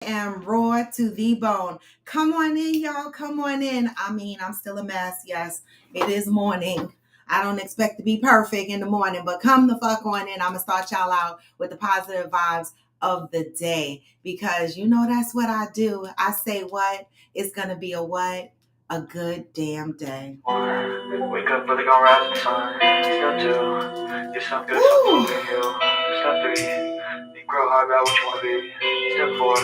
Am raw to the bone. Come on in, y'all. Come on in. I'm still a mess. Yes, it is morning. I don't expect to be perfect in the morning, but come the fuck on in. I'm gonna start y'all out with the positive vibes of the day because you know that's what I do. I say what? It's gonna be a what? A good damn day. Wake up, brother, gonna rise in the sun. Step two, get some good, some food in you. Step three, be grow hard about what you wanna be. Step four,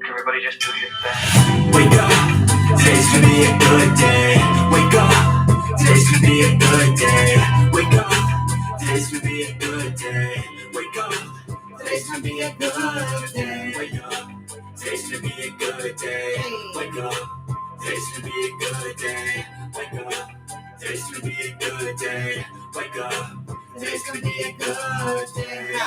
everybody just do your thing. Wake up, today's gonna be a good day. Wake up, today's gonna be a good day. Wake up, today's gonna be a good day. Wake up, today's gonna be a good day. Wake up, today's gonna be a good day. Wake up, today's gonna be a good day. Wake up, today's gonna be a good day. Wake up, today's gonna be a good day.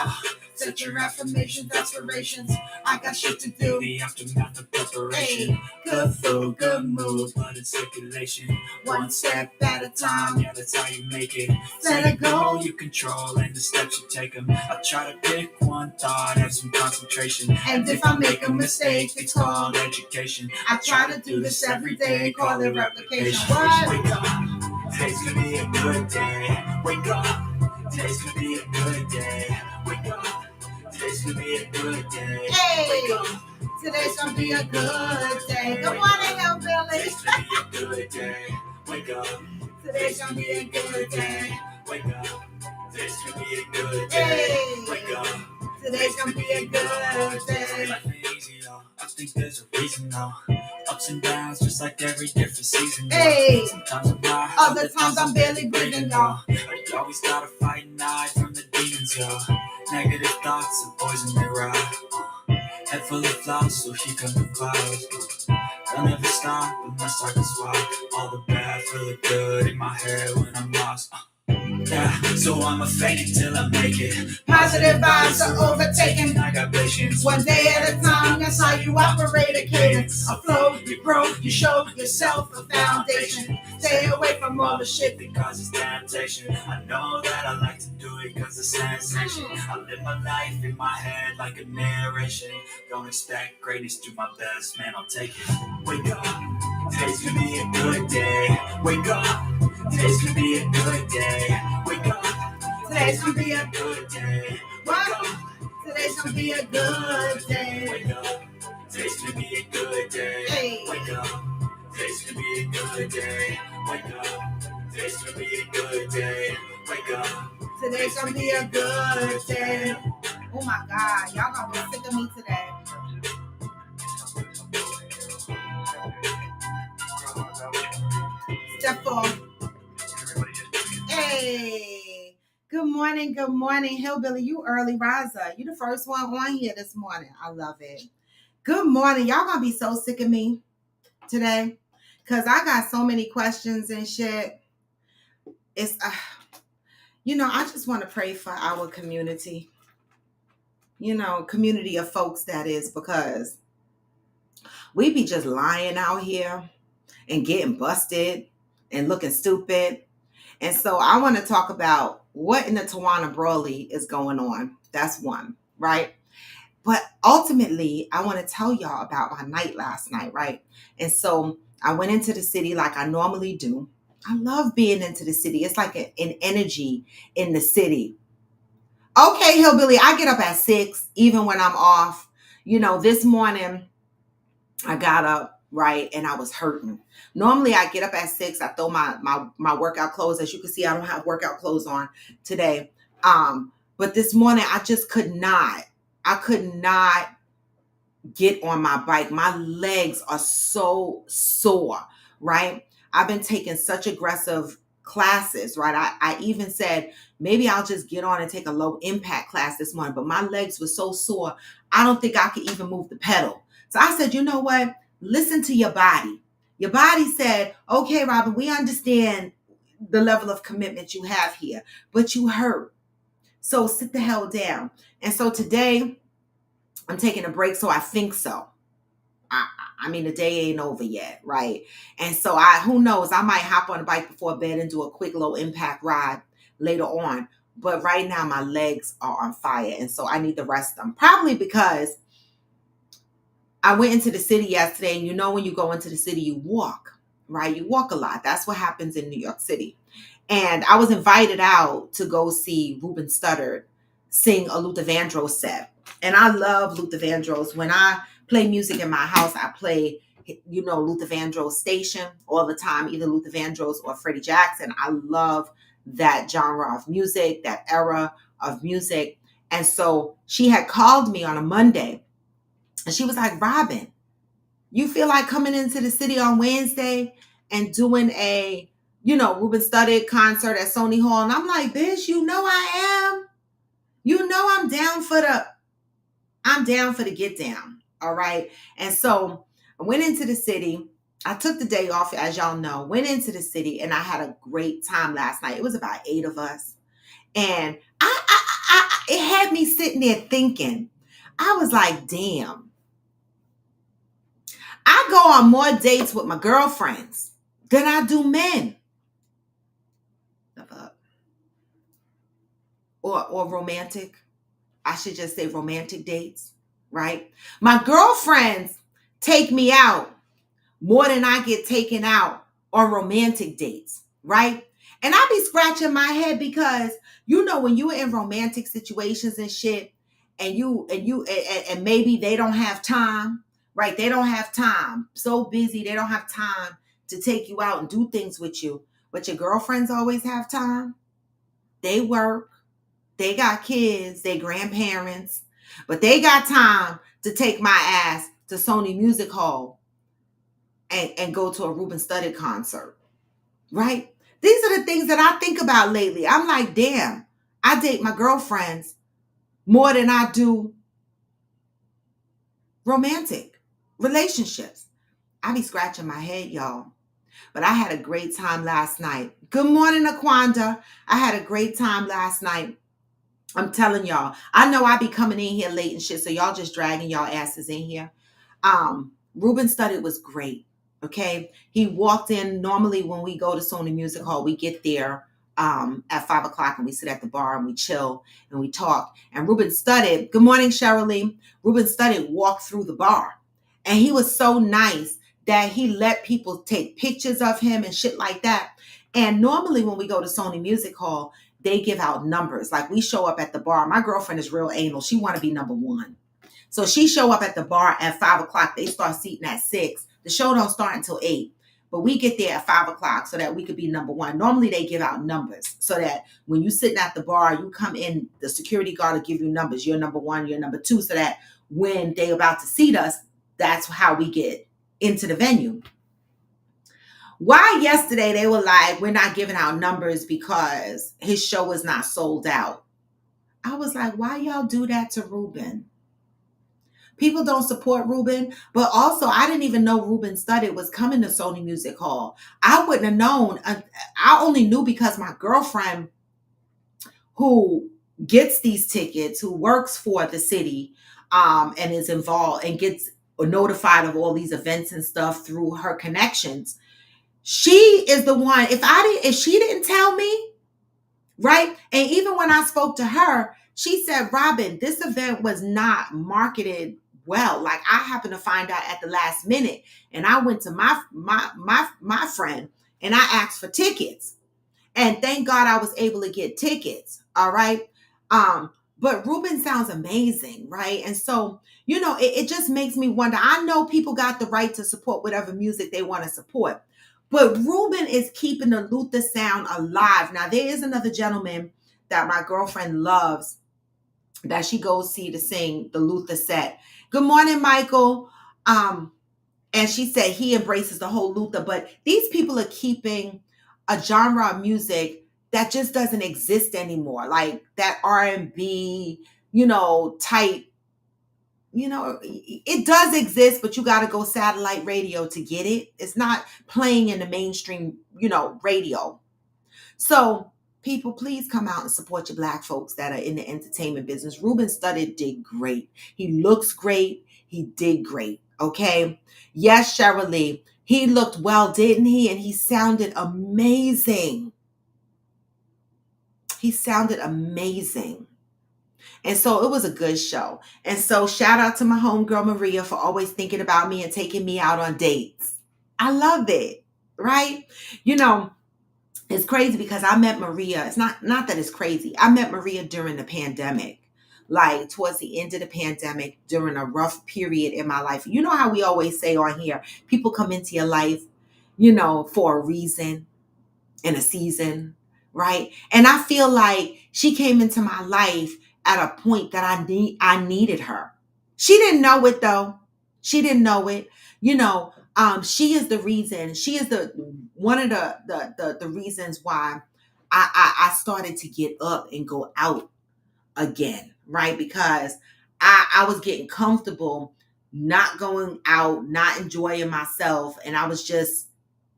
Set your affirmations, aspirations. I got shit to do. The aftermath of preparation. Hey, good food, good mood, blood in circulation. One step at a time, yeah, that's how you make it. Set a goal you control and the steps you take them. I try to pick one thought, have some concentration. And if I make a mistake, it's called education. I try to do this every day, call it replication. What? Wake up, today's gonna be a good day. Wake up, today's gonna be a good day. Wake up. Today's gonna be a good day. Hey, today's gonna be a good day. Good morning, Hillbilly. Today's gonna be a good day. Wake up. Today's gonna be a good day. Wake up. Today's gonna be a good day. Wake up. Today's gonna be a good day. Life ain't easy, y'all. I think there's a reason, though. Ups and downs, just like every different season. Hey, sometimes I'm high, other times I'm barely breathing, y'all. But you always gotta fight and hide from the demons, y'all. Negative thoughts and poison they ride. Head full of flies, so here come the clouds. They'll never stop unless I can swap all the bad for the good in my head when I'm lost. Yeah, so I'ma fake it till I make it. Positive vibes are overtaken. I got patience. One day at a time, that's how you operate a cadence. A flow, you grow, you show yourself a foundation. Stay away from all the shit because it's temptation. I know that I like to do it cause it's sensation. I live my life in my head like a narration. Don't expect greatness, do my best, man, I'll take it. Wake up, today's gonna be a good day. Wake up, today's gonna be a good day. Wake up, today's gonna be a good day. Wake up, today's gonna be a good day. Wake up, today's gonna be a good day. Hey. Wake up, today's gonna be a good day. Wake up, today's gonna be a good day. Wake up, today's gonna be a good day. Oh my God, y'all gonna be sick of me today. Step 4. Hey, good morning, Hillbilly. You early riser. You the first one on here this morning. I love it. Good morning. Y'all gonna be so sick of me today because I got so many questions and shit. It's, I just want to pray for our community. Community of folks, that is, because we be just lying out here and getting busted and looking stupid. And so I want to talk about what in the Tawana Brawley is going on. That's one, right? But ultimately, I want to tell y'all about my night last night, right? And so I went into the city like I normally do. I love being into the city. It's like an energy in the city. Okay, Hillbilly, I get up at 6, even when I'm off. This morning I got up, right, and I was hurting. Normally I get up at 6. I throw my workout clothes. As you can see, I don't have workout clothes on today. But this morning I just could not get on my bike. My legs are so sore, right? I've been taking such aggressive classes, right? I even said, maybe I'll just get on and take a low impact class this morning, but my legs were so sore, I don't think I could even move the pedal. So I said, you know what? Listen to your body. Your body said, okay, Robin, we understand the level of commitment you have here, but you hurt. So sit the hell down. And so today I'm taking a break. So I think so. I mean, the day ain't over yet, right? And so who knows, I might hop on a bike before bed and do a quick low impact ride later on. But right now my legs are on fire. And so I need to rest them. Probably because I went into the city yesterday, and you know when you go into the city, you walk, right? You walk a lot. That's what happens in New York City. And I was invited out to go see Ruben Studdard sing a Luther Vandross set. And I love Luther Vandross. When I play music in my house, I play, Luther Vandross station all the time, either Luther Vandross or Freddie Jackson. I love that genre of music, that era of music. And so she had called me on a Monday, and she was like, Robin, you feel like coming into the city on Wednesday and doing a, Ruben Studdard concert at Sony Hall? And I'm like, bitch, I am. I'm down for the get down. All right. And so I went into the city. I took the day off, as y'all know, went into the city, and I had a great time last night. It was about 8 of us. And it had me sitting there thinking, I was like, damn, I go on more dates with my girlfriends than I do men. Or romantic. I should just say romantic dates, right? My girlfriends take me out more than I get taken out on romantic dates, right? And I be scratching my head because, when you're in romantic situations and shit, and maybe they don't have time, right? They don't have time. So busy, they don't have time to take you out and do things with you. But your girlfriends always have time. They work. They got kids, they grandparents, but they got time to take my ass to Sony Music Hall and go to a Ruben Studdard concert, right? These are the things that I think about lately. I'm like, damn, I date my girlfriends more than I do romantic relationships. I be scratching my head, y'all. But I had a great time last night. Good morning, Aquanda. I had a great time last night. I'm telling y'all, I know I be coming in here late and shit, so y'all just dragging y'all asses in here. Ruben Studdard was great. Okay. He walked in. Normally when we go to Sony Music Hall, we get there at 5:00 and we sit at the bar and we chill and we talk. And Ruben Studdard, good morning, Cheryl Lee. Ruben Studdard walked through the bar, and he was so nice that he let people take pictures of him and shit like that. And normally when we go to Sony Music Hall, they give out numbers. Like, we show up at the bar. My girlfriend is real anal. She want to be number one. So she show up at the bar at 5:00. They start seating at 6. The show don't start until 8. But we get there at 5:00 so that we could be number one. Normally they give out numbers so that when you sitting at the bar, you come in, the security guard will give you numbers. You're number one, you're number two, so that when they about to seat us, that's how we get into the venue. Why yesterday they were like, we're not giving out numbers because his show is not sold out. I was like, why y'all do that to Ruben? People don't support Ruben, but also I didn't even know Ruben Studdard was coming to Sony Music Hall. I wouldn't have known. I only knew because my girlfriend, who gets these tickets, who works for the city, and is involved and gets notified of all these events and stuff through her connections. She is the one. If she didn't tell me, right? And even when I spoke to her, she said, Robin, this event was not marketed well. Like, I happened to find out at the last minute, and I went to my friend and I asked for tickets. And thank God I was able to get tickets. All right. But Ruben sounds amazing, right? And so, it just makes me wonder. I know people got the right to support whatever music they want to support. But Ruben is keeping the Luther sound alive. Now, there is another gentleman that my girlfriend loves that she goes see to sing the Luther set. Good morning, Michael. And she said he embraces the whole Luther. But these people are keeping a genre of music that just doesn't exist anymore. Like that R&B, type. It does exist, but you got to go satellite radio to get it. It's not playing in the mainstream, radio. So people, please come out and support your Black folks that are in the entertainment business. Ruben Studdard did great. He looks great. He did great. Okay. Yes, Cheryl Lee. He looked well, didn't he? And he sounded amazing. He sounded amazing. And so it was a good show. And so shout out to my homegirl Maria for always thinking about me and taking me out on dates. I love it, right? You know, it's crazy because I met Maria. It's not that it's crazy. I met Maria during the pandemic. Like towards the end of the pandemic, during a rough period in my life. You know how we always say on here, people come into your life, for a reason in a season, right? And I feel like she came into my life at a point that I needed her. She didn't know it though. She didn't know it. She is the reason. She is the one of the reasons why I started to get up and go out again, right? Because I was getting comfortable not going out, not enjoying myself, and I was just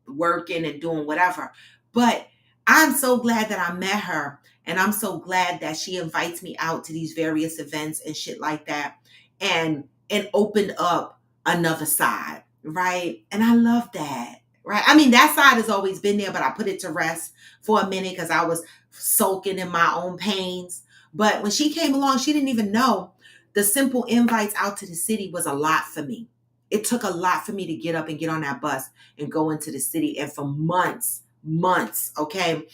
working and doing whatever. But I'm so glad that I met her, and I'm so glad that she invites me out to these various events and shit like that, and opened up another side, right? And I love that. Right. I mean, that side has always been there, but I put it to rest for a minute because I was sulking in my own pains. But when she came along, she didn't even know the simple invites out to the city was a lot for me. It took a lot for me to get up and get on that bus and go into the city. And for months, okay,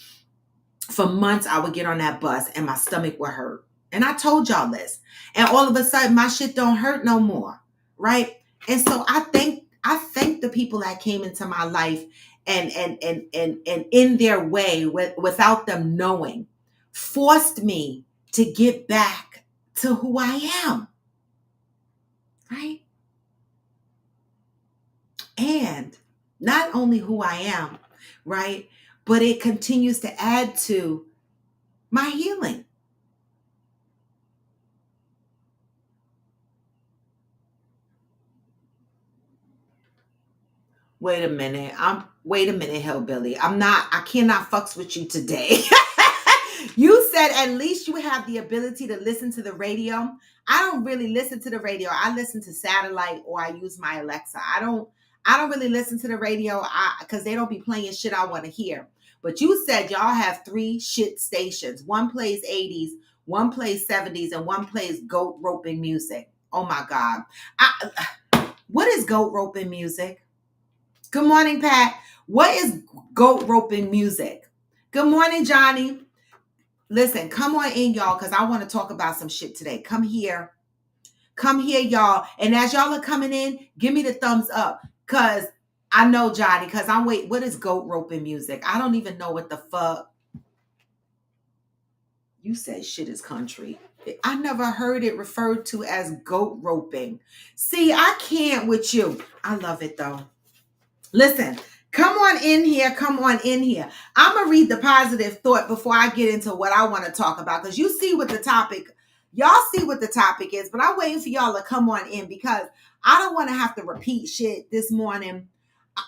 for months I would get on that bus and my stomach would hurt. And I told y'all this. And all of a sudden my shit don't hurt no more, right? And so I thank the people that came into my life and in their way, without them knowing, forced me to get back to who I am, right? And not only who I am, right? But it continues to add to my healing. Wait a minute, hillbilly. I cannot fucks with you today. You said at least you have the ability to listen to the radio. I don't really listen to the radio. I listen to satellite or I use my Alexa. I don't really listen to the radio because they don't be playing shit I want to hear. But you said y'all have 3 shit stations. One plays 80s, one plays 70s, and one plays goat roping music. Oh my God. What is goat roping music? Good morning, Pat. What is goat roping music? Good morning, Johnny. Listen, come on in, y'all, because I want to talk about some shit today. Come here. Come here, y'all. And as y'all are coming in, give me the thumbs up. Because I know, Johnny, because I'm waiting. What is goat roping music? I don't even know what the fuck. You said shit is country. I never heard it referred to as goat roping. See, I can't with you. I love it, though. Listen, come on in here. Come on in here. I'm going to read the positive thought before I get into what I want to talk about. Because you see what the topic, y'all see what the topic is. But I'm waiting for y'all to come on in because I don't want to have to repeat shit this morning.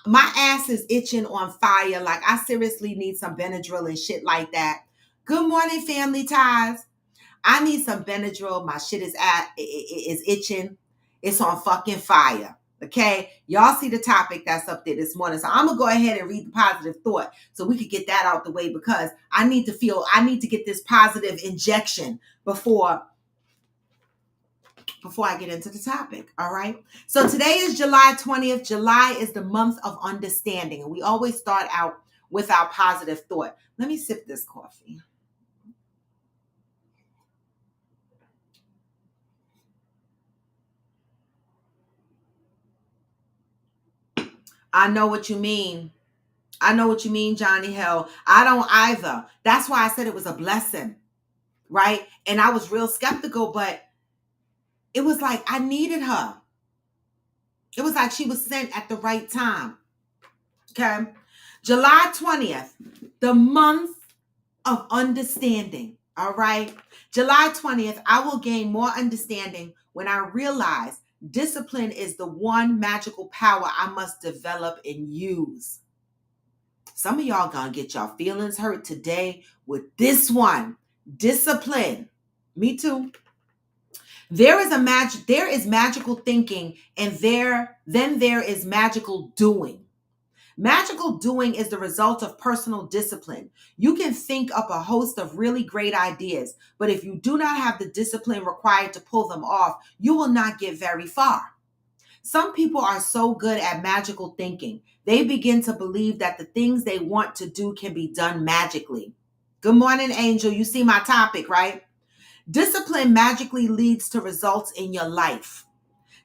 My ass is itching on fire. Like I seriously need some Benadryl and shit like that. Good morning, family ties. I need some Benadryl. My shit is itching. It's on fucking fire. Okay, y'all see the topic that's up there this morning. So I'm gonna go ahead and read the positive thought so we could get that out the way because I need to get this positive injection before I get into the topic. All right. So today is July 20th. July is the month of understanding, and we always start out with our positive thought. Let me sip this coffee. I know what you mean. I know what you mean, Johnny Hell. I don't either. That's why I said it was a blessing, right? And I was real skeptical, but it was like I needed her. It was like she was sent at the right time. Okay. July 20th, the month of understanding. All right. July 20th, I will gain more understanding when I realize discipline is the one magical power I must develop and use. Some of y'all gonna get y'all feelings hurt today with this one. Discipline. Me too. There is magical thinking, and there is magical doing. Magical doing is the result of personal discipline. You can think up a host of really great ideas, but if you do not have the discipline required to pull them off, you will not get very far. Some people are so good at magical thinking, they begin to believe that the things they want to do can be done magically. Good morning, Angel. You see my topic, right? Discipline magically leads to results in your life.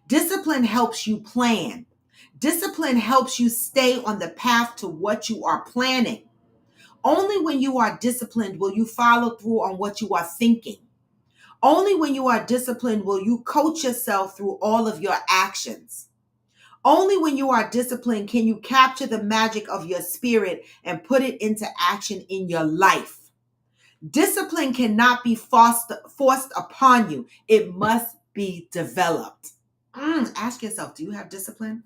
Discipline helps you plan. Discipline helps you stay on the path to what you are planning. Only when you are disciplined will you follow through on what you are thinking. Only when you are disciplined will you coach yourself through all of your actions. Only when you are disciplined can you capture the magic of your spirit and put it into action in your life. Discipline cannot be forced upon you. It must be developed. Ask yourself, do you have discipline?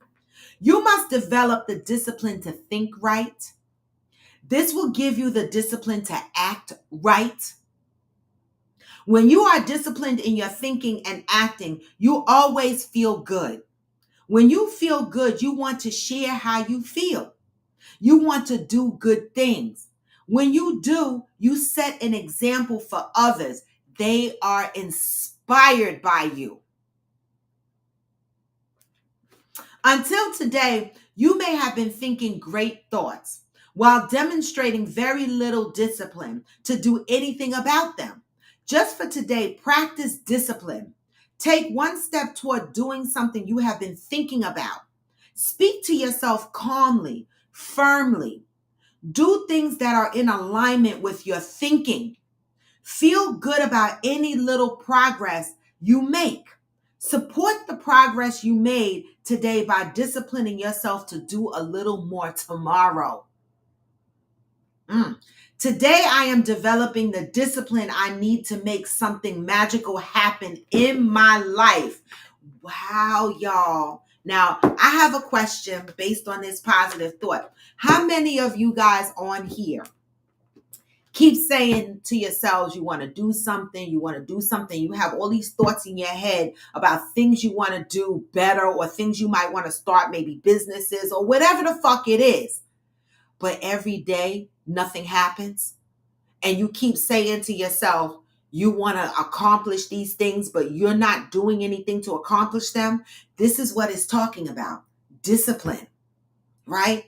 You must develop the discipline to think right. This will give you the discipline to act right. When you are disciplined in your thinking and acting, you always feel good. When you feel good, you want to share how you feel. You want to do good things. When you do, you set an example for others. They are inspired by you. Until today, you may have been thinking great thoughts while demonstrating very little discipline to do anything about them. Just for today, practice discipline. Take one step toward doing something you have been thinking about. Speak to yourself calmly, firmly. Do things that are in alignment with your thinking. Feel good about any little progress you make. Support the progress you made today by disciplining yourself to do a little more tomorrow. Today, I am developing the discipline I need to make something magical happen in my life. Wow, y'all. Now, I have a question based on this positive thought. How many of you guys on here keep saying to yourselves, you want to do something, you have all these thoughts in your head about things you want to do better or things you might want to start, maybe businesses or whatever the fuck it is. But every day, nothing happens. And you keep saying to yourself, you want to accomplish these things, but you're not doing anything to accomplish them. This is what it's talking about. Discipline, right?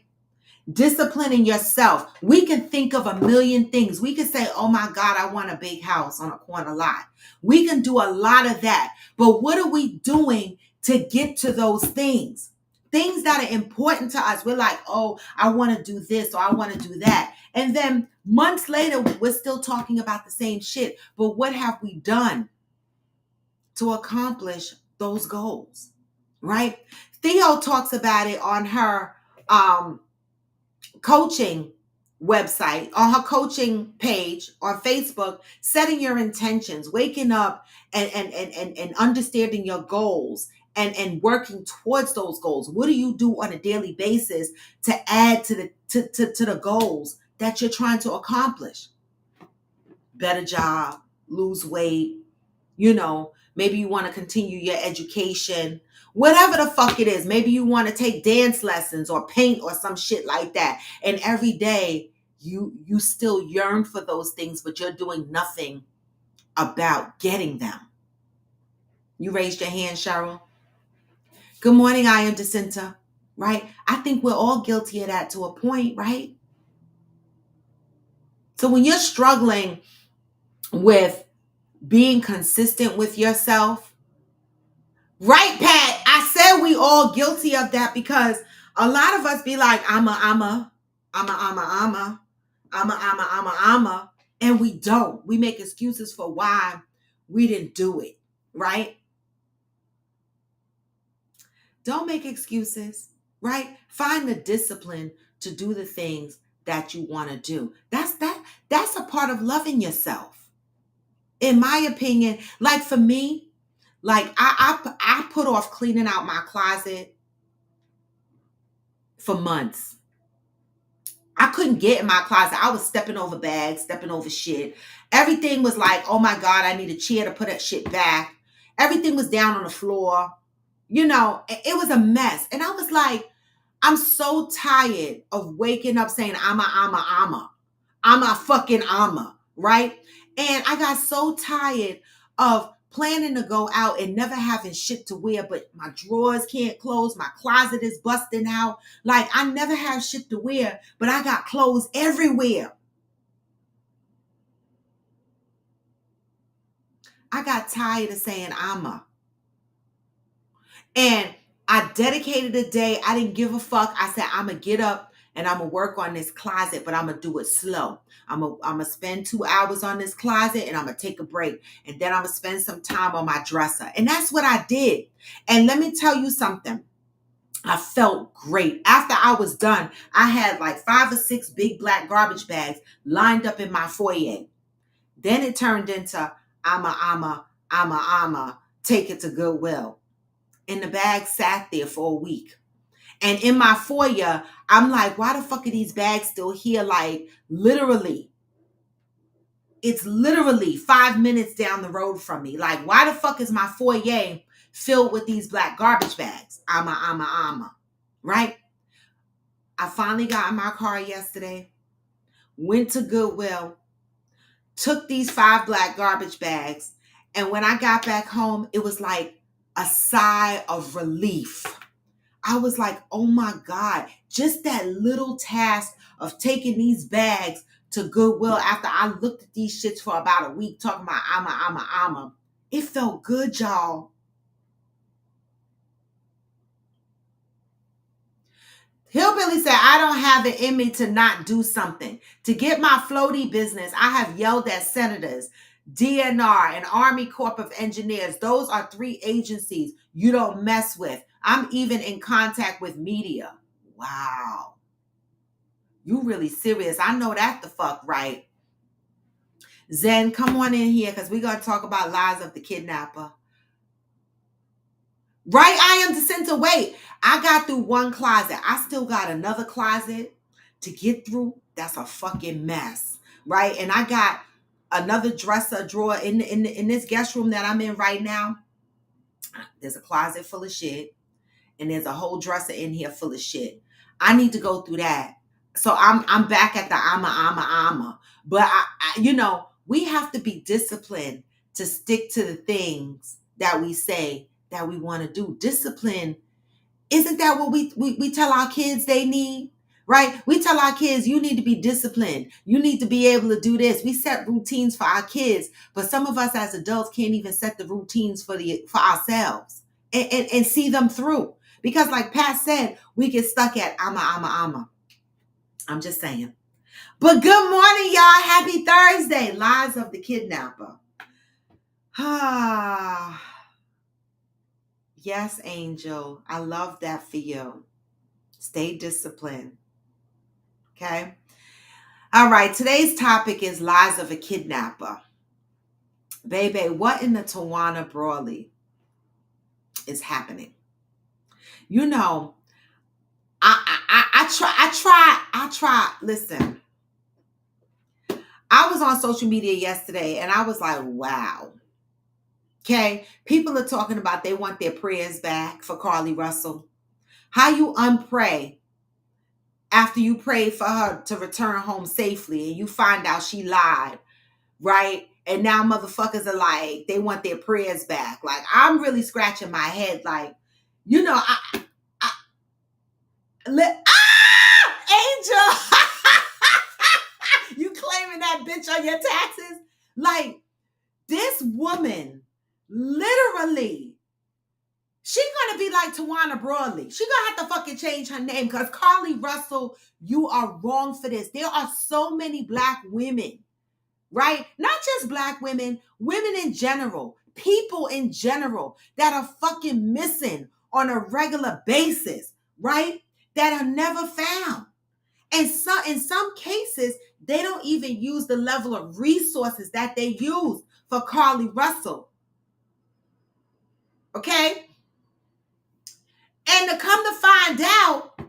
Disciplining yourself. We can think of a million things. We can say, oh my God, I want a big house on a corner lot. We can do a lot of that. But what are we doing to get to those things? Things that are important to us. We're like, oh, I want to do this or I want to do that. And then months later, we're still talking about the same shit. But what have we done to accomplish those goals? Right? Theo talks about it on her coaching website, on her coaching page on Facebook, setting your intentions, waking up and understanding your goals and working towards those goals. What do you do on a daily basis to add to the goals that you're trying to accomplish? Better job, lose weight, maybe you want to continue your education, whatever the fuck it is. Maybe you want to take dance lessons or paint or some shit like that. And every day you still yearn for those things, but you're doing nothing about getting them. You raised your hand, Cheryl. Good morning, I am Jacinta, right? I think we're all guilty of that to a point, right? So when you're struggling with being consistent with yourself, right, Pat? I said we all guilty of that because a lot of us be like, and we don't. We make excuses for why we didn't do it, right? Don't make excuses, right? Find the discipline to do the things that you want to do. That's a part of loving yourself. In my opinion, like for me, like I put off cleaning out my closet for months. I couldn't get in my closet. I was stepping over bags, stepping over shit. Everything was like, oh my God, I need a chair to put that shit back. Everything was down on the floor. It was a mess. And I was like, I'm so tired of waking up saying I'm a fucking right? And I got so tired of planning to go out and never having shit to wear, but my drawers can't close, my closet is busting out. Like I never have shit to wear, but I got clothes everywhere. I got tired of saying and I dedicated a day. I didn't give a fuck. I said, I'm going to get up and I'm going to work on this closet, but I'm going to do it slow. I'm going to spend 2 hours on this closet and I'm going to take a break. And then I'm going to spend some time on my dresser. And that's what I did. And let me tell you something. I felt great. After I was done, I had like 5 or 6 big black garbage bags lined up in my foyer. Then it turned into, I'm a, take it to Goodwill. And the bag sat there for a week. And in my foyer, I'm like, why the fuck are these bags still here? Like, literally, it's literally 5 minutes down the road from me. Like, why the fuck is my foyer filled with these black garbage bags? Right? I finally got in my car yesterday, went to Goodwill, took these 5 black garbage bags, and when I got back home, it was like a sigh of relief. I was like, oh my God, just that little task of taking these bags to Goodwill after I looked at these shits for about a week talking about it felt good, y'all. Hillbilly said, I don't have it in me to not do something. To get my floaty business, I have yelled at senators, DNR, and Army Corps of Engineers. Those are 3 agencies you don't mess with. I'm even in contact with media. Wow. You really serious. I know that the fuck right. Zen, come on in here because we're going to talk about lies of the kidnapper. Right, I am Jacinta. Wait, I got through one closet. I still got another closet to get through. That's a fucking mess, right? And I got another dresser drawer in this guest room that I'm in right now. There's a closet full of shit, and there's a whole dresser in here full of shit. I need to go through that. So I'm back at the ama. But we have to be disciplined to stick to the things that we say that we want to do. Discipline, isn't that what we tell our kids they need? Right? We tell our kids, you need to be disciplined. You need to be able to do this. We set routines for our kids, but some of us as adults can't even set the routines for ourselves and see them through. Because like Pat said, we get stuck at ama. I'm just saying. But good morning, y'all. Happy Thursday. Lies of the Kidnapper. Ah. Yes, Angel. I love that for you. Stay disciplined. Okay? All right. Today's topic is lies of a kidnapper. Baby, what in the Tawana Brawley is happening? You know, I try. Listen, I was on social media yesterday and I was like, wow. Okay. People are talking about they want their prayers back for Carly Russell. How you unpray after you prayed for her to return home safely and you find out she lied, right? And now motherfuckers are like, they want their prayers back. Like, I'm really scratching my head. Like, Angel, you claiming that bitch on your taxes? Like, this woman, literally, she gonna be like Tawana Broadley. She gonna have to fucking change her name because Carly Russell, you are wrong for this. There are so many black women, right? Not just black women, women in general, people in general that are fucking missing on a regular basis, right? That are never found. And so in some cases, they don't even use the level of resources that they use for Carly Russell. Okay? And to come to find out,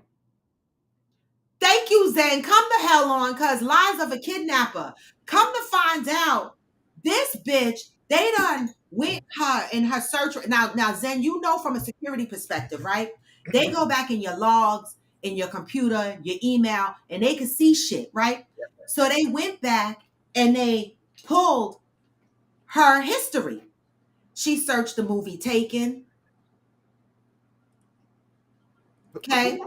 thank you, Zen. Come the hell on, because lies of a kidnapper. Come to find out, this bitch, they done went her in her search. Now, Zen, you know from a security perspective, right? They go back in your logs in your computer, your email, and they could see shit, right? So they went back and they pulled her history. She searched the movie Taken. Okay.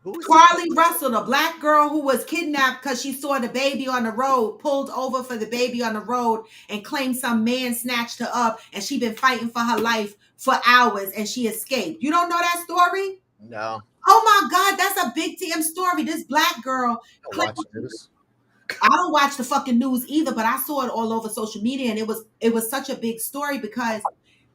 Who is Carly Russell, the black girl who was kidnapped because she saw the baby on the road, pulled over for the baby on the road and claimed some man snatched her up, and she been fighting for her life for hours and she escaped. You don't know that story? No. Oh my God, that's a big TM story. This black girl. I watch news. I don't watch the fucking news either, but I saw it all over social media, and it was such a big story because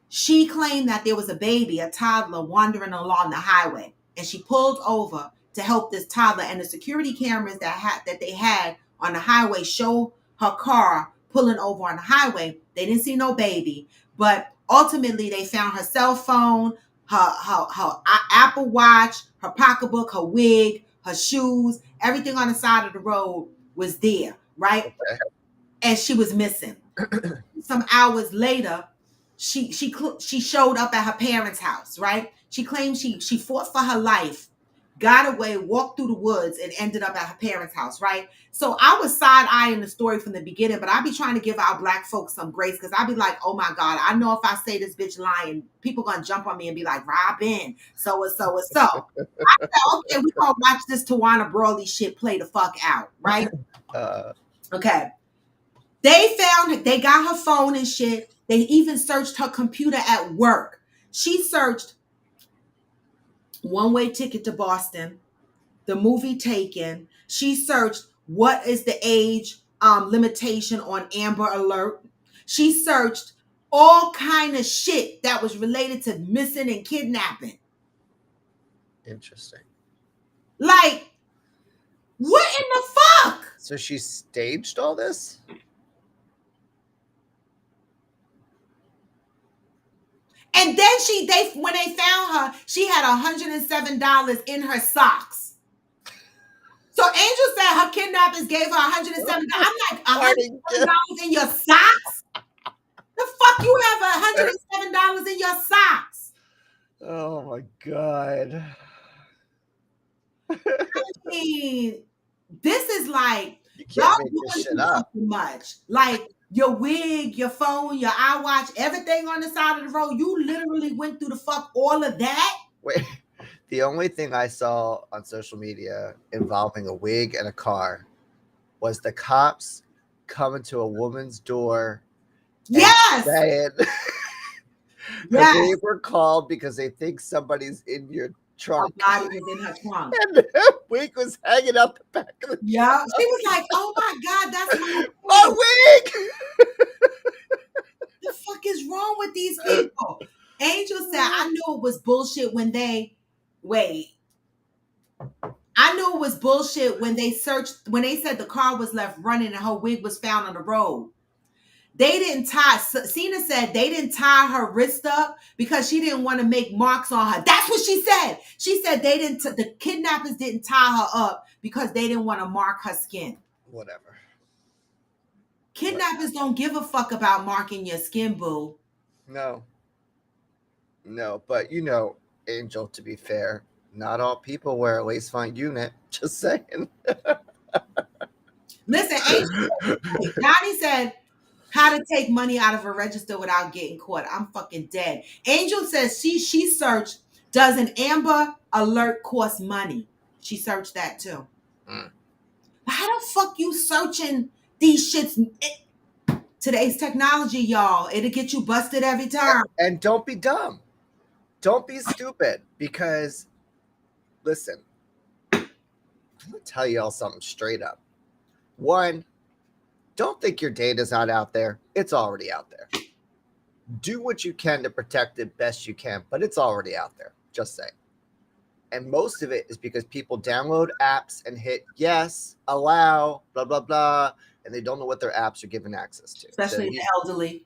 she claimed that there was a baby, a toddler, wandering along the highway, and she pulled over to help this toddler. And the security cameras that they had on the highway show her car pulling over on the highway. They didn't see no baby, but ultimately they found her cell phone, her Apple Watch, her pocketbook, her wig, her shoes, everything on the side of the road was there, right? Okay. And she was missing. Some hours later, she showed up at her parents' house, right? She claimed she fought for her life, got away, walked through the woods, and ended up at her parents' house, right? So I was side-eyeing the story from the beginning, but I be trying to give our black folks some grace because I be like, oh my God, I know if I say this bitch lying, people gonna jump on me and be like, Robin, so and so and so. I said, okay, we gonna watch this Tawana Brawley shit play the fuck out, right? Okay. They got her phone and shit. They even searched her computer at work. She searched one-way ticket to Boston, the movie Taken. She searched what is the age limitation on Amber Alert. She searched all kind of shit that was related to missing and kidnapping. Interesting. Like, what in the fuck? So she staged all this? And then when they found her, she had $107 in her socks. So Angel said her kidnappers gave her $107. I'm like, $107 in your socks? The fuck you have $107 in your socks? Oh my God. I mean, this is like, You y'all can't make this doing shit up. too much. Like your wig, your phone, your iWatch, everything on the side of the road. You literally went through the fuck all of that. Wait, the only thing I saw on social media involving a wig and a car was the cops coming to a woman's door. Yes. Saying they were called because they think somebody's in your trunk. Her body was in her trunk. And the wig was hanging out the back of the Yeah. She was like, oh my God, that's my wig. The fuck is wrong with these people? Angel said, I knew it was bullshit when they I knew it was bullshit when they said the car was left running and her wig was found on the road. They didn't tie, Cena said they didn't tie her wrist up because she didn't want to make marks on her. That's what she said. She said the kidnappers didn't tie her up because they didn't want to mark her skin. Whatever. Kidnappers don't give a fuck about marking your skin, boo. No, but Angel, to be fair, not all people wear a lace front unit. Just saying. Listen, Angel, Donnie said how to take money out of a register without getting caught. I'm fucking dead. Angel says she searched, does an Amber Alert cost money? She searched that too. How the fuck you searching these shits? Today's technology, y'all. It'll get you busted every time. And don't be dumb. Don't be stupid because, listen, I'm going to tell y'all something straight up. One, don't think your data's not out there. It's already out there. Do what you can to protect it best you can, but it's already out there. Just saying. And most of it is because people download apps and hit yes, allow, blah, blah, blah, and they don't know what their apps are given access to. Especially the elderly.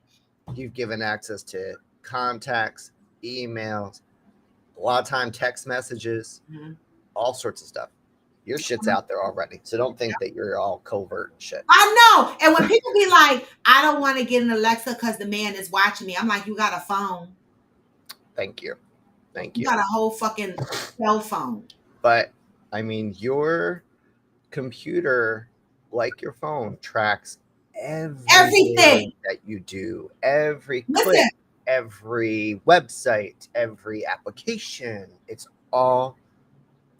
You've given access to contacts, emails, a lot of time text messages, all sorts of stuff. Your shit's out there already. So don't think that you're all covert and shit. I know. And when people be like, I don't want to get an Alexa because the man is watching me. I'm like, you got a phone. Thank you. You got a whole fucking cell phone. But I mean, your computer, like your phone, tracks Everything. everything that you do, every click, Listen, every website, every application. It's all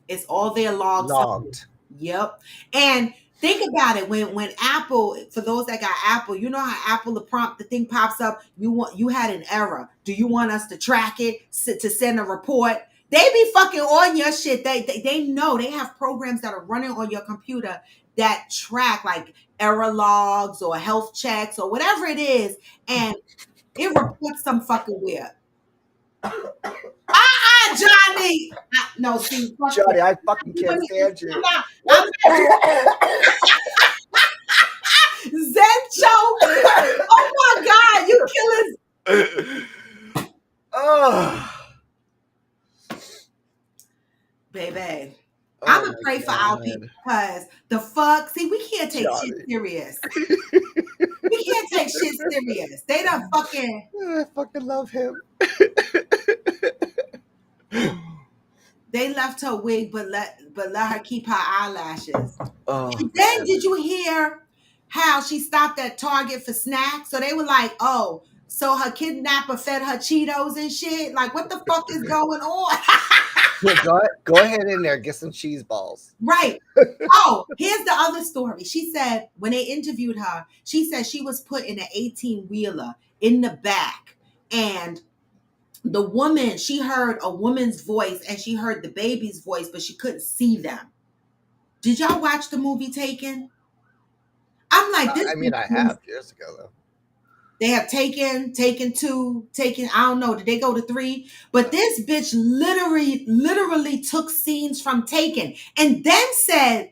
it's all their logs. logged. Yep. And think about it. When Apple, for those that got Apple, you know how Apple the thing pops up. You had an error. Do you want us to track it to send a report? They be fucking on your shit. They know they have programs that are running on your computer that track like error logs or health checks or whatever it is, and it reports some fucking weird. Johnny. No, see, fuck that. Johnny, I fucking can't stand I'm you. not. I'm Zen choke. Oh my God, you killing Oh, baby. I'm oh gonna pray my for our people god, because the fuck, see, we can't take shit Johnny. serious. We can't take shit serious. They done fucking I fucking love him. they left her wig, but let her keep her eyelashes. Oh And then man. did you hear how she stopped at Target for snacks? So they were like, oh, so her kidnapper fed her Cheetos and shit. Like, what the fuck is going on? Yeah, go ahead in there, get some cheese balls. Right. Oh, here's the other story. She said when they interviewed her, she said she was put in an 18-wheeler in the back. And the woman, she heard a woman's voice and she heard the baby's voice, but she couldn't see them. Did y'all watch the movie Taken? I'm like, this I mean, I bitch, have years ago though. they have taken two, taken, I don't know, did they go to three? But this bitch literally took scenes from Taken and then said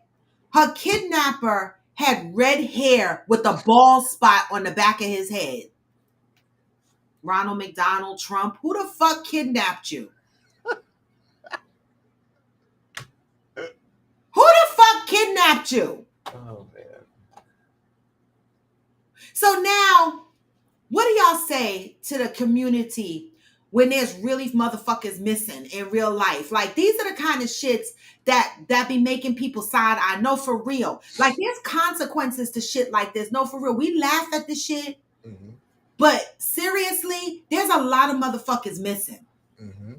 her kidnapper had red hair with a bald spot on the back of his head. Ronald McDonald Trump, who the fuck kidnapped you? Who the fuck kidnapped you? Oh man. So now, what do y'all say to the community when there's really motherfuckers missing in real life? Like these are the kind of shits that be making people side eye. No, for real. Like there's consequences to shit like this. No, for real. We laugh at the shit, Mm-hmm. but seriously, there's a lot of motherfuckers missing. Mm-hmm.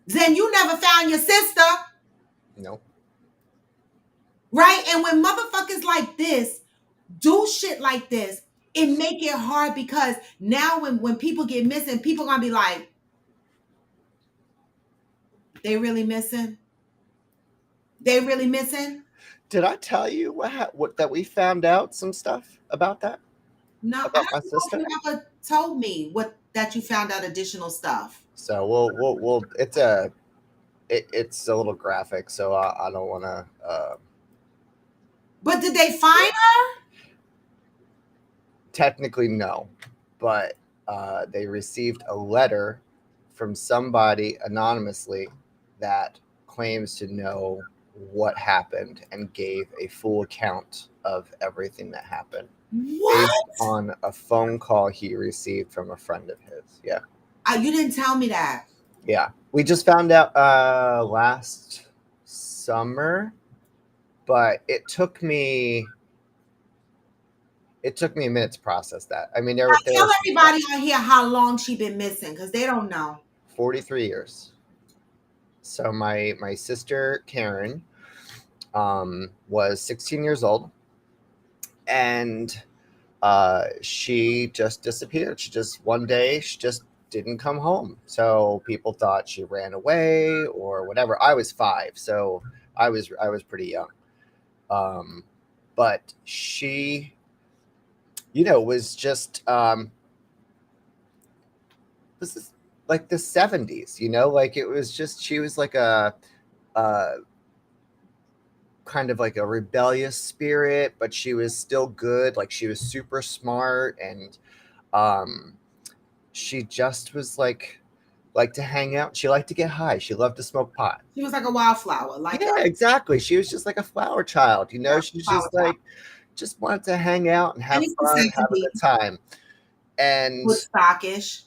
Then you never found your sister, Nope. right? And when motherfuckers like this do shit like this, it make it hard because now when people get missing, people gonna be like, they really missing? They really missing? Did I tell you what that we found out some stuff about that? No, I About my don't know if sister? you ever told me what that you found out additional stuff. So we'll it's a little graphic, so I don't want to. But did they find her? Technically, no, but they received a letter from somebody anonymously that claims to know what happened and gave a full account of everything that happened What? based on a phone call he received from a friend of his. Yeah. You didn't tell me that. Yeah. We just found out last summer, but it took me a minute to process that. I mean, there Tell was everybody on here how long she been missing because they don't know. 43 years. So my sister Karen was 16 years old, and she just disappeared. She just one day she just didn't come home. So people thought she ran away or whatever. I was 5, so I was pretty young. But she, was just this is like the 70s. Like it was just she was like a kind of like a rebellious spirit, but she was still good. Like she was super smart, and she just was like to hang out. She liked to get high. She loved to smoke pot. She was like a wildflower, like Yeah, exactly. She was just like a flower child. yeah, She was flower just like just wanted to hang out and and have it's the fun, have a 70s, good time. And Woodstockish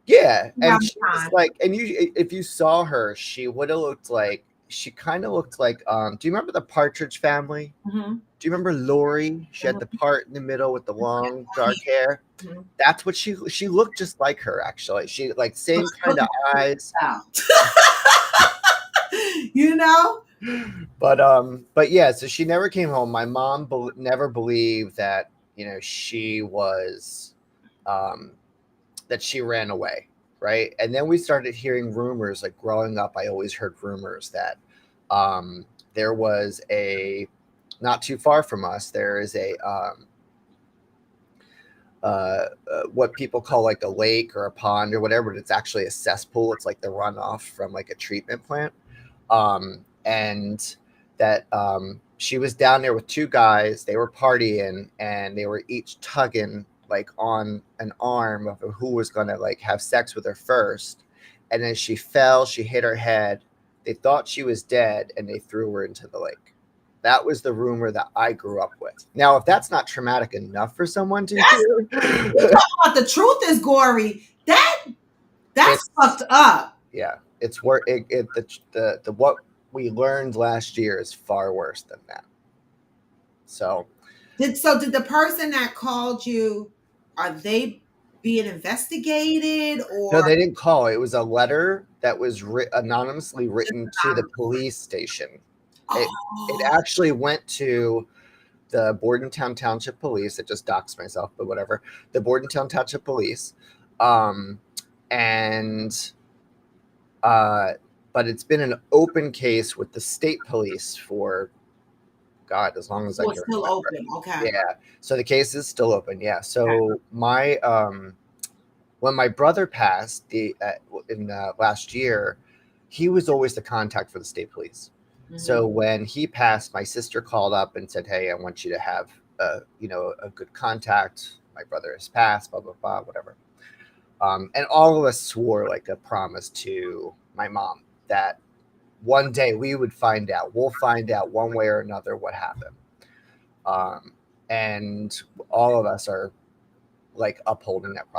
yeah, around and the she was time. like, and you if you saw her, she would have looked like she kind of looked like do you remember the Partridge Family? Mhm. Do you remember Lori? She had the Mhm. part in the middle with the long Yeah. dark hair. Mhm. That's what she looked just like her actually. She like same kind Look of at eyes. that. You know? But yeah, so she never came home. My mom never believed that, she was um that she ran away, right? And then we started hearing rumors. Like growing up, I always heard rumors that there was a not too far from us. There is a what people call like a lake or a pond or whatever, but it's actually a cesspool. It's like the runoff from like a treatment plant. And that she was down there with two guys. They were partying and they were each tugging like on an arm of who was going to like have sex with her first. And then she fell, she hit her head. They thought she was dead and they threw her into the lake. That was the rumor that I grew up with. Now, if that's not traumatic enough for someone to That's hear, you talking about the truth is gory. That's it's fucked up. yeah, it's where the what we learned last year is far worse than that. So Did the person that called you, are they being investigated no, or they didn't call. It was a letter that was anonymously just written to the police station. It oh, actually went to the Bordentown Township Police. I just doxed myself, but whatever. The Bordentown Township Police, um, and uh, but it's been an open case with the state police for God as long as I so can it's still remember. open. Okay. Yeah, so the case is still open. Yeah, Okay. so my when my brother passed in last year, he was always the contact for the state police. Mhm. So when he passed, my sister called up and said, "Hey, I want you to have a good contact. My brother has passed. Blah blah blah, whatever." And all of us swore like a promise to my mom that one day we would find out. We'll find out one way or another what happened. Um, and all of us are like upholding that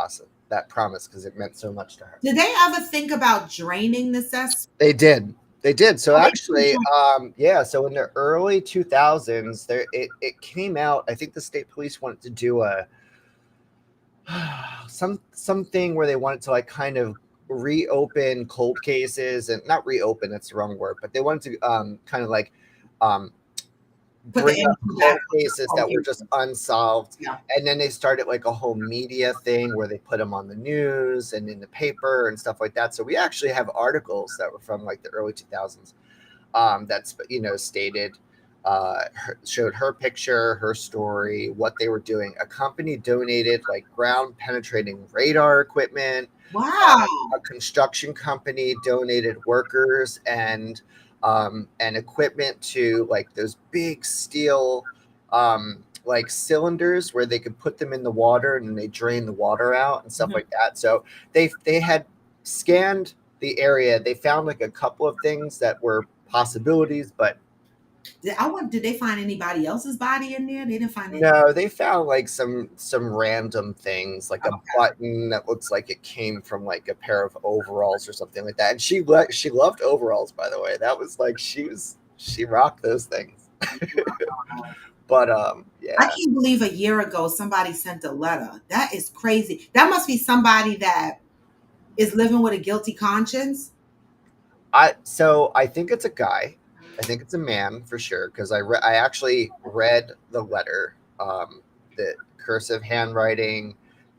promise because it meant so much to her. Did they ever think about draining the cess? They did. So Oh, they did actually, yeah. So in the early 2000s, it came out. I think the state police wanted to do a something where they wanted to like kind of reopen cold cases and not reopen. That's the wrong word, but they wanted to kind of like um, put the bring up energy back cold on the cases whole that were just issue. unsolved. Yeah. And then they started like a whole media thing where they put them on the news and in the paper and stuff like that. So we actually have articles that were from like the early 2000s that's stated showed her picture, her story, what they were doing. A company donated like ground penetrating radar equipment. Wow. A construction company donated workers and equipment to like those big steel like cylinders where they could put them in the water and they drain the water out and stuff Mhm. like that. So they had scanned the area. They found like a couple of things that were possibilities, but Did they find anybody else's body in there? They didn't find it. no, they found like some random things, like a Okay. button that looks like it came from like a pair of overalls or something like that. And she loved overalls, by the way. That was like she rocked those things. Wow. But I yeah. can't believe a year ago somebody sent a letter. That is crazy. That must be somebody that is living with a guilty conscience. I think it's a guy. I think it's a man for sure because I actually read the letter, the cursive handwriting,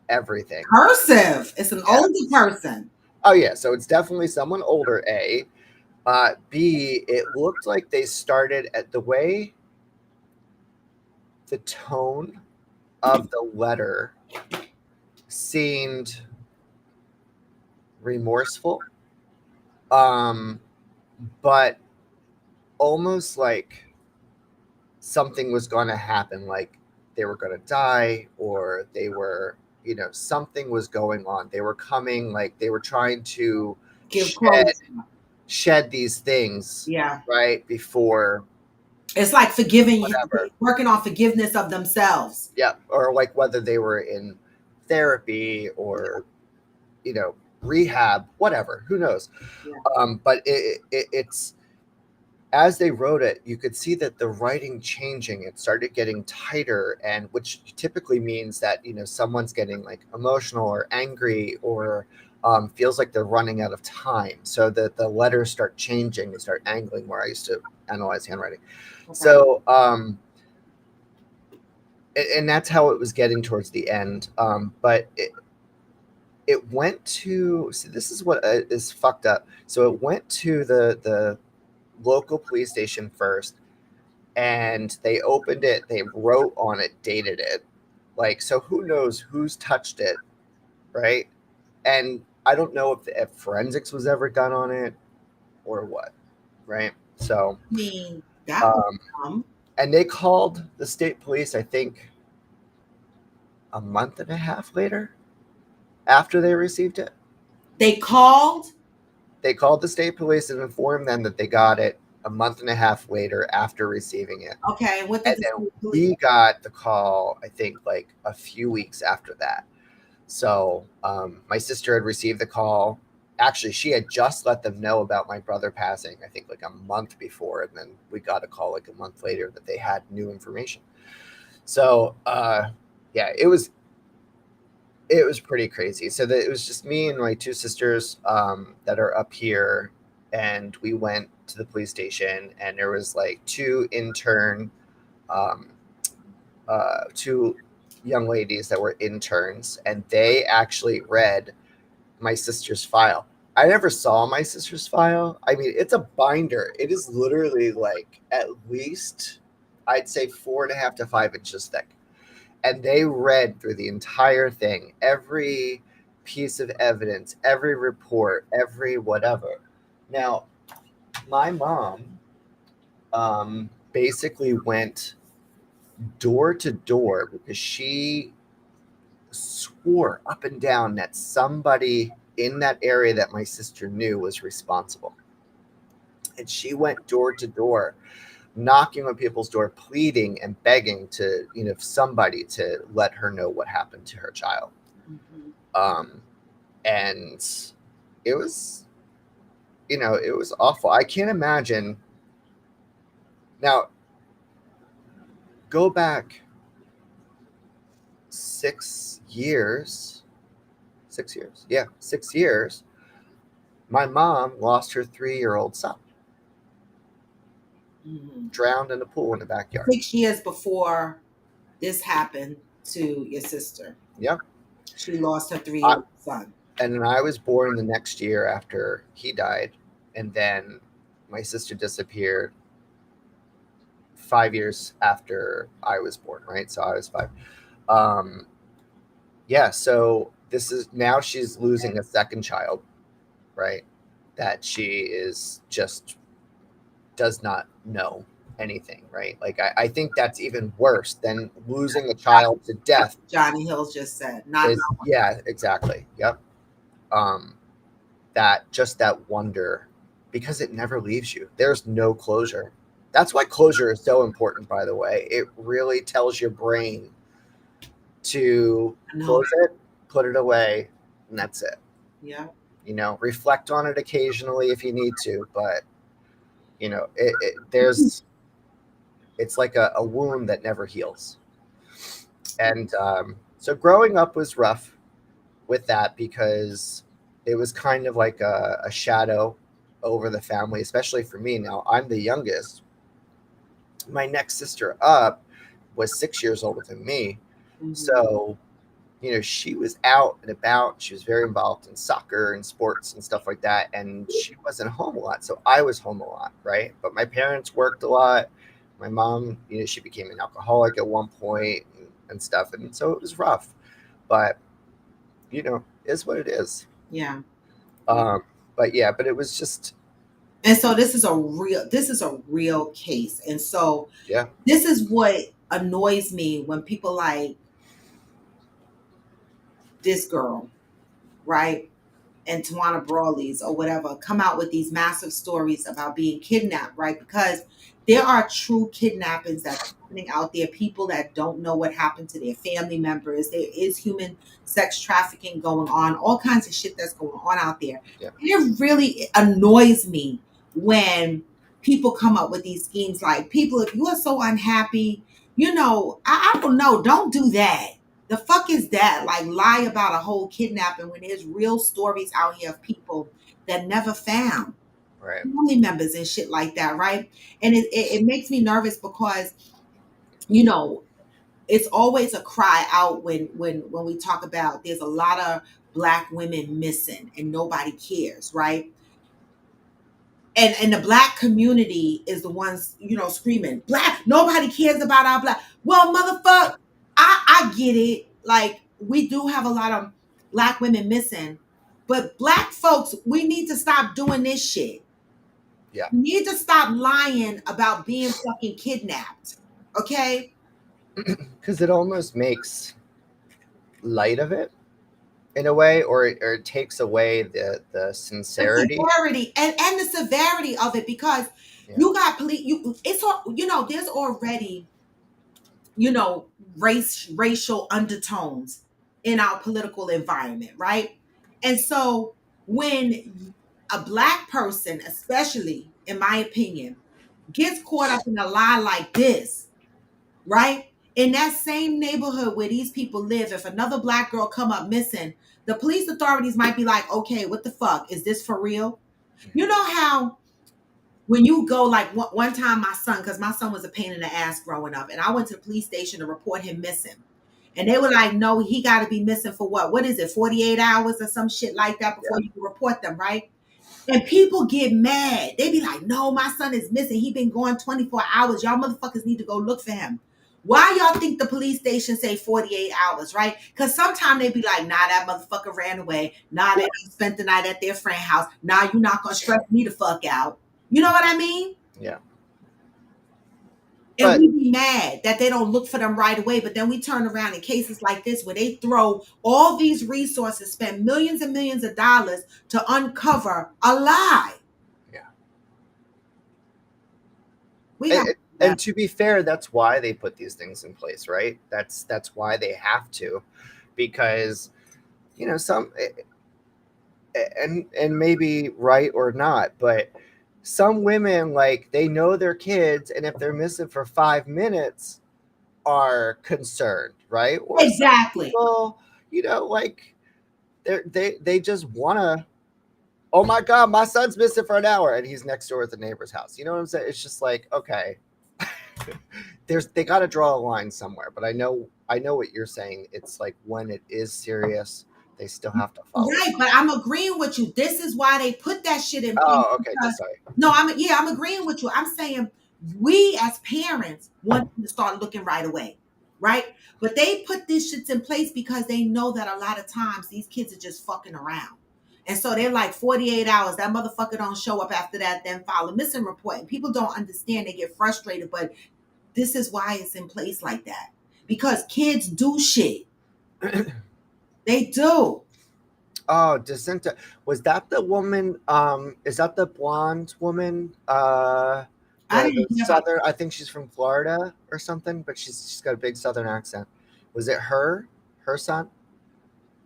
everything. Cursive. It's an Yeah. older person. Oh yeah, so it's definitely someone older. A, B. It looked like they started at the way the tone of the letter seemed remorseful, um, but almost like something was going to happen, like they were going to die or they were, something was going on. They were coming, like they were trying to Give shed closure. shed these things Yeah. right before It's like forgiving, whatever. working on forgiveness of themselves. Yeah, or like whether they were in therapy or rehab, whatever. Who knows? Yeah. But it's. as they wrote it, you could see that the writing changing. It started getting tighter, and which typically means that someone's getting like emotional or angry or feels like they're running out of time. So that the letters start changing, they start angling. Where I used to analyze handwriting, Okay. so and that's how it was getting towards the end. But it went to see, this is what is fucked up. So it went to the local police station first, and they opened it, they wrote on it, dated it, like, so who knows who's touched it, right? And I don't know if forensics was ever done on it or what, right? So I mean, that was um dumb. and they called the state police, I think, a month and a half later after they received it. They called. They called the state police and informed them that they got it a month and a half later after receiving it. Okay, what did And the then state police? we got the call, I think, like a few weeks after that. So my sister had received the call. Actually, she had just let them know about my brother passing, I think, like a month before. And then we got a call like a month later that they had new information. So yeah, it was pretty crazy. So it was just me and my two sisters that are up here, and we went to the police station, and there was like um, two young ladies that were interns, and they actually read my sister's file. I never saw my sister's file. I mean, it's a binder. It is literally like at least, I'd say 4.5 to 5 inches thick, and they read through the entire thing, every piece of evidence, every report, every whatever. Now, my mom basically went door to door because she swore up and down that somebody in that area that my sister knew was responsible. And she went door to door, knocking on people's door, pleading and begging to, somebody to let her know what happened to her child. Mhm. Um, and it was, it was awful. I can't imagine. Now, go back 6 years, 6 years. Yeah, 6 years. My mom lost her 3-year-old son, Mhm. drowned in a pool in the backyard. 6 years before this happened to your sister, Yep. she lost her I, 3-year-old son. and then I was born the next year after he died. And then my sister disappeared 5 years after I was born, right? So I was 5. Um, yeah. So this is now she's losing a second child, right? That she is just does not know anything, right? Like, I think that's even worse than losing a child to death. Johnny Hills just said, not Is Yeah, exactly. Yep. Um, that just that wonder, because it never leaves you. There's no closure. That's why closure is so important, by the way. It really tells your brain to no. close it, put it away, and that's it. Yeah. Reflect on it occasionally if you need to, but there's it's like a wound that never heals. And so growing up was rough with that, because it was kind of like a shadow over the family, especially for me. Now, I'm the youngest. My next sister up was 6 years older than me. Mhm. So, she was out and about. She was very involved in soccer and sports and stuff like that. And she wasn't home a lot. So I was home a lot, right? But my parents worked a lot. My mom, she became an alcoholic at one point and stuff. And so it was rough. But, is what it is. Yeah. Yeah. Um, but it was just, And so this is a real case. And so yeah, this is what annoys me when people like this girl, right? And Tawana Brawleys or whatever come out with these massive stories about being kidnapped, right? Because there are true kidnappings that's happening out there, people that don't know what happened to their family members. There is human sex trafficking going on, all kinds of shit that's going on out there. yeah, And it really annoys me when people come up with these schemes. Like, people, if you are so unhappy, I don't know, don't do that. The fuck is that? Like, lie about a whole kidnapping when there's real stories out here of people that never found Right. family members and shit like that, right? And it makes me nervous because, you know, it's always a cry out when we talk about there's a lot of black women missing and nobody cares, right? And the black community is the ones, screaming, black, nobody cares about our black. Well, motherfucker, I get it. Like, we do have a lot of black women missing, but black folks, we need to stop doing this shit. Yeah. We need to stop lying about being fucking kidnapped. Okay? Because it almost makes light of it in a way, or it takes away the The sincerity. severity and the severity of it, because Yeah. you got police, it's all, there's already, you know, racial undertones in our political environment, right? And so when a black person, especially in my opinion, gets caught up in a lie like this, right? In that same neighborhood where these people live, if another black girl come up missing, the police authorities might be like, okay, what the fuck? Is this for real? You know how when you go, like, one time my son, because my son was a pain in the ass growing up, and I went to the police station to report him missing. And they were like, no, he got to be missing for what? What is it, 48 hours or some shit like that before Yeah. you can report them, right? And people get mad. They be like, no, my son is missing. He been gone 24 hours. Y'all motherfuckers need to go look for him. Why y'all think the police station say 48 hours, right? Because sometimes they be like, nah, that motherfucker ran away. Nah, they done spent the night at their friend's house. Nah, you're not going to stress me the fuck out. You know what I mean? Yeah. And But we be mad that they don't look for them right away. But then we turn around in cases like this where they throw all these resources, spend millions and millions of dollars to uncover a lie. yeah. We got And, and to be fair, that's why they put these things in place, right? That's why they have to, because some, and maybe right or not, but some women, like, they know their kids, and if they're missing for 5 minutes, are concerned, right? Or some exactly. people, like, they just want to, oh my god, my son's missing for an hour and he's next door at the neighbor's house. You know what I'm saying? It's just like, okay, they got to draw a line somewhere. But I know what you're saying. It's like, when it is serious, they still have to follow Right, it. but I'm agreeing with you. This is why they put that shit in place. Oh, okay, Because, sorry. no, I'm agreeing with you. I'm saying we as parents want them to start looking right away, right? But they put these shits in place because they know that a lot of times these kids are just fucking around. And so they're like 48 hours, that motherfucker don't show up after that, then file a missing report. And people don't understand, they get frustrated, but this is why it's in place like that. Because kids do shit. They do. Oh, Jacinta, was that the woman? Is that the blonde woman? I The didn't hear about. southern. I think she's from Florida or something, but she's got a big southern accent. Was it her son?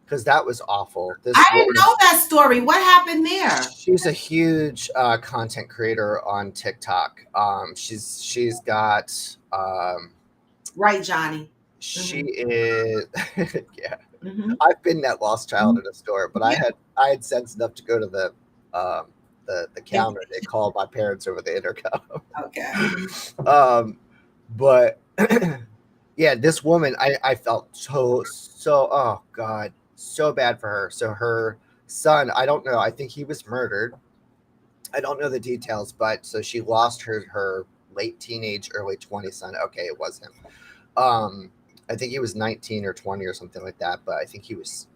Because that was awful. I This didn't woman, know that story. What happened there? she's a huge content creator on TikTok. She's got Right, Johnny. she Hmm. is yeah. Hmm. I've been that lost child in a store, but I Yeah. had sense enough to go to um, the counter. They called my parents over the intercom. Okay. um, but yeah, this woman, I felt so, oh god, so bad for her. So her son, I don't know. I think he was murdered. I don't know the details, but so she lost her late teenage, early 20s son. Okay, it was him. I think he was 19 or 20 or something like that, but I think he was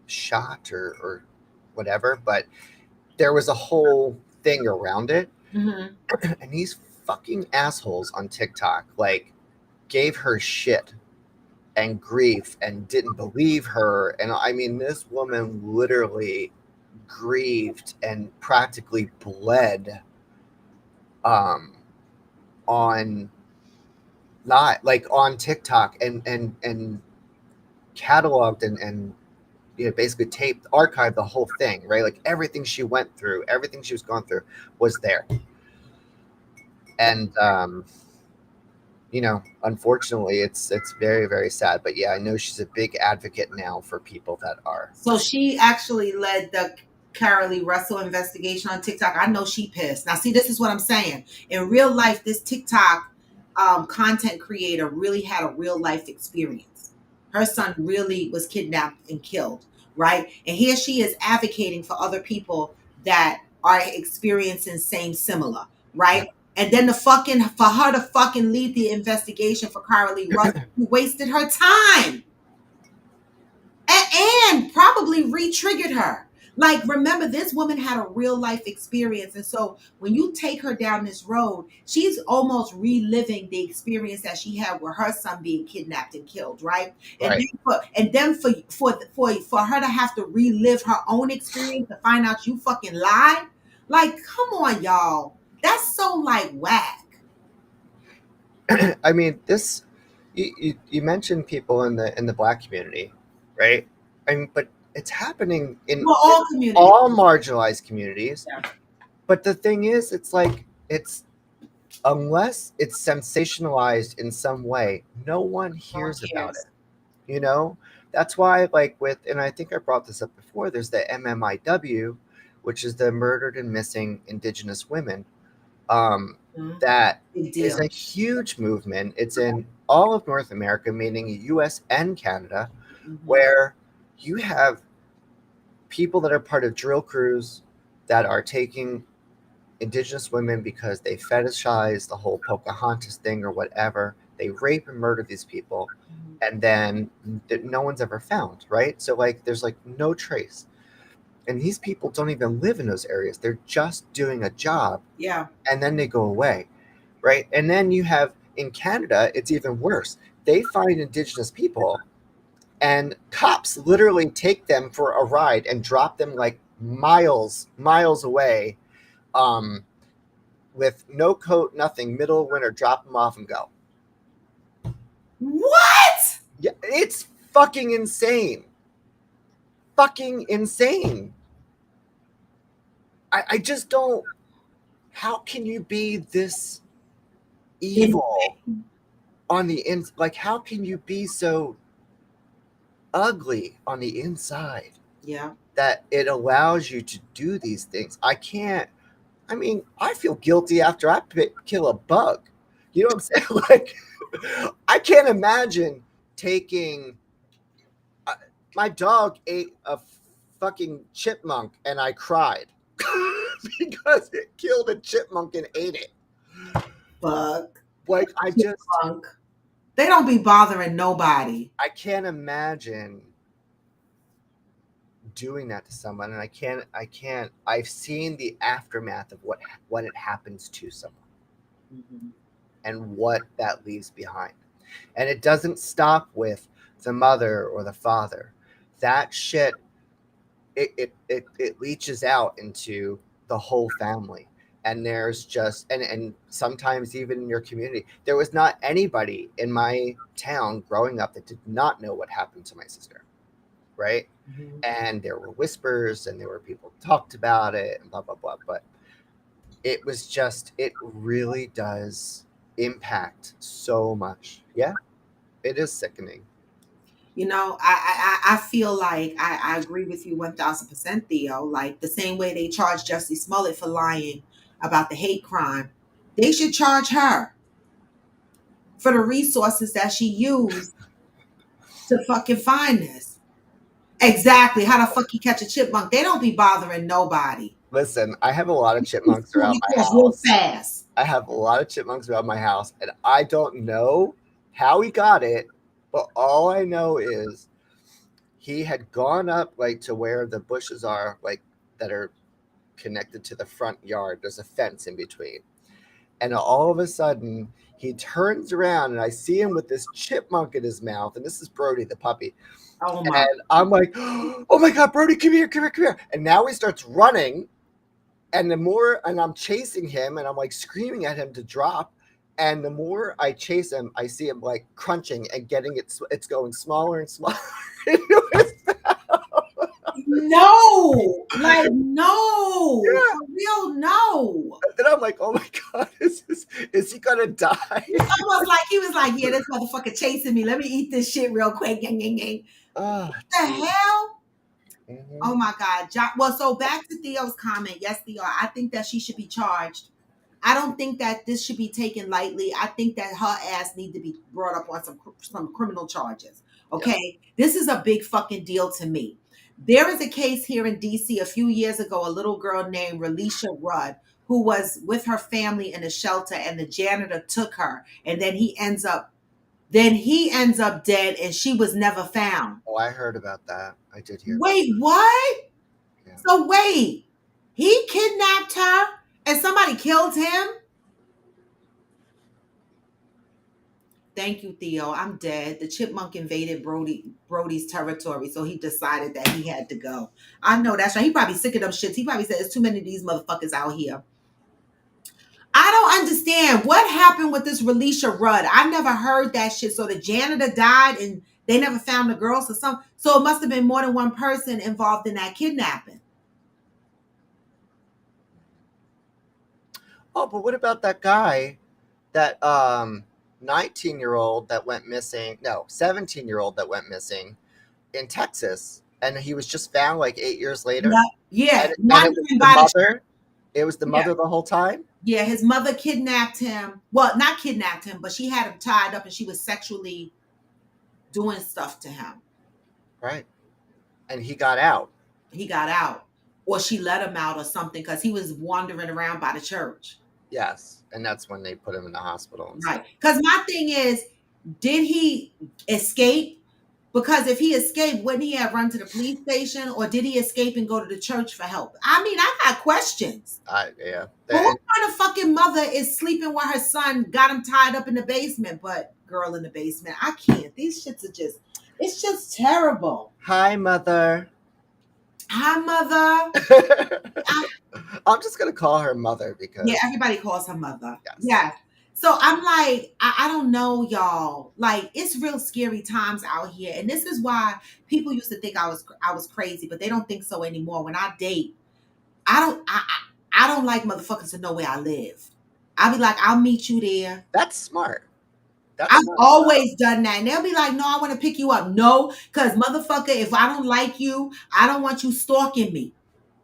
shot or whatever. But there was a whole thing around it. Hmm. And these fucking assholes on TikTok, like, gave her shit and grief and didn't believe her. And I mean, this woman literally grieved and practically bled um, on not like on TikTok and cataloged and basically taped, archived the whole thing, right? Like, everything she went through, everything she was going through was there. And unfortunately, it's very, very sad. But yeah, I know she's a big advocate now for people that are So missing. she actually led the Carolee Russell investigation on TikTok. I know she pissed. Now, see, this is what I'm saying. In real life, this TikTok content creator really had a real life experience. Her son really was kidnapped and killed, right? And here she is advocating for other people that are experiencing same similar, Yeah. right? And then the fucking for her to fucking lead the investigation for Carolee Russell, who wasted her time and probably re-triggered her. Like, remember, this woman had a real life experience. And so when you take her down this road, she's almost reliving the experience that she had with her son being kidnapped and killed, right? And Right. then for her to have to relive her own experience to find out you fucking lied. Like, come on, y'all. That's so like whack. I mean, this you mentioned people in the black community, right? I mean, but it's happening Well, in all communities. all marginalized communities. Yeah. But the thing is, it's like it's unless it's sensationalized in some way, no one No one hears about cares. it. You know, that's why, like, and I think I brought this up before. There's the MMIW, which is the Murdered and Missing Indigenous Women. Um, Mhm. that Big is deal. a huge movement. It's in all of North America, meaning U.S. and Canada, Mhm. where you have people that are part of drill crews that are taking Indigenous women because they fetishize the whole Pocahontas thing or whatever. They rape and murder these people, Mhm. and then no one's ever found, right? So, like, there's like no trace. And these people don't even live in those areas. They're just doing a job Yeah. and then they go away, right? And then you have in Canada, it's even worse. They find Indigenous people and cops literally take them for a ride and drop them like miles away, um, with no coat, nothing, middle of winter, drop them off and go. What? Yeah, it's fucking insane. Fucking insane. I just don't. How can you be this In, evil on the ins? Like, how can you be so ugly on the inside yeah. that it allows you to do these things? I can't. I mean, I feel guilty after I kill a bug. You know what I'm saying? Like, I can't imagine taking. Uh, my dog ate a fucking chipmunk, and I cried because it killed a chipmunk and ate it. Fuck. Like, Punk. They don't be bothering nobody. I can't imagine doing that to someone, and I can't. I've seen the aftermath of what it happens to someone Mhm. and what that leaves behind. And it doesn't stop with the mother or the father. That shit, it leaches out into the whole family. And there's just and sometimes even in your community. There was not anybody in my town growing up that did not know what happened to my sister, right? Mhm. And there were whispers and there were people who talked about it and blah blah blah. But it really does impact so much. Yeah, it is sickening. You know, I feel like I agree with you 1000%, Theo. Like the same way they charged Jussie Smollett for lying about the hate crime, they should charge her for the resources that she used to fucking find this. Exactly. How the fuck you catch a chipmunk? They don't be bothering nobody. Listen, I have a lot of chipmunks around my Because real house. fast. I have a lot of chipmunks around my house, and I don't know how he got it, but all I know is he had gone up like to where the bushes are, like that are connected to the front yard. There's a fence in between. And all of a sudden, he turns around and I see him with this chipmunk in his mouth. And this is Brody, the puppy. Oh my. And I'm like, oh my God, Brody, come here, come here, come here. And now he starts running. And I'm chasing him and I'm like screaming at him to drop. And the more I chase him, I see him like crunching and it's going smaller and smaller. No, like no, Yeah. for real, no. And I'm like, oh my God, Is he gonna die? It's almost like he was like, yeah, this motherfucker chasing me. Let me eat this shit real quick. Gang, gang, gang. Oh, What the geez. hell? Oh Mhm. my God. Well, so back to Theo's comment. Yes, Theo, I think that she should be charged. I don't think that this should be taken lightly. I think that her ass need to be brought up on some criminal charges. Yep. Okay, this is a big fucking deal to me. There is a case here in DC a few years ago. A little girl named Relisha Rudd, who was with her family in a shelter, and the janitor took her, and then he ends up dead, and she was never found. Oh, I heard about that. I did hear about Wait, what? that. Yeah. So wait, he kidnapped her, and somebody killed him? Thank you, Theo. I'm dead. The chipmunk invaded Brody's territory, so he decided that he had to go. I know that's right. He probably sick of them shits. He probably said there's too many of these motherfuckers out here. I don't understand what happened with this Relisha Rudd. I never heard that shit. So the janitor died and they never found the girl. So it must have been more than one person involved in that kidnapping. Oh, but what about that guy, that 19-year-old that went missing? No, 17-year-old that went missing in Texas, and he was just found like 8 years later, Yeah, yeah, and it was wandering the by the mother. It was the yeah. mother the whole time. Yeah, his mother kidnapped him. Well, not kidnapped him, but she had him tied up and she was sexually doing stuff to him. Right, and he got out. He got out. Or she let him out or something because he was wandering around by the church. Yes, and that's when they put him in the hospital and Right. stuff. Because my thing is, did he escape? Because if he escaped, wouldn't he have run to the police station? Or did he escape and go to the church for help? I mean, I got questions. Yeah, But what kind of fucking mother is sleeping while her son got him tied up in the basement? But girl in the basement, I can't. These shits are just, it's just terrible. Hi, mother. Hi, mother. I'm just gonna call her mother because Yeah, everybody calls her mother. yes. Yeah. So I'm like, I don't know, y'all. Like, it's real scary times out here, and this is why people used to think I was crazy, but they don't think so anymore. When I date, I don't like motherfuckers to know where I live. I'll be like, I'll meet you there. That's smart. That's I've smart. always done that. And they'll be like, no, I want to pick you up. No, because motherfucker, if I don't like you, I don't want you stalking me.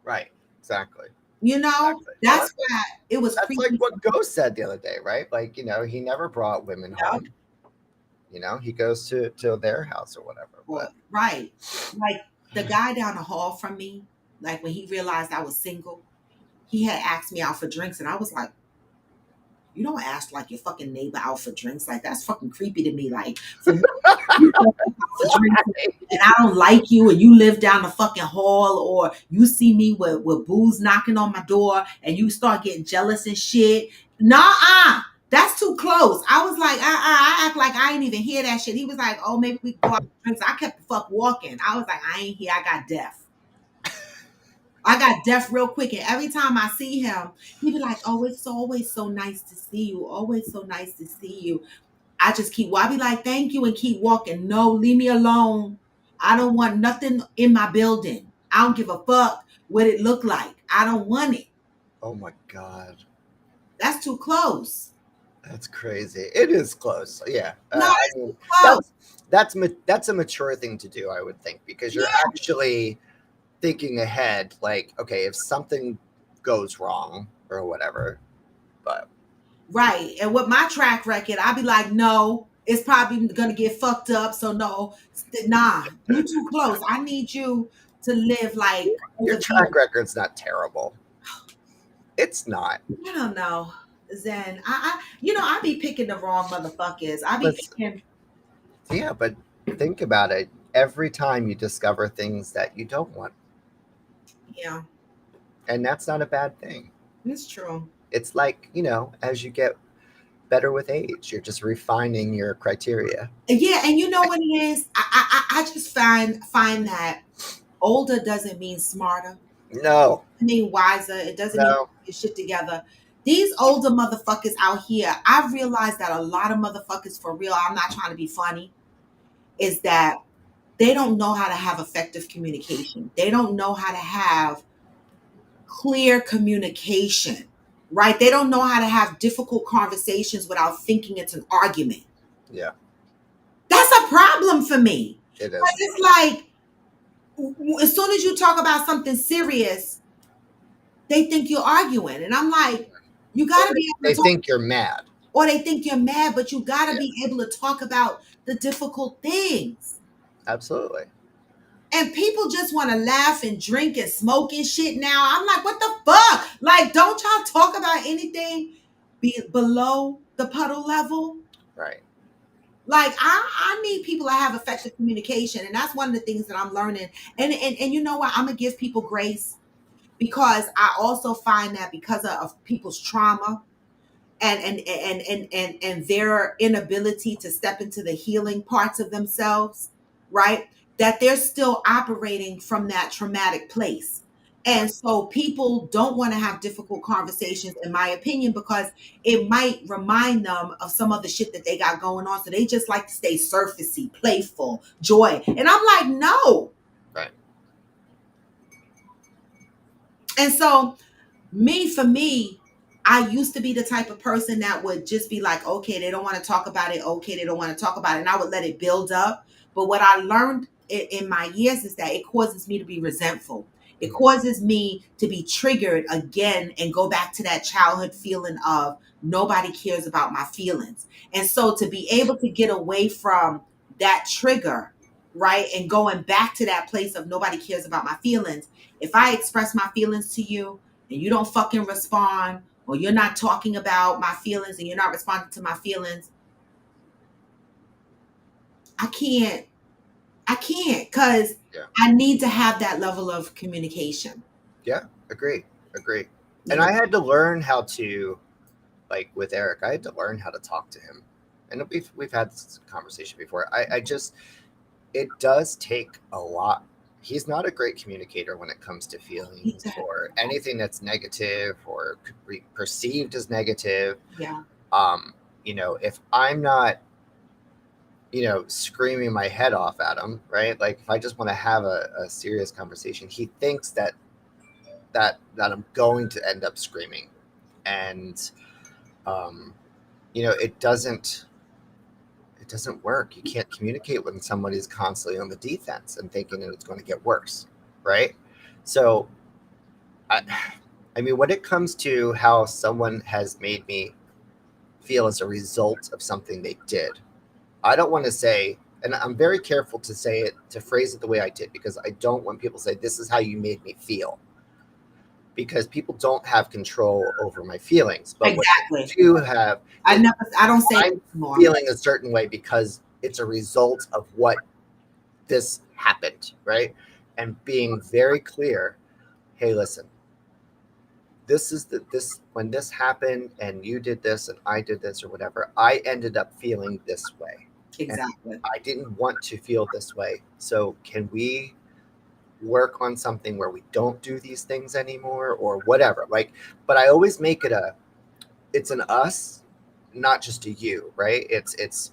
Right. Exactly. You know, Exactly. Well, that's why it was that's like creepy. what Ghost said the other day, right? Like, he never brought women Yeah. home. He goes to their house or whatever. But Right. Like the guy down the hall from me, like when he realized I was single, he had asked me out for drinks, and I was like, you don't ask like your fucking neighbor out for drinks. Like that's fucking creepy to me. Like for me, you go out for drinks and I don't like you, and you live down the fucking hall, or you see me with booze knocking on my door, and you start getting jealous and shit. Nah, that's too close. I was like, I act like I ain't even hear that shit. He was like, oh, maybe we go out for drinks. I kept the fuck walking. I was like, I ain't here. I got deaf. I got deaf real quick, and every time I see him, he be like, "Oh, it's always so nice to see you. Always so nice to see you." I just keep. Well, I be like, "Thank you," and keep walking. No, leave me alone. I don't want nothing in my building. I don't give a fuck what it look like. I don't want it. oh my God, That's too close. that's crazy. It is close. Yeah. No, I it's mean, too close. that's a mature thing to do, I would think, because you're Yeah, actually thinking ahead. Like, okay, if something goes wrong or whatever, but right. And with my track record, I be like, "No, it's probably gonna get fucked up." So no, nah, you too close. I need you to live like your over there. track record's not terrible. It's not. I don't know, Zen. I be picking the wrong motherfuckers. I be But picking, yeah, but think about it. Every time you discover things that you don't want, yeah, and that's not a bad thing. it's true. It's like, as you get better with age, you're just refining your criteria. Yeah, and you know what it is? I just find that older doesn't mean smarter. No, It mean wiser. It doesn't mean no. get shit together. These older motherfuckers out here, I've realized that a lot of motherfuckers, for real, I'm not trying to be funny, is that they don't know how to have effective communication. They don't know how to have clear communication. right? They don't know how to have difficult conversations without thinking it's an argument. Yeah, That's a problem for me. it But is. it's like, as soon as you talk about something serious, they think you're arguing. And I'm like, you got to Or be able they to talk, think you're mad. or they think you're mad, but you got to Yeah, be able to talk about the difficult things. absolutely. And people just want to laugh and drink and smoke and shit now. I'm like, what the fuck? Like, don't y'all talk about anything below the puddle level? Right. Like, I need people to have effective communication. And that's one of the things that I'm learning. And you know what? I'm gonna give people grace, because I also find that because of people's trauma and their inability to step into the healing parts of themselves, right, that they're still operating from that traumatic place. Right. And so people don't want to have difficult conversations, in my opinion, because it might remind them of some of the shit that they got going on, so they just like to stay surfacey, playful, joy. And I'm like, no. Right. And so for me, I used to be the type of person that would just be like, okay, they don't want to talk about it. Okay, they don't want to talk about it. And I would let it build up. But what I learned in my years is that it causes me to be resentful. It Mhm. causes me to be triggered again and go back to that childhood feeling of nobody cares about my feelings. And so to be able to get away from that trigger, right, and going back to that place of nobody cares about my feelings, if I express my feelings to you, and you don't fucking respond, or you're not talking about my feelings and you're not responding to my feelings, I can't. I can't, because Yeah. I need to have that level of communication. Yeah. Agree. Agree. You And know, I had to learn how to, like with Eric, I had to learn how to talk to him. And we've had this conversation before. I just, it does take a lot. He's not a great communicator when it comes to need to feelings have, or anything that's negative or could be perceived as negative. yeah, Um, if I'm not, screaming my head off at him, right? Like if I just want to have a serious conversation, he thinks that I'm going to end up screaming. And um, it doesn't work. You can't communicate when somebody's constantly on the defense and thinking that it's going to get worse, right? So, I, I mean, when it comes to how someone has made me feel as a result of something they did, I don't want to say, and I'm very careful to say it, to phrase it the way I did, because I don't want people to say, this is how you made me feel, because people don't have control over my feelings. But what exactly. they do have is I don't say that I'm anymore. feeling a certain way because it's a result of what this happened, right? And being very clear, hey, listen, this when this happened and you did this and I did this or whatever, I ended up feeling this way. And Exactly. I didn't want to feel this way. So can we work on something where we don't do these things anymore or whatever? Like, but I always make it it's an us, not just a you, right? It's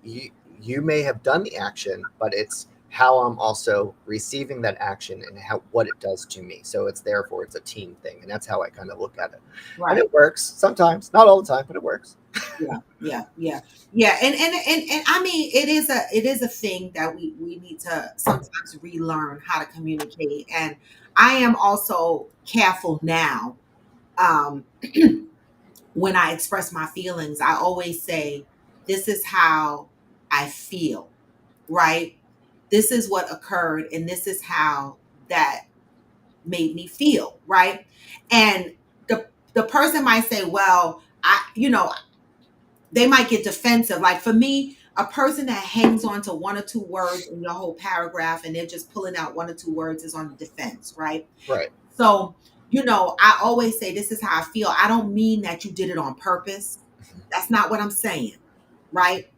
you. You may have done the action, but it's how I'm also receiving that action and how what it does to me. So it's therefore it's a team thing, and that's how I kind of look at it. And Right. it works sometimes, not all the time, but it works. Yeah, yeah, yeah, yeah. And I mean, it is a thing that we need to sometimes relearn how to communicate. And I am also careful now. Um, when I express my feelings, I always say, "This is how I feel." Right? This is what occurred, and this is how that made me feel. Right? And the person might say, "Well, they might get defensive." Like for me, a person that hangs on to one or two words in your whole paragraph and they're just pulling out one or two words is on the defense, right? Right. So, I always say, this is how I feel. I don't mean that you did it on purpose. That's not what I'm saying, right?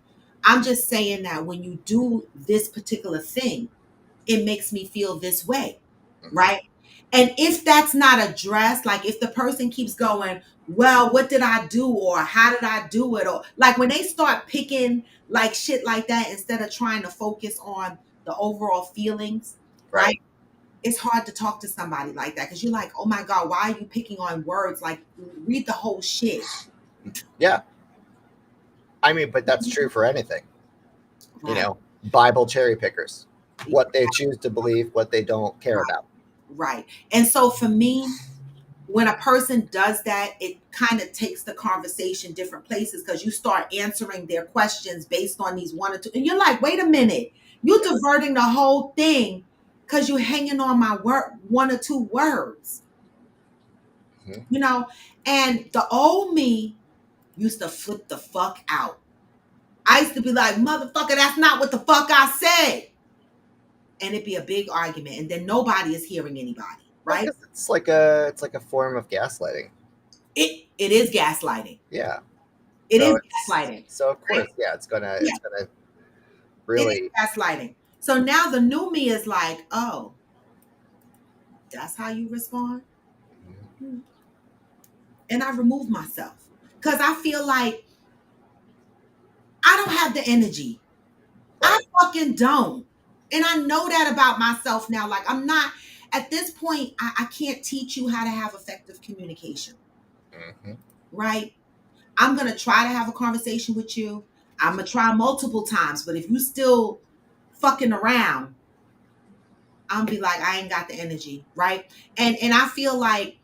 I'm just saying that when you do this particular thing, it makes me feel this way, Mhm. right? And if that's not addressed, like if the person keeps going, well, what did I do? Or how did I do it? Or like when they start picking like shit like that instead of trying to focus on the overall feelings, Right. right? it's hard to talk to somebody like that because you're like, oh my God, why are you picking on words? Like, read the whole shit. Yeah. I mean, but that's true for anything. You Right. know, Bible cherry pickers, what they choose to believe, what they don't care Right. about. Right. And so for me, when a person does that, it kind of takes the conversation different places because you start answering their questions based on these one or two. And you're like, wait a minute, you're Yeah. diverting the whole thing because you're hanging on my word, one or two words, Mhm. you know? And the old me used to flip the fuck out. I used to be like, motherfucker, that's not what the fuck I said. And it'd be a big argument. And then nobody is hearing anybody, Well, right? because it's like a form of gaslighting. It is gaslighting. Yeah. It is It's gaslighting, so of right? course, yeah, Yeah, it's gonna it is really. gaslighting. So now the new me is like, oh, that's how you respond? Hmm. And I remove myself because I feel like I don't have the energy. I Right. fucking don't. And I know that about myself now. Like, I'm not, at this point, I can't teach you how to have effective communication, Hmm. right? I'm going to try to have a conversation with you. I'm going to try multiple times. But if you still fucking around, I'm be like, I ain't got the energy, right? And I feel like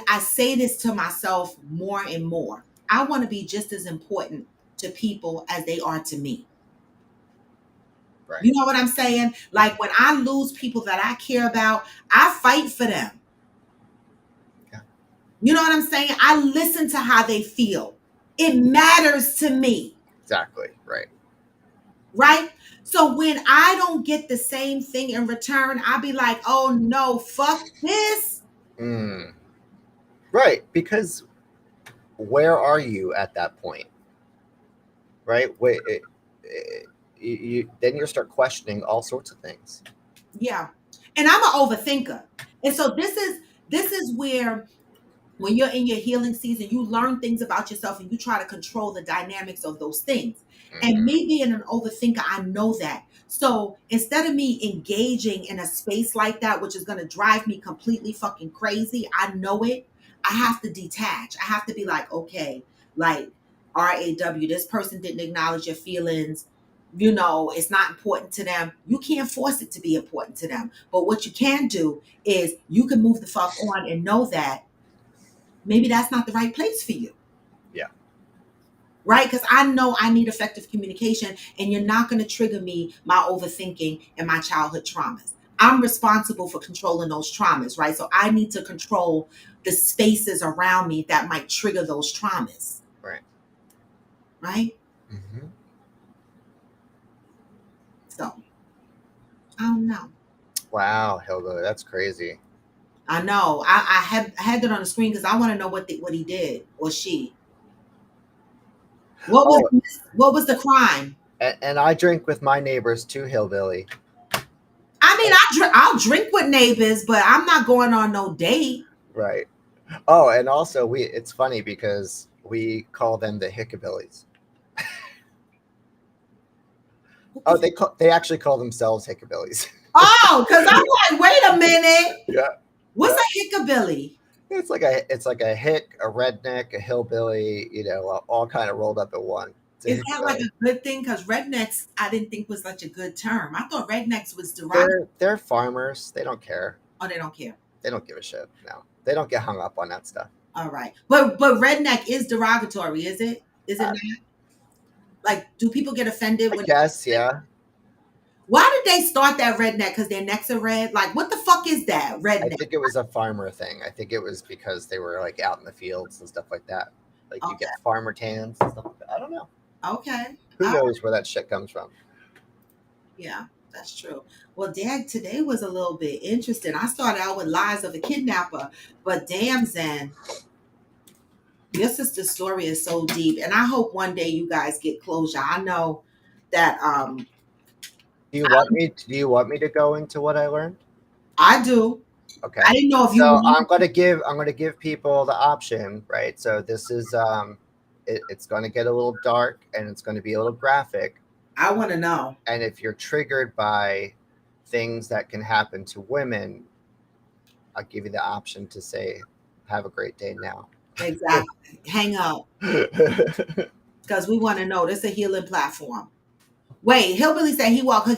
I say this to myself more and more. I want to be just as important to people as they are to me. Right. You know what I'm saying? Like when I lose people that I care about, I fight for them. Yeah. You know what I'm saying? I listen to how they feel. It matters to me, Exactly. Right. right? So when I don't get the same thing in return, I'll be like, oh no, fuck this. Mm. Right. Because where are you at that point? Right. Then you start questioning all sorts of things. Yeah. And I'm an overthinker. And so this is where when you're in your healing season, you learn things about yourself and you try to control the dynamics of those things. And Hmm. me being an overthinker, I know that. So instead of me engaging in a space like that, which is going to drive me completely fucking crazy, I know it. I have to detach. I have to be like, okay, like RAW, this person didn't acknowledge your feelings. You know, it's not important to them. You can't force it to be important to them. But what you can do is you can move the fuck on and know that maybe that's not the right place for you, Yeah. right? Because I know I need effective communication, and you're not going to trigger me my overthinking and my childhood traumas. I'm responsible for controlling those traumas, right? So I need to control the spaces around me that might trigger those traumas, Right. right? Hmm. So I don't know. Wow, Hilda, that's crazy. I know. I had that on the screen because I want to know what he did or she. What was Oh, what was the crime? and I drink with my neighbors too, hillbilly. I mean, I'll drink with neighbors, but I'm not going on no date. Right. Oh, and also it's funny because we call them the hickabillies. What the Oh, they actually call themselves hickabillies. Oh, because I'm like, wait a minute. Yeah. What's Yeah. a hickabilly? It's like a hick, a redneck, a hillbilly, you know, all kind of rolled up at one. It's a Is that like hickabilly. a good thing? Because rednecks, I didn't think was such a good term. I thought rednecks was derogatory. They're farmers. They don't care. Oh, they don't care. They don't give a shit. No. They don't get hung up on that stuff. All right, but redneck is derogatory, is it? Is it I, not? Like, do people get offended I when? guess, yeah. Why did they start that redneck? Because their necks are red. Like, what the fuck is that I redneck? think it was a farmer thing. I think it was because they were like out in the fields and stuff like that. Like you Okay, get farmer tans and stuff like that. I don't know. okay. Who knows where that shit comes from? Yeah, that's true. Well, Dad, today was a little bit interesting. I started out with lies of a kidnapper, but damn, Zen, your sister's story is so deep, and I hope one day you guys get closure. I know that Do you want me to go into what I learned? I do. Okay. I didn't know if you So want. I'm gonna give people the option, right? So this is it's gonna get a little dark and it's gonna be a little graphic. I want to know. And if you're triggered by things that can happen to women, I'll give you the option to say, have a great day now. Exactly. Hang up. Because we want to know. This is a healing platform. Wait, Hillbilly said he walked.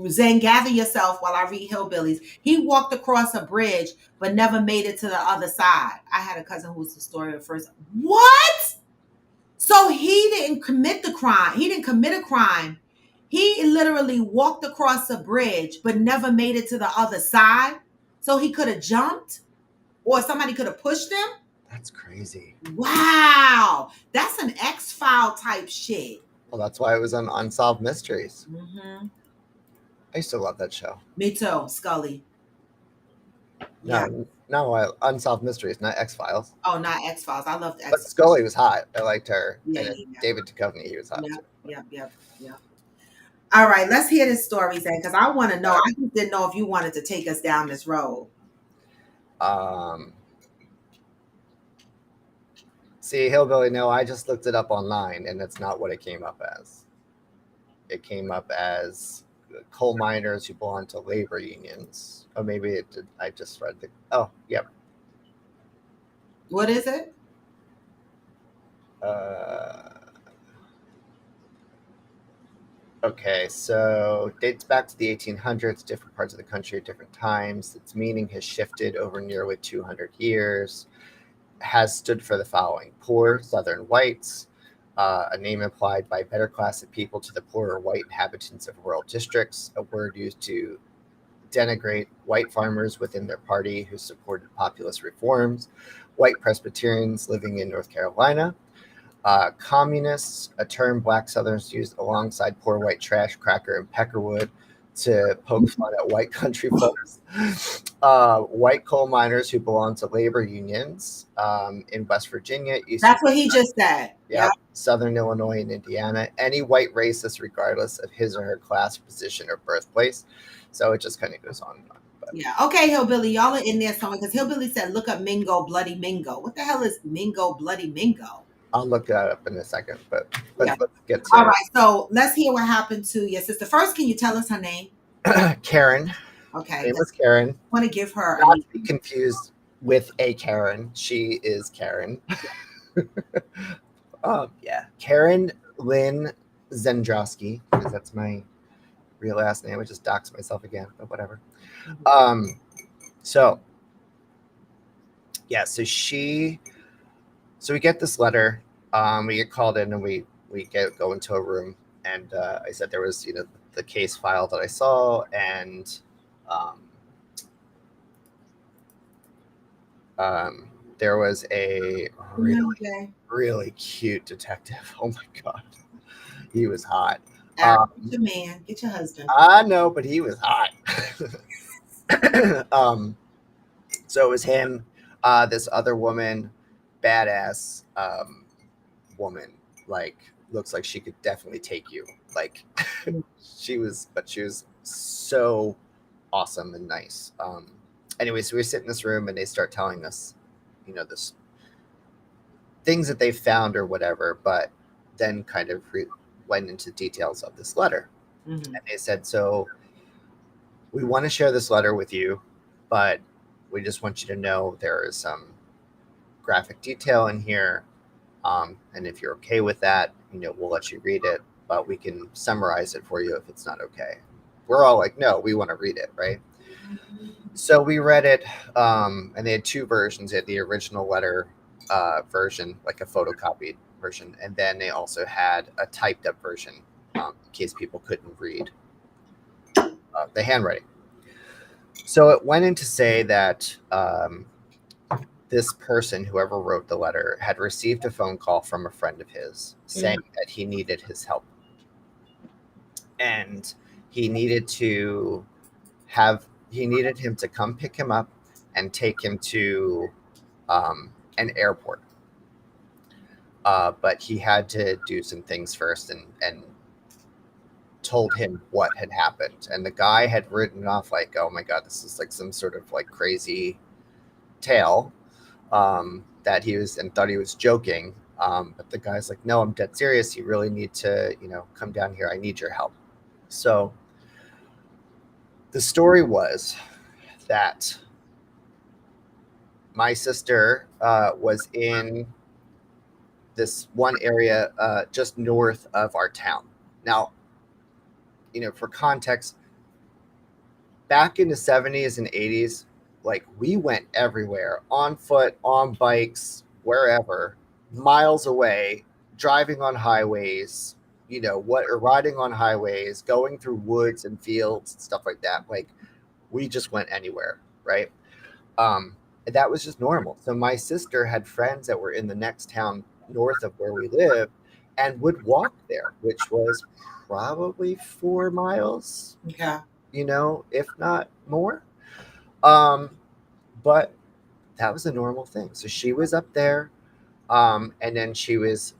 Zen, gather yourself while I read Hillbillies. He walked across a bridge, but never made it to the other side. I had a cousin who was the story of first. What? So he didn't commit the crime. He didn't commit a crime. He literally walked across a bridge, but never made it to the other side. So he could have jumped, or somebody could have pushed him. That's crazy. Wow, that's an X-File type shit. Well, that's why it was on Unsolved Mysteries. Mm-hmm. I used to love that show. Me too, Scully. No, Unsolved Mysteries, not X-Files. Oh, not X-Files. I loved But X-Files. Scully was hot. I liked her. Yeah, And yeah. David Duchovny, he was hot too. Yep. All right, let's hear this story, Zane, because I want to know. I just didn't know if you wanted to take us down this road. See, Hillbilly, no, I just looked it up online, and it's not what it came up as. It came up as coal miners who belong to labor unions. Or maybe it did. I just read the. Oh, yep. What is it? Okay, so dates back to the 1800s, different parts of the country at different times. Its meaning has shifted over nearly 200 years. Has stood for the following: poor Southern whites, a name applied by better class of people to the poorer white inhabitants of rural districts, a word used to denigrate white farmers within their party who supported populist reforms, white Presbyterians living in North Carolina, communists, a term black Southerners used alongside poor white trash, cracker, and peckerwood to poke fun at white country folks. White coal miners who belong to labor unions in West Virginia. That's what he just said. Yeah, Southern Illinois and Indiana. Any white racist, regardless of his or her class, position, or birthplace. So it just kind of goes on and on. But. Yeah. Okay, Hillbilly, y'all are in there somewhere because Hillbilly said, "Look up Mingo, Bloody Mingo." What the hell is Mingo, Bloody Mingo? I'll look that up in a second, but let's get to All right, so let's hear what happened to your sister. First, can you tell us her name? Karen. Okay. Her name was Karen. I want to give her not to be confused with a Karen. She is Karen. Yeah. Karen Lynn Zendrowski, because that's my real last name. I just doxed myself again, but whatever. So yeah, so we get this letter. We get called in and we go into a room, and I said there was the case file that I saw, and there was a really cute detective. Oh my god, he was hot. Get your man, get your husband. I know, but he was hot. So it was him, this other woman, badass woman, like looks like she could definitely take you. Like she was so awesome and nice. Anyway, so we sit in this room and they start telling us, this things that they found or whatever, but then kind of went into details of this letter. And they said, so we want to share this letter with you, but we just want you to know there is some graphic detail in here. And if you're okay with that, we'll let you read it, but we can summarize it for you if it's not okay. We're all like, no, we want to read it, right? So we read it, and they had two versions. They had the original letter version, like a photocopied version, and then they also had a typed up version in case people couldn't read the handwriting. So it went in to say that this person, whoever wrote the letter, had received a phone call from a friend of his saying that he needed his help. And he needed him to come pick him up and take him to an airport. But he had to do some things first and told him what had happened. And the guy had written off like, oh my God, this is like some sort of like crazy tale that he was and thought he was joking. But the guy's like, no, I'm dead serious. You really need to, come down here. I need your help. So The story was that my sister was in this one area just north of our town. Now, for context, back in the 70s and 80s, like we went everywhere on foot, on bikes, wherever, miles away, driving on highways, or riding on highways, going through woods and fields and stuff like that. Like we just went anywhere, right? Um, that was just normal. So my sister had friends that were in the next town north of where we live and would walk there, which was probably 4 miles, Okay. if not more. Um, but that was a normal thing. So she was up there, and then she was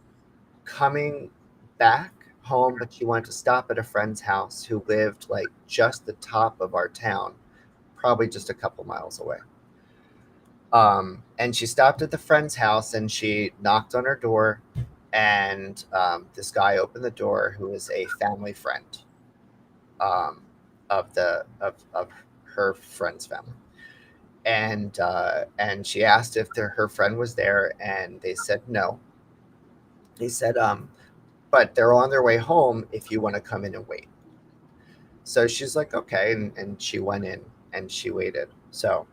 coming back home, but she wanted to stop at a friend's house who lived like just the top of our town, probably just a couple miles away. And she stopped at the friend's house and she knocked on her door, and this guy opened the door who was a family friend um, of her friend's family. And she asked if her friend was there, and they said no. They said, but they're on their way home if you want to come in and wait. So she's like, okay, and she went in and she waited. So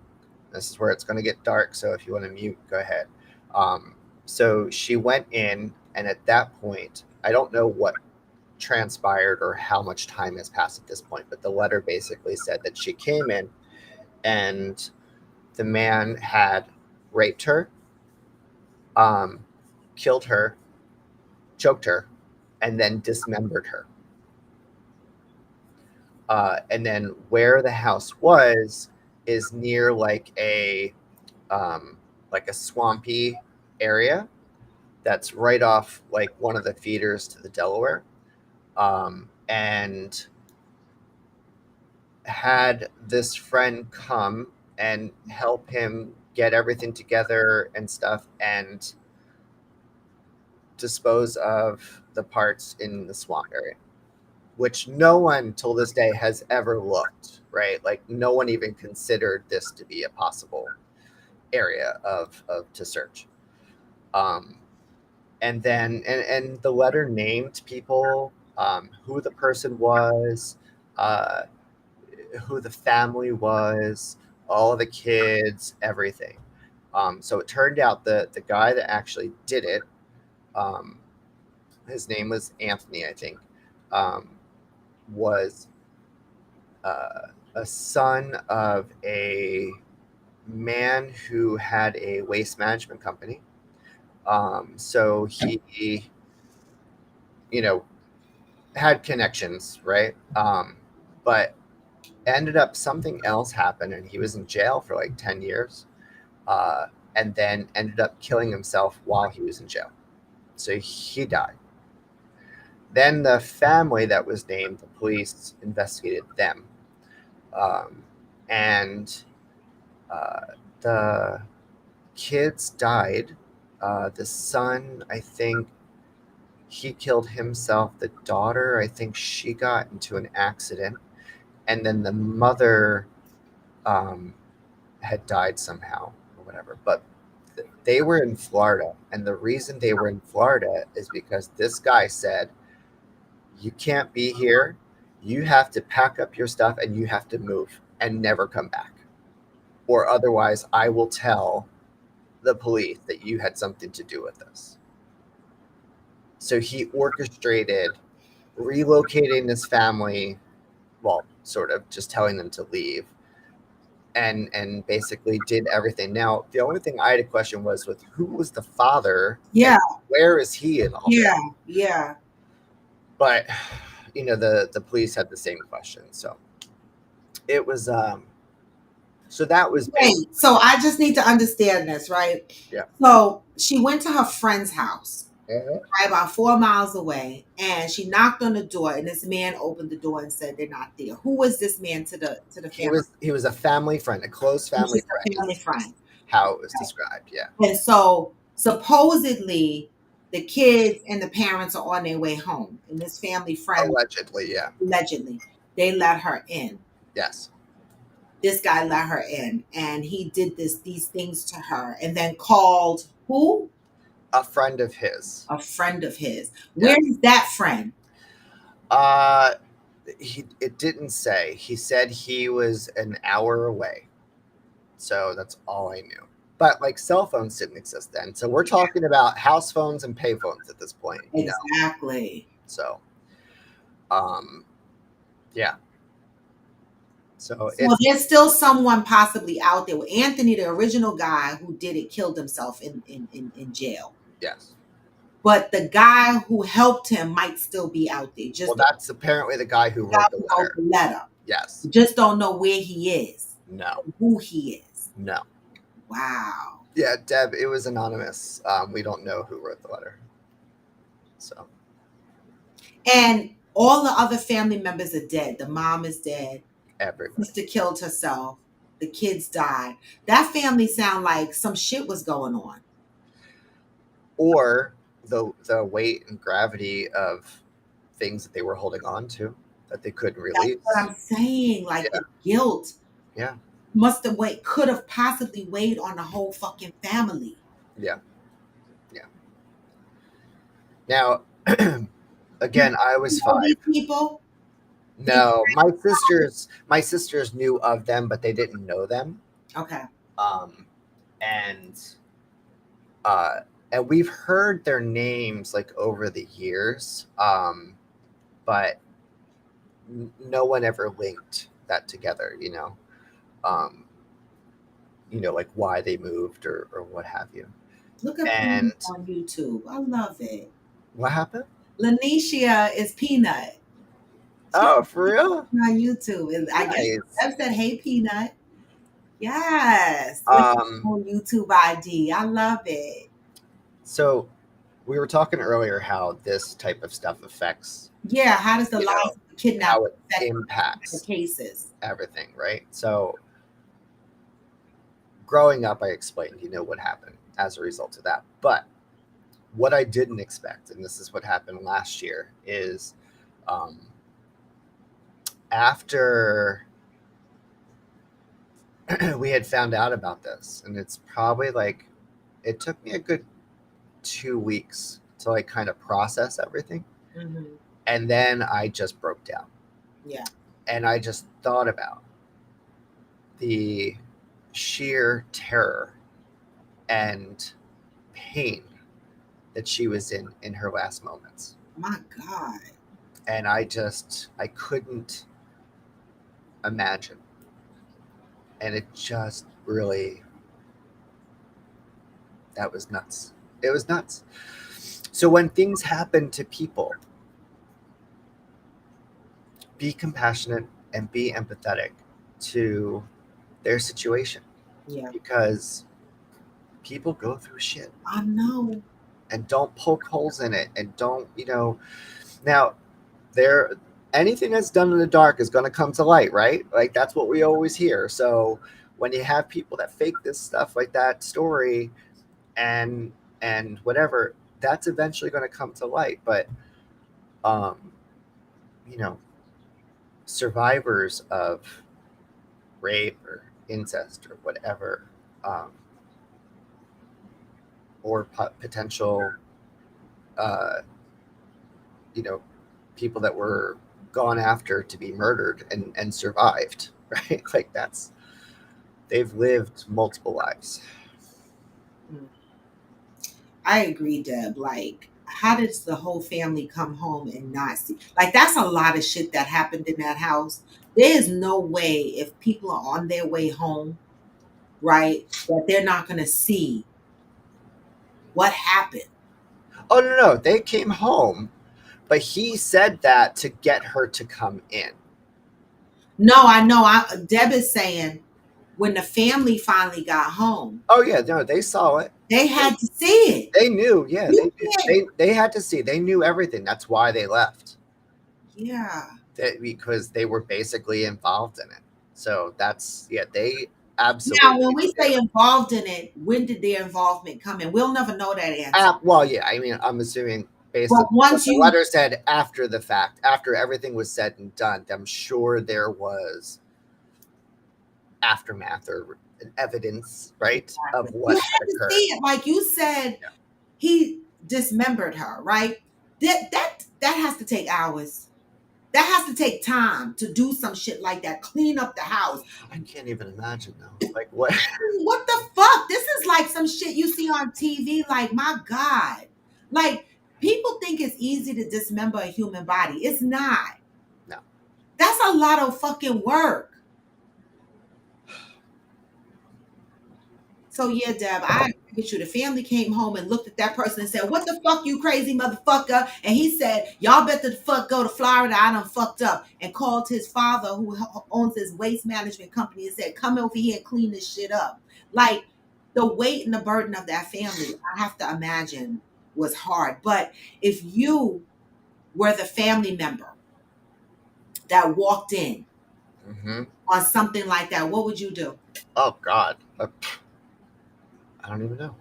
this is where it's going to get dark. So if you want to mute, go ahead. So she went in, and at that point, I don't know what transpired or how much time has passed at this point, but the letter basically said that she came in and the man had raped her, um, killed her, choked her, and then dismembered her. And then where the house was is near like a swampy area that's right off like one of the feeders to the Delaware, and had this friend come and help him get everything together and stuff and dispose of the parts in the swamp area, which no one till this day has ever looked, right? Like no one even considered this to be a possible area of to search. Um, and then and the letter named people, who the person was, uh, who the family was, all of the kids, everything. So it turned out the guy that actually did it, um, his name was Anthony, I think, um, was a son of a man who had a waste management company. So he, you know, had connections, right? But ended up something else happened, and he was in jail for like 10 years, uh, and then ended up killing himself while he was in jail. So he died. Then the family that was named, the police investigated them, um, and uh, the kids died. The son, I think, he killed himself. The daughter, I think, she got into an accident, and then the mother um, had died somehow or whatever. But they were in Florida, and the reason they were in Florida is because this guy said, "You can't be here. You have to pack up your stuff and you have to move and never come back, or otherwise, I will tell the police that you had something to do with this." So he orchestrated relocating this family, well, sort of just telling them to leave, and basically did everything. Now, the only thing I had a question was with who was the father and Yeah. where is he in all this? Yeah. Yeah. But the police had the same question. So it was so that was basically, Wait. So I just need to understand this, right? yeah. So she went to her friend's house, Mhm. right, about 4 miles away, and she knocked on the door, and this man opened the door and said they're not there. Who was this man to the He family? was a family friend, a close He was family just friend a family is friend. how it was described. Yeah. And so supposedly the kids and the parents are on their way home, and this family friend Allegedly, yeah. allegedly they let her in. Yes. This guy let her in, and he did these things to her, and then called who? A friend of his. A friend of his. Where Yes. is that friend? Uh, it didn't say. He said he was an hour away. So that's all I knew. But like cell phones didn't exist then. So we're talking about house phones and pay phones at this point, you know. Exactly. So um yeah. So So it's there's still someone possibly out there. Anthony, the original guy who did it, killed himself in jail. yes. But the guy who helped him might still be out there. Well, Just the that's apparently the guy who guy wrote the who wrote letter. the letter. Yes. Just don't know where he is, No. who he is. No. Wow. Yeah, Deb, it was anonymous. We don't know who wrote the letter. So And all the other family members are dead. The mom is dead. everybody. Sister killed herself. The kids died. That family sound like some shit was going on. Or the weight and gravity of things that they were holding on to that they couldn't That's what release. I'm saying. Like Yeah. the guilt Yeah. must have could have possibly weighed on the whole fucking family. Yeah. Yeah. Now You again, I was know 5. these people? They No, my sisters knew of them, but they didn't know them. okay. Um, and uh, and we've heard their names like over the years, but no one ever linked that together. Um, like why they moved or what have you. Look at And Peanut on YouTube. I love it. what happened? Lanicia is Peanut. She's Oh, for real? on YouTube. And I guess Nice. I've said, hey, Peanut. Yes. With Um, your YouTube ID. I love it. so we were talking earlier how this type of stuff affects, Yeah. How does the you lives know, of the kidnapper how it affect the impacts cases? everything, right? So growing up, I explained, what happened as a result of that. But what I didn't expect, and this is what happened last year, is um, after we had found out about this, and it's probably like, it took me a good 2 weeks to like kind of process everything. Mm-hmm. And then I just broke down. Yeah. And I just thought about the sheer terror and pain that she was in her last moments. My God. And I couldn't imagine. And it just really, that was nuts. It was nuts. So when things happen to people, be compassionate and be empathetic to their situation, Yeah. because people go through shit, I know. and don't poke holes in it, and don't, now there, anything that's done in the dark is going to come to light, right? Like that's what we always hear. So when you have people that fake this stuff, like that story, and whatever, that's eventually going to come to light. But um you know survivors of rape or incest or whatever, um or potential uh you know people that were gone after to be murdered and survived, right? Like they've lived multiple lives. Mm. I agree, Deb. Like, how does the whole family come home and not see? Like, that's a lot of shit that happened in that house. There is no way if people are on their way home, right, that they're not going to see what happened. Oh, no, they came home, but he said that to get her to come in. No, I know. Deb is saying when the family finally got home, Oh yeah, no, they saw it. they had to see it. They knew. Yeah, You they can't. they had to see. They knew everything. That's why they left. Yeah. Because they were basically involved in it. So that's, yeah, they Now, when absolutely we knew. say involved in it, when did their involvement come in? We'll never know that answer. Well, yeah, I mean, I'm assuming based But on what once the you, letter said after the fact, after everything was said and done, I'm sure there was. aftermath or evidence, right, of You what had had to occurred. see it. Like you said, Yeah. he dismembered her, right? That has to take hours. That has to take time to do some shit like that. Clean up the house. I can't even imagine though. Like what? What the fuck? This is like some shit you see on TV. Like, my God. Like, people think it's easy to dismember a human body. It's not. No. That's a lot of fucking work. So yeah, Deb, I agree with you. The family came home and looked at that person and said, "What the fuck, you crazy motherfucker?" And he said, "Y'all better the fuck go to Florida. I done fucked up." And called his father, who owns his waste management company, and said, "Come over here and clean this shit up." Like, the weight and the burden of that family, I have to imagine, was hard. But if you were the family member that walked in Hmm. on something like that, what would you do? Oh God. I don't even know.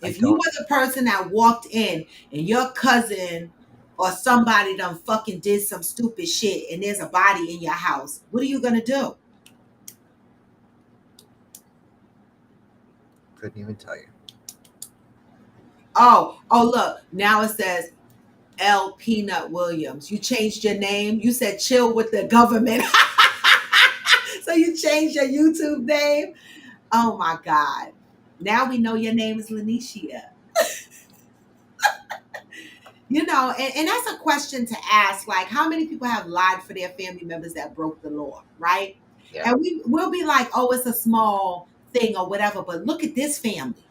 I If you don't. were the person that walked in and your cousin or somebody done fucking did some stupid shit and there's a body in your house, what are you gonna do? Couldn't even tell you. Oh, look, now it says L. Peanut Williams. You changed your name. You said chill with the government. So you changed your YouTube name. Oh my God. Now we know your name is Lanicia. And that's a question to ask. Like, how many people have lied for their family members that broke the law, right? Yeah. And we'll be like, oh, it's a small thing or whatever. But look at this family.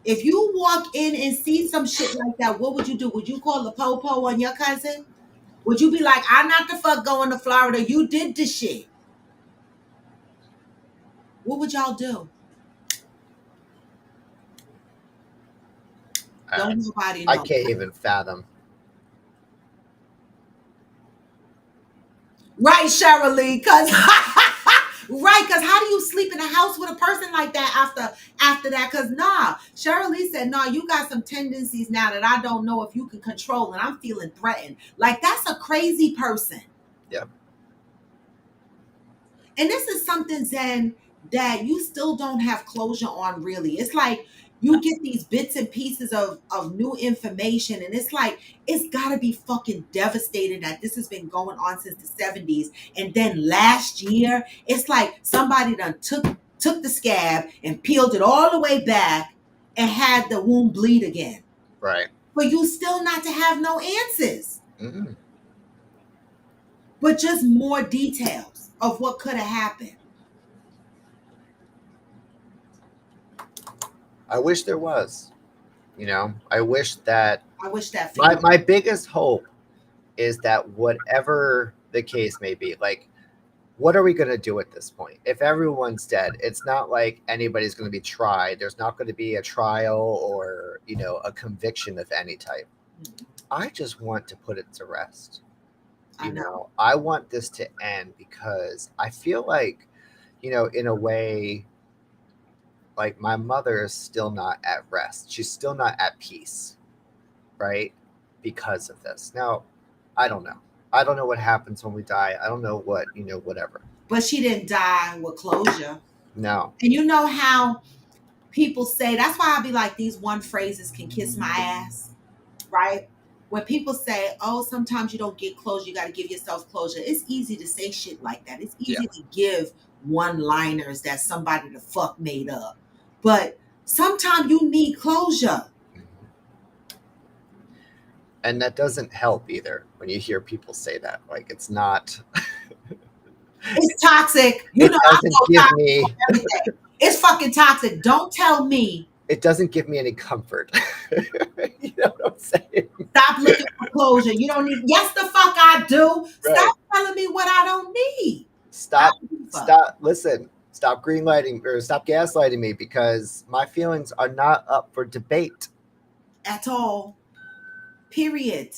If you walk in and see some shit like that, what would you do? Would you call the po-po on your cousin? Would you be like, I'm not the fuck going to Florida. You did this shit. What would y'all do? I, Don't nobody I know. can't even fathom. Right, Shirley, because right, because how do you sleep in a house with a person like that after that? Because Shirley said, you got some tendencies now that I don't know if you can control, and I'm feeling threatened. Like, that's a crazy person. Yeah. And this is something, Zen, that you still don't have closure on, really. It's like you get these bits and pieces of new information, and it's like, it's got to be fucking devastating that this has been going on since the 70s. And then last year, it's like somebody done took the scab and peeled it all the way back and had the wound bleed again. Right. For you still not to have no answers, Mm-hmm. but just more details of what could have happened. I wish there was. I wish that I wish that my family. my biggest hope is that whatever the case may be, like, what are we going to do at this point? If everyone's dead, it's not like anybody's going to be tried. There's not going to be a trial or, a conviction of any type. I just want to put it to rest. I know. I want this to end because I feel like, in a way, like my mother is still not at rest. She's still not at peace, right? Because of this. Now, I don't know. I don't know what happens when we die. I don't know what, whatever. But she didn't die with closure. No. And you know how people say, that's why I be like, these one phrases can kiss my ass, right? When people say, oh, sometimes you don't get closure, you got to give yourself closure. It's easy to say shit like that. It's Yeah. easy to give one-liners that somebody the fuck made up. But sometimes you need closure. And that doesn't help either when you hear people say that. Like, it's not. It's toxic. It doesn't give me. Everything. It's fucking toxic. Don't tell me. It doesn't give me any comfort. You know what I'm saying? Stop looking for closure. You don't need. Yes, the fuck I do. Right. Stop telling me what I don't need. Stop. Listen. Stop greenlighting or stop gaslighting me because my feelings are not up for debate At all. Period.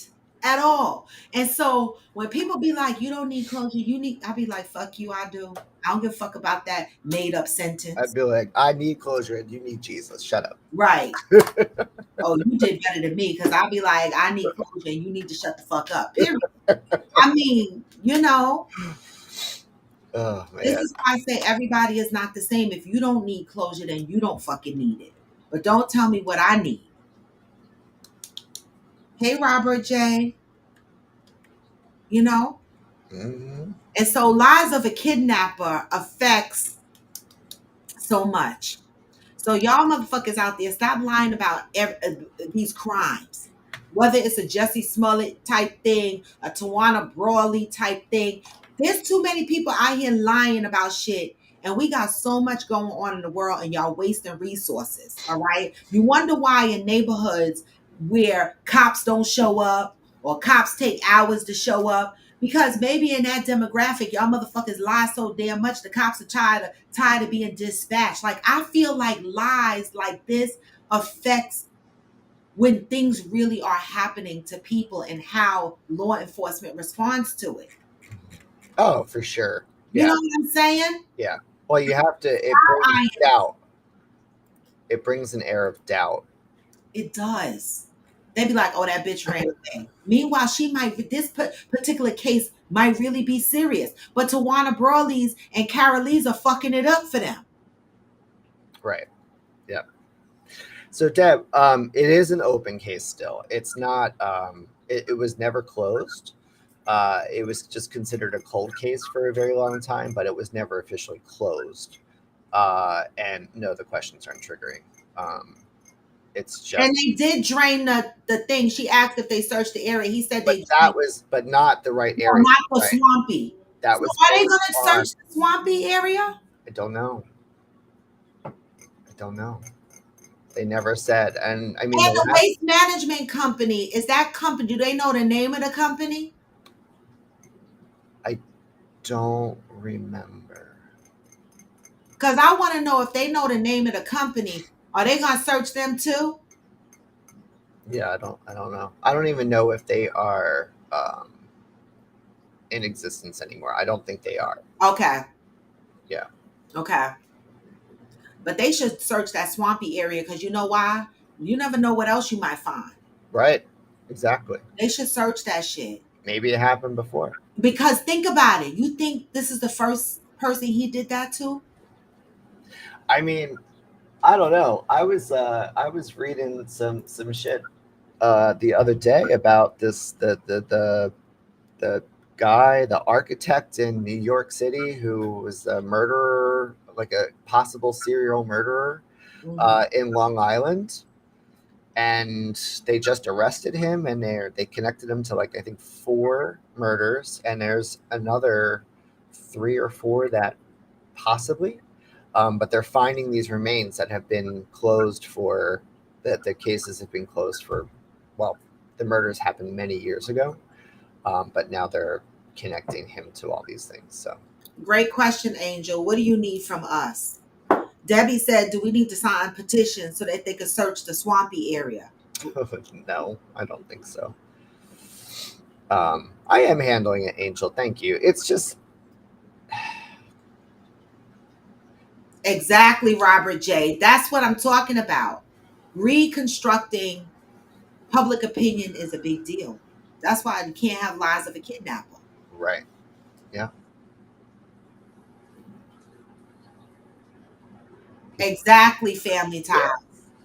At all. And so when people be like, you don't need closure, I'll be like, fuck you, I do. I don't give a fuck about that made up sentence. I'd be like, I need closure and you need Jesus. Shut up. Right. Oh, you did better than me because I'll be like, I need closure and you need to shut the fuck up. Period. I mean, Oh This man. is why I say everybody is not the same. If you don't need closure, then you don't fucking need it. But don't tell me what I need. Hey, Robert J. You know? Hmm. And so lives of a kidnapper affects so much. So y'all motherfuckers out there, stop lying about these crimes. Whether it's a Jesse Smollett type thing, a Tawana Brawley type thing, there's too many people out here lying about shit, and we got so much going on in the world, and y'all wasting resources. All right, you wonder why in neighborhoods where cops don't show up or cops take hours to show up, because maybe in that demographic, y'all motherfuckers lie so damn much, the cops are tired of being dispatched. Like, I feel like lies like this affects when things really are happening to people and how law enforcement responds to it. Oh, for sure. You Yeah. know what I'm saying? Yeah. Well, you have to. It brings I, doubt. It brings an air of doubt. it does. They'd be like, "Oh, that bitch ran away." Meanwhile, this particular case might really be serious. But Tawana Brawleys and Carol Lee's are fucking it up for them. Right. Yeah. So, Deb, it is an open case still. It's not. It was never closed. It was just considered a cold case for a very long time, but it was never officially closed. And no, the questions aren't triggering. It's And just. they did drain the thing. She asked if they searched the area. He said they drained. But not the right No, area. not the Right. swampy. That So was are they based going to on. search the swampy area? I don't know. I don't know. They never said. And I mean, And the the last. waste management company, is that company, do they know the name of the company? I don't remember. Because I want to know if they know the name of the company. Are they going to search them too? Yeah, I don't know. I don't even know if they are in existence anymore. I don't think they are. Okay. Yeah. Okay. But they should search that swampy area because you know why? You never know what else you might find. Right. Exactly. They should search that shit. Maybe it happened before. Because think about it. You think this is the first person he did that to? I mean, I don't know. I was reading some shit the other day about this the guy, the architect in New York City who was a murderer, like a possible serial murderer Mhm. in Long Island, and they just arrested him, and they connected him to like I think four murders, and there's another three or four that possibly, but they're finding these remains that have been closed for that the cases have been closed for. Well, the murders happened many years ago, but now they're connecting him to all these things. So Great question, Angel. What do you need from us? Debbie said, do we need to sign petitions so that they can search the swampy area? no, I don't think so. I am handling it, Angel. Thank you. It's just Exactly, Robert J. That's what I'm talking about. Reconstructing public opinion is a big deal. That's why you can't have lies of a kidnapper. right. Yeah. Exactly, family Yeah. ties.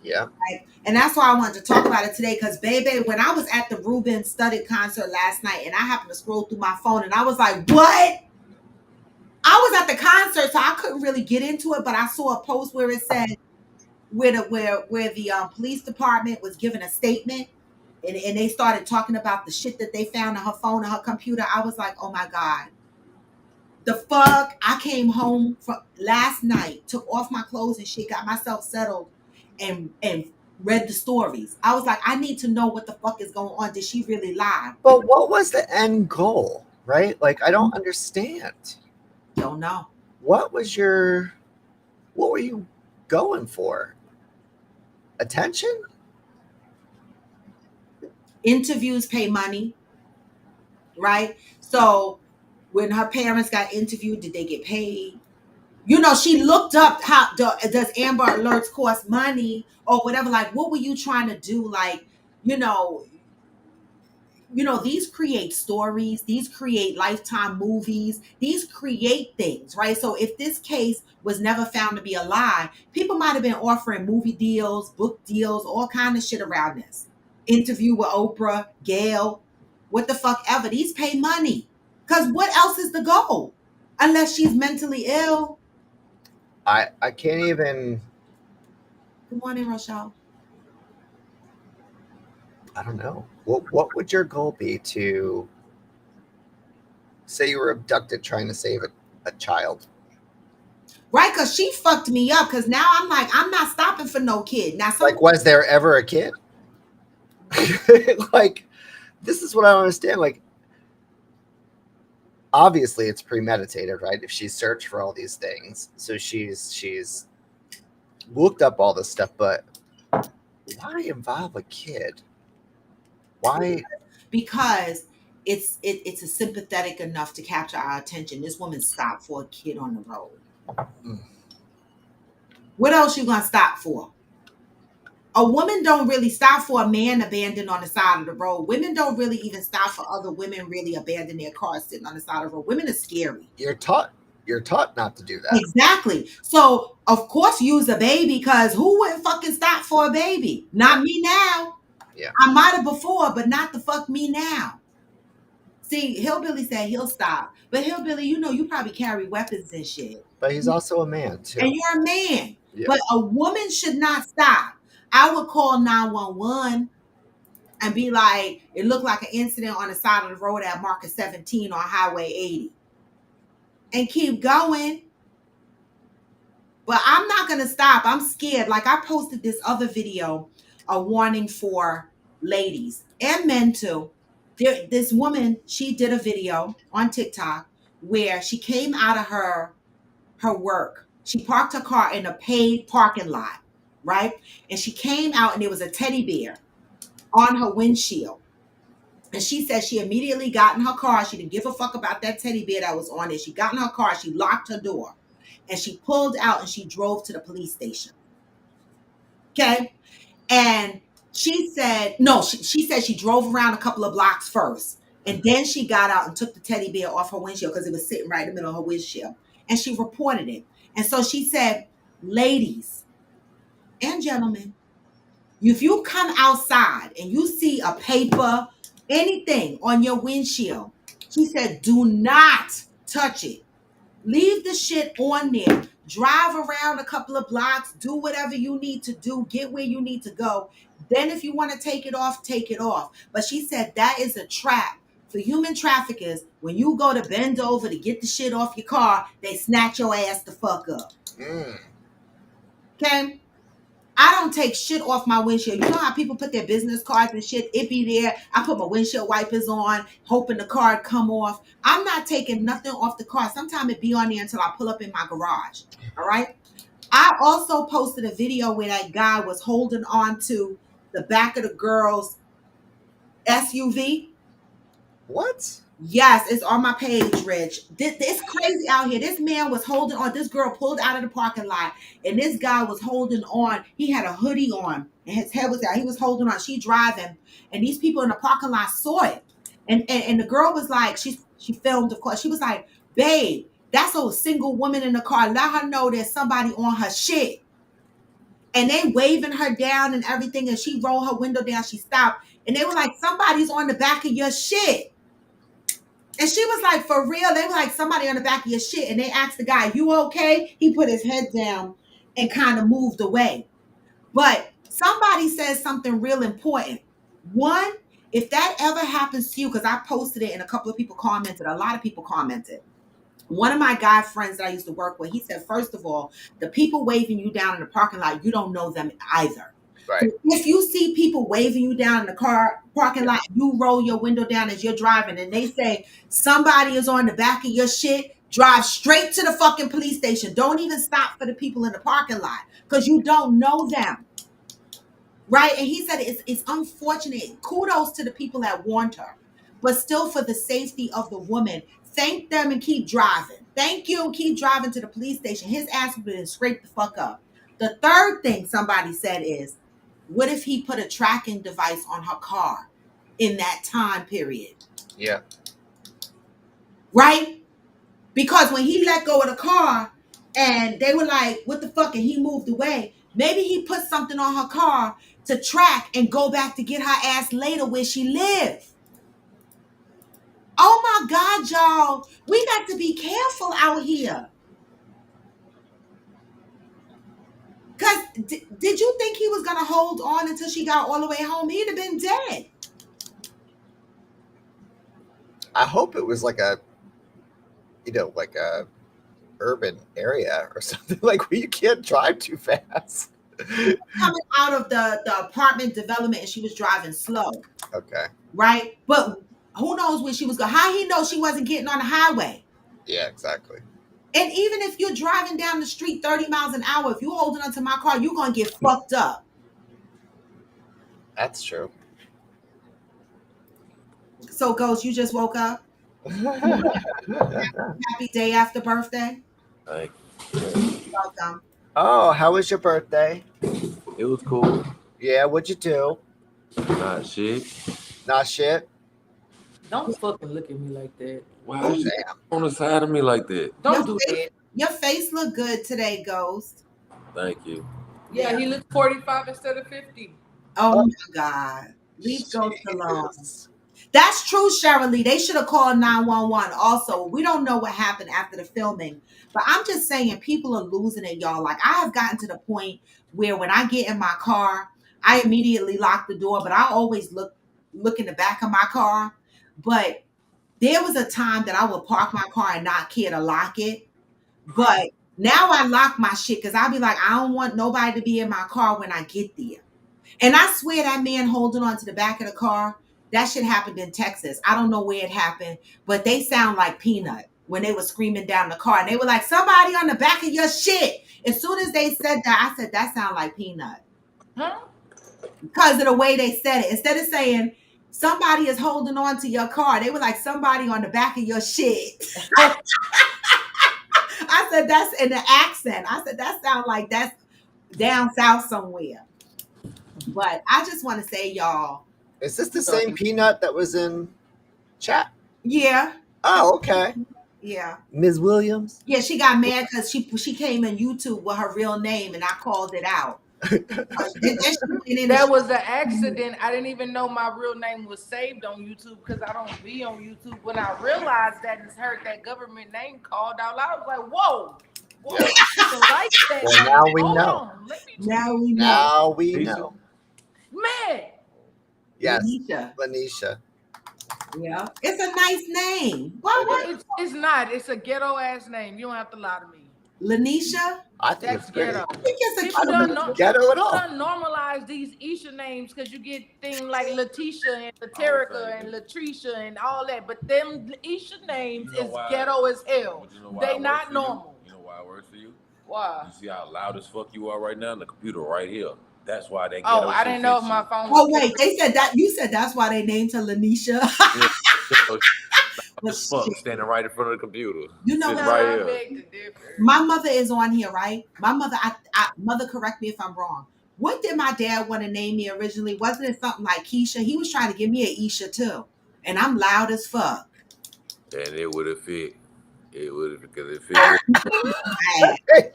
Yeah. Right? And that's why I wanted to talk about it today. Because, baby, when I was at the Ruben Studded concert last night and I happened to scroll through my phone and I was like, what? I was at the concert, so I couldn't really get into it, but I saw a post where it said where the police department was giving a statement and they started talking about the shit that they found on her phone and her computer. I was like, oh my God. The fuck? I came home from last night, took off my clothes and shit, got myself settled and read the stories. I was like, I need to know what the fuck is going on. Did she really lie? But what was the end goal, right? Like, I don't understand. Don't know. What was your, what were you going for? Attention? Interviews pay money, right? So when her parents got interviewed, did they get paid? You know, she looked up how does Amber Alerts cost money or whatever. Like, what were you trying to do? Like, you know, these create stories, these create lifetime movies, these create things, right? So if this case was never found to be a lie, people might have been offering movie deals, book deals, all kind of shit around this. Interview with Oprah, Gail, what the fuck ever. These pay money. Because what else is the goal? Unless she's mentally ill. I can't even. Good morning, Rochelle. I don't know. What would your goal be to say you were abducted trying to save a child? Right? Because she fucked me up. Because now I'm like, I'm not stopping for no kid. Now, some Like, was there ever a kid? Like, this is what I don't understand. Like, obviously it's premeditated, right? If she searched for all these things, so she's looked up all this stuff, but why involve a kid? Why? because it's a sympathetic enough to capture our attention. This woman stopped for a kid on the road. Mm. What else you gonna stop for? A woman don't really stop for a man abandoned on the side of the road. Women don't really even stop for other women really abandon their cars sitting on the side of the road. Women are scary. You're taught not to do that. Exactly. So of course use a baby, because who wouldn't fucking stop for a baby? Not me now. Yeah. I might have before, but not the fuck me now. See, Hillbilly said he'll stop. But Hillbilly, you probably carry weapons and shit. But he's also a man And too. you're a man. Yeah. But a woman should not stop. I would call 911 and be like, it looked like an incident on the side of the road at Market 17 on Highway 80. And keep going. But I'm not going to stop. I'm scared. Like I posted this other video, a warning for ladies and men too. This woman, she did a video on TikTok where she came out of her work. She parked her car in a paid parking lot, right? And she came out and there was a teddy bear on her windshield. And she said she immediately got in her car. She didn't give a fuck about that teddy bear that was on it. She got in her car, she locked her door, and she pulled out and she drove to the police station. Okay. And she said, no, she said she drove around a couple of blocks first. And then she got out and took the teddy bear off her windshield because it was sitting right in the middle of her windshield. And she reported it. And so she said, ladies and gentlemen, if you come outside and you see a paper, anything on your windshield, she said, do not touch it. Leave the shit on there. Drive around a couple of blocks, do whatever you need to do, get where you need to go. Then, if you want to take it off, take it off. But she said that is a trap for human traffickers. When you go to bend over to get the shit off your car, they snatch your ass the fuck up. Mm. Okay? I don't take shit off my windshield. You know how people put their business cards and shit? It be there. I put my windshield wipers on, hoping the card come off. I'm not taking nothing off the car. Sometimes it be on there until I pull up in my garage. All right. I also posted a video where that guy was holding on to the back of the girl's SUV. What? Yes, it's on my page, Rich. It's crazy out here. This man was holding on. This girl pulled out of the parking lot, and this guy was holding on. He had a hoodie on, and his head was out. He was holding on. She driving, and these people in the parking lot saw it. And the girl was like, she filmed, of course. She was like, babe, that's a single woman in the car. Let her know there's somebody on her shit. And they waving her down and everything, and she rolled her window down. She stopped, and they were like, somebody's on the back of your shit. And she was like, for real? They were like, somebody on the back of your shit. And they asked the guy, you okay? He put his head down and kind of moved away. But somebody says something real important. One, if that ever happens to you, because I posted it and a couple of people commented, a lot of people commented. One of my guy friends that I used to work with, he said, first of all, the people waving you down in the parking lot, you don't know them either. Right. So if you see people waving you down in the car parking lot, you roll your window down as you're driving and they say somebody is on the back of your shit, drive straight to the fucking police station. Don't even stop for the people in the parking lot because you don't know them. Right? And he said it's unfortunate. Kudos to the people that warned her. But still, for the safety of the woman, thank them and keep driving. Thank you and keep driving to the police station. His ass would have been scraped the fuck up. The third thing somebody said is, what if he put a tracking device on her car? in that time period. Yeah. Right? Because when he let go of the car and they were like, what the fuck? And he moved away. Maybe he put something on her car to track and go back to get her ass later where she lived. Oh my God, y'all. We got to be careful out here. Because did you think he was going to hold on until she got all the way home? He'd have been dead. I hope it was like a, like a urban area or something, like where you can't drive too fast. Coming out of the apartment development and she was driving slow. Okay. Right? But who knows where she was going? How he know she wasn't getting on the highway? Yeah, exactly. And even if you're driving down the street 30 miles an hour, if you're holding onto my car, you're going to get fucked up. That's true. So, Ghost, you just woke up? Happy day after birthday? Like, Welcome. Oh, how was your birthday? it was cool. Yeah, what'd you do? Not shit. Not shit. Don't fucking look at me like that. Why is you on the side of me like that? Don't do that. Your face look good today, Ghost. Thank you. Yeah, he looked 45 instead of 50. Oh my God. Leave Ghost alone. Jesus. That's true, Cheryl Lee. They should have called 911 also. We don't know what happened after the filming. But I'm just saying people are losing it, y'all. Like, I have gotten to the point where when I get in my car, I immediately lock the door, but I always look in the back of my car. But there was a time that I would park my car and not care to lock it. But now I lock my shit because I'll be like, I don't want nobody to be in my car when I get there. And I swear that man holding on to the back of the car, that shit happened in Texas. I don't know where it happened, but they sound like Peanut when they were screaming down the car. And they were like, somebody on the back of your shit. As soon as they said that, I said, that sound like Peanut. Huh? Because of the way they said it. Instead of saying, somebody is holding on to your car, they were like, somebody on the back of your shit. I said, that's in the accent. I said, that sounds like that's down south somewhere. But I just want to say, y'all. Is this the same Peanut that was in chat? Yeah. Oh, okay. Yeah. Ms. Williams? Yeah, she got mad because she came in YouTube with her real name and I called it out. That was an accident. I didn't even know my real name was saved on YouTube because I don't be on YouTube. When I realized that and heard that government name called out loud, I was like, whoa. Whoa, like that. Well, now we know. Now we know. Now we know. Man. Yes. Lanisha. Lanisha. Yeah. It's a nice name. What? It's not. It's a ghetto ass name. You don't have to lie to me. Lanisha? I think That's it's pretty. ghetto. I think it's a I don't think it's ghetto at all. People done normalize these Isha names because you get things like Letitia and Laterica and Latricia and all that. But them Isha names is ghetto as hell. They not normal. You know why it works for you? Why? You see how loud as fuck you are right now? The computer right here. That's why they. Oh, I didn't know if my phone. Oh wait, they said that. You said that's why they named her Lanisha. This fuck standing right in front of the computer. You know, right here. My mother is on here, right? My mother, mother, correct me if I'm wrong. What did my dad want to name me originally? Wasn't it something like Keisha? He was trying to give me an Isha too, and I'm loud as fuck. And it would have fit. It would have because it fit.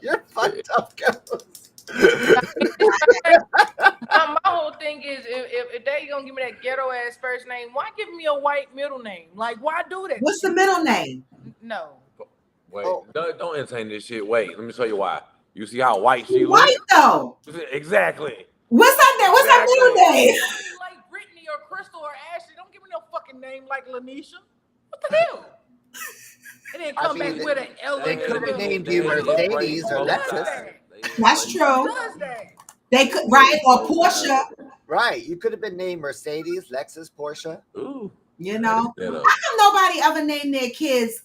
You're fucked up, Ghost. My whole thing is if they gonna give me that ghetto ass first name, why give me a white middle name? Like, why do that? What's the middle name? No. Wait, don't entertain this shit. Wait, let me tell you why. You see how white she looks? White though. Exactly. What's that name? What's that middle name? Like Brittany or Crystal or Ashley. Don't give me no fucking name like Lanisha. What the hell? And then come back with an L. They could have named you Mercedes or Lexus. That's true. They could, right? Or Porsche. Right. You could have been named Mercedes, Lexus, Porsche. Ooh. You know? How come nobody ever named their kids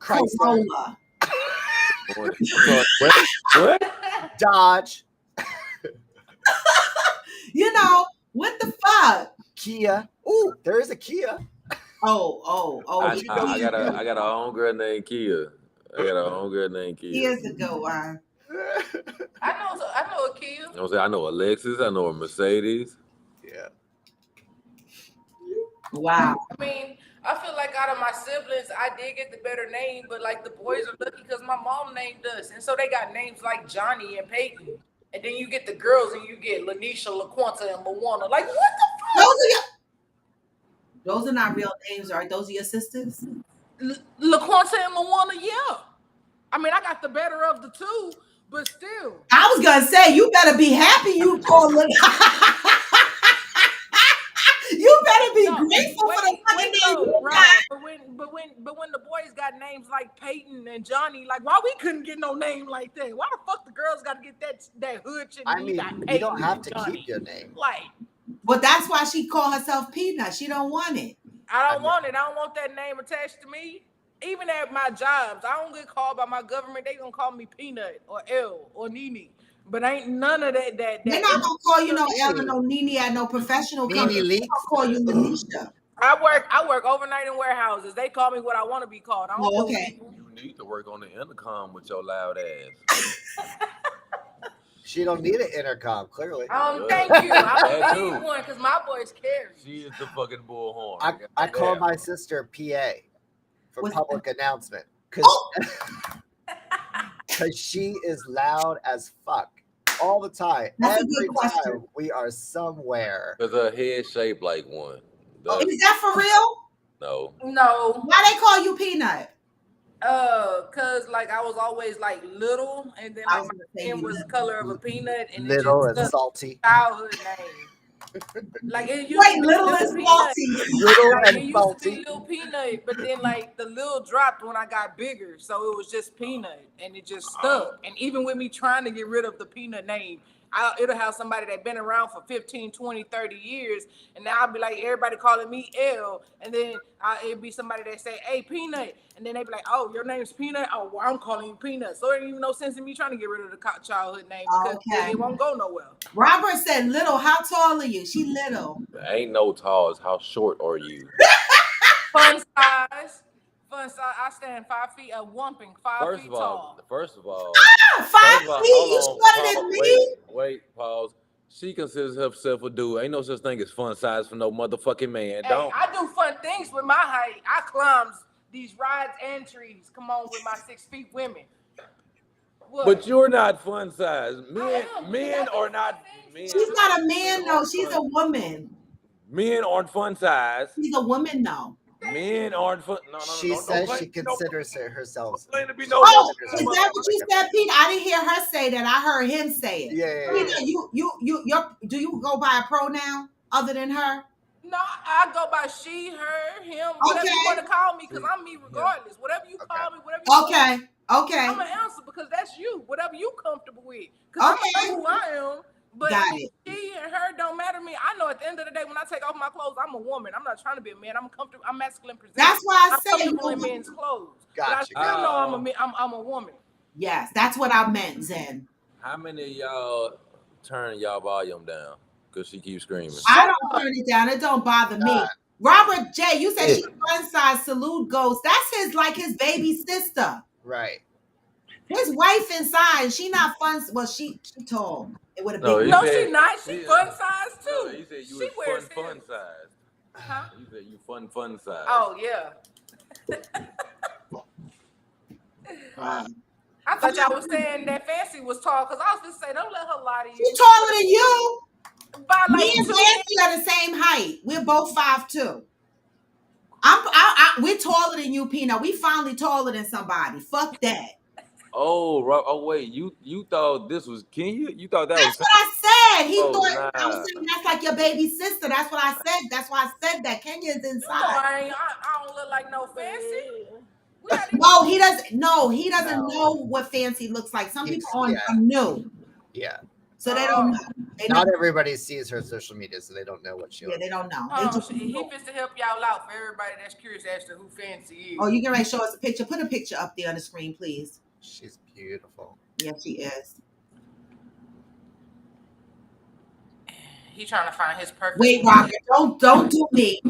Corolla? What? Dodge. You know, what the fuck? Kia. Ooh, there is a Kia. Oh. I got a homegirl named Kia. Kia's a good one. I know a Kia. I know a Lexus. I know a Mercedes. Yeah. Wow. I mean, I feel like out of my siblings, I did get the better name, but like the boys are lucky because my mom named us, and so they got names like Johnny and Peyton. And then you get the girls, and you get Lanisha, LaQuanta, and Lawana. Like, what the Those are those are not real names, right? Those are your sisters? LaQuanta and Lawana, yeah. I mean, I got the better of the two, but still. I was gonna say you better be happy you call it. You better be grateful for the fucking name you got. But when the boys got names like Peyton and Johnny, like why we couldn't get no name like that? Why the fuck the girls got to get that hood shit? I mean, you don't have to keep your name. Like, Well, that's why she called herself Peanut. She don't want it. I don't want it. I don't want that name attached to me. Even at my jobs, I don't get called by my government. They gonna call me Peanut or L or Nene. But ain't none of that. They're not gonna call you no L or no Nene at no professional company. They're gonna call you Lanisha. I work overnight in warehouses. They call me what I want to be called. I don't okay. You need to work on the intercom with your loud ass. She don't need an intercom, clearly. Thank you. I need one because my voice carries. She is the fucking bullhorn. I call my sister PA for What's public announcement because she is loud as fuck all the time. That's Every time we are somewhere. Because her head shaped like one. Is that for real? No. Why they call you Peanut? Cause like I was always like little, and then like my skin was the color of a peanut, and little it just and salty. Childhood name. Like it used Wait, to be little and salty. Little like, and it used salty. to be Little Peanut, but then like the little dropped when I got bigger, so it was just Peanut, and it just stuck. And even with me trying to get rid of the Peanut name, it'll have somebody that been around for 15, 20, 30 years, and now I'll be like, everybody calling me L, and then it'd be somebody that say, hey, Peanut, and then they be like, oh, your name's Peanut? Oh, well, I'm calling you Peanut. So there ain't even no sense in me trying to get rid of the childhood name because it won't go nowhere. Robert said little. How tall are you? She little. Ain't no tall. It's how short are you? Fun size. I stand 5 feet, a whomping 5 feet tall. First of all, 5 feet? You shorter than me? Wait, pause. She considers herself a dude. Ain't no such thing as fun size for no motherfucking man. Hey, I do fun things with my height. I climbs these rides and trees. Come on with my 6 feet women. What? But you're not fun size. Men are not. Men. She's not a man, though. She's a woman. Men aren't fun size. She's a woman, though. Men aren't fun. No. She says she considers herself. Is that what you said, Pete? I didn't hear her say that. I heard him say it. Yeah. Do you go by a pronoun other than her? No, I go by she, her, him, whatever you want to call me, because I'm me regardless. Whatever you call me, whatever you Okay. I'm gonna answer because that's you. Whatever you comfortable with. Because I know who I am. But she and her don't matter to me. I know at the end of the day, when I take off my clothes, I'm a woman. I'm not trying to be a man. I'm comfortable. I'm masculine presenting. That's why I I'm said comfortable in men's clothes. Gotcha. But I still know I'm a woman. Yes, that's what I meant, Zen. How many of y'all turn y'all volume down because she keeps screaming? I don't turn it down. It don't bother me. Robert J., you said she's fun size. Salute Ghost. That's his baby sister. Right. His wife inside. She not fun. Well, she tall. It would have been. No, she not. She fun size too. No, you said you was fun size. Huh? You said you fun size. Oh yeah. I thought y'all was saying that Fancy was tall because I was just saying don't let her lie to you. She's taller than you. By like Me and Fancy are the same height. We're both 5'2". We're taller than you, Peanut. We finally taller than somebody. Fuck that. Oh wait, you thought this was Kenya? You thought that that's was? What I said. He thought nah. I was saying that's like your baby sister. That's what I said. That's why I said that. Kenya's inside. I don't look like no Fancy. No, he doesn't. No, he doesn't know what Fancy looks like. Some people are new. Yeah. So they don't know. Not everybody sees her social media, so they don't know what she looks like. They don't know. He fits to help y'all out for everybody that's curious as to who Fancy is. Oh, you can show us a picture. Put a picture up there on the screen, please. She's beautiful. Yeah, she is. He trying to find his perfect. Wait, Robert, don't do me.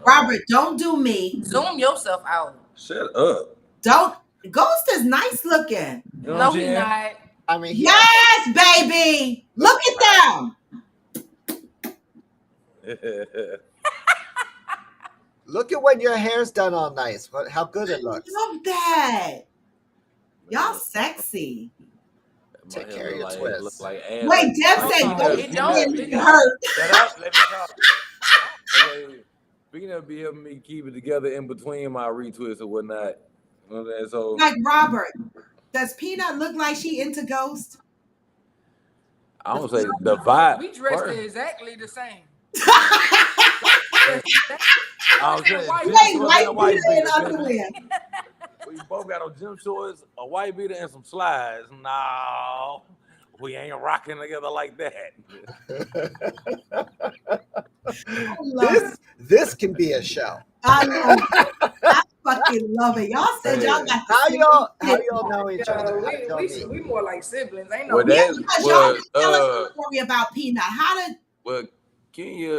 Robert, don't do me. Zoom yourself out. Shut up. Don't. Ghost is nice looking. No, he's not. I mean, yes, baby. Look at them. Look at when your hair's done all nice. How good it looks. Love that. Y'all sexy. My Take hair care of your look twists. like ass. Wait, Deb said It don't. it hurt. Shut up. Let me talk. Okay. Peanut be helping me keep it together in between my retwists and whatnot. You know what I'm saying? So Like Robert, does Peanut look like she into Ghost? I don't say the vibe. We dressed first. exactly the same. I was saying, Wait, gym shorts white and a white beater and beater, baby. underwear. We both got on gym shorts, a white beater, and some slides. No, we ain't rocking together like that. This can be a show. I love it. I fucking love it. Y'all said y'all got the How same y'all know each other? How did y'all meet? We more like siblings. Ain't no. Well, Yeah, that because y'all was tell us the story about Peanut. How did well, Kenya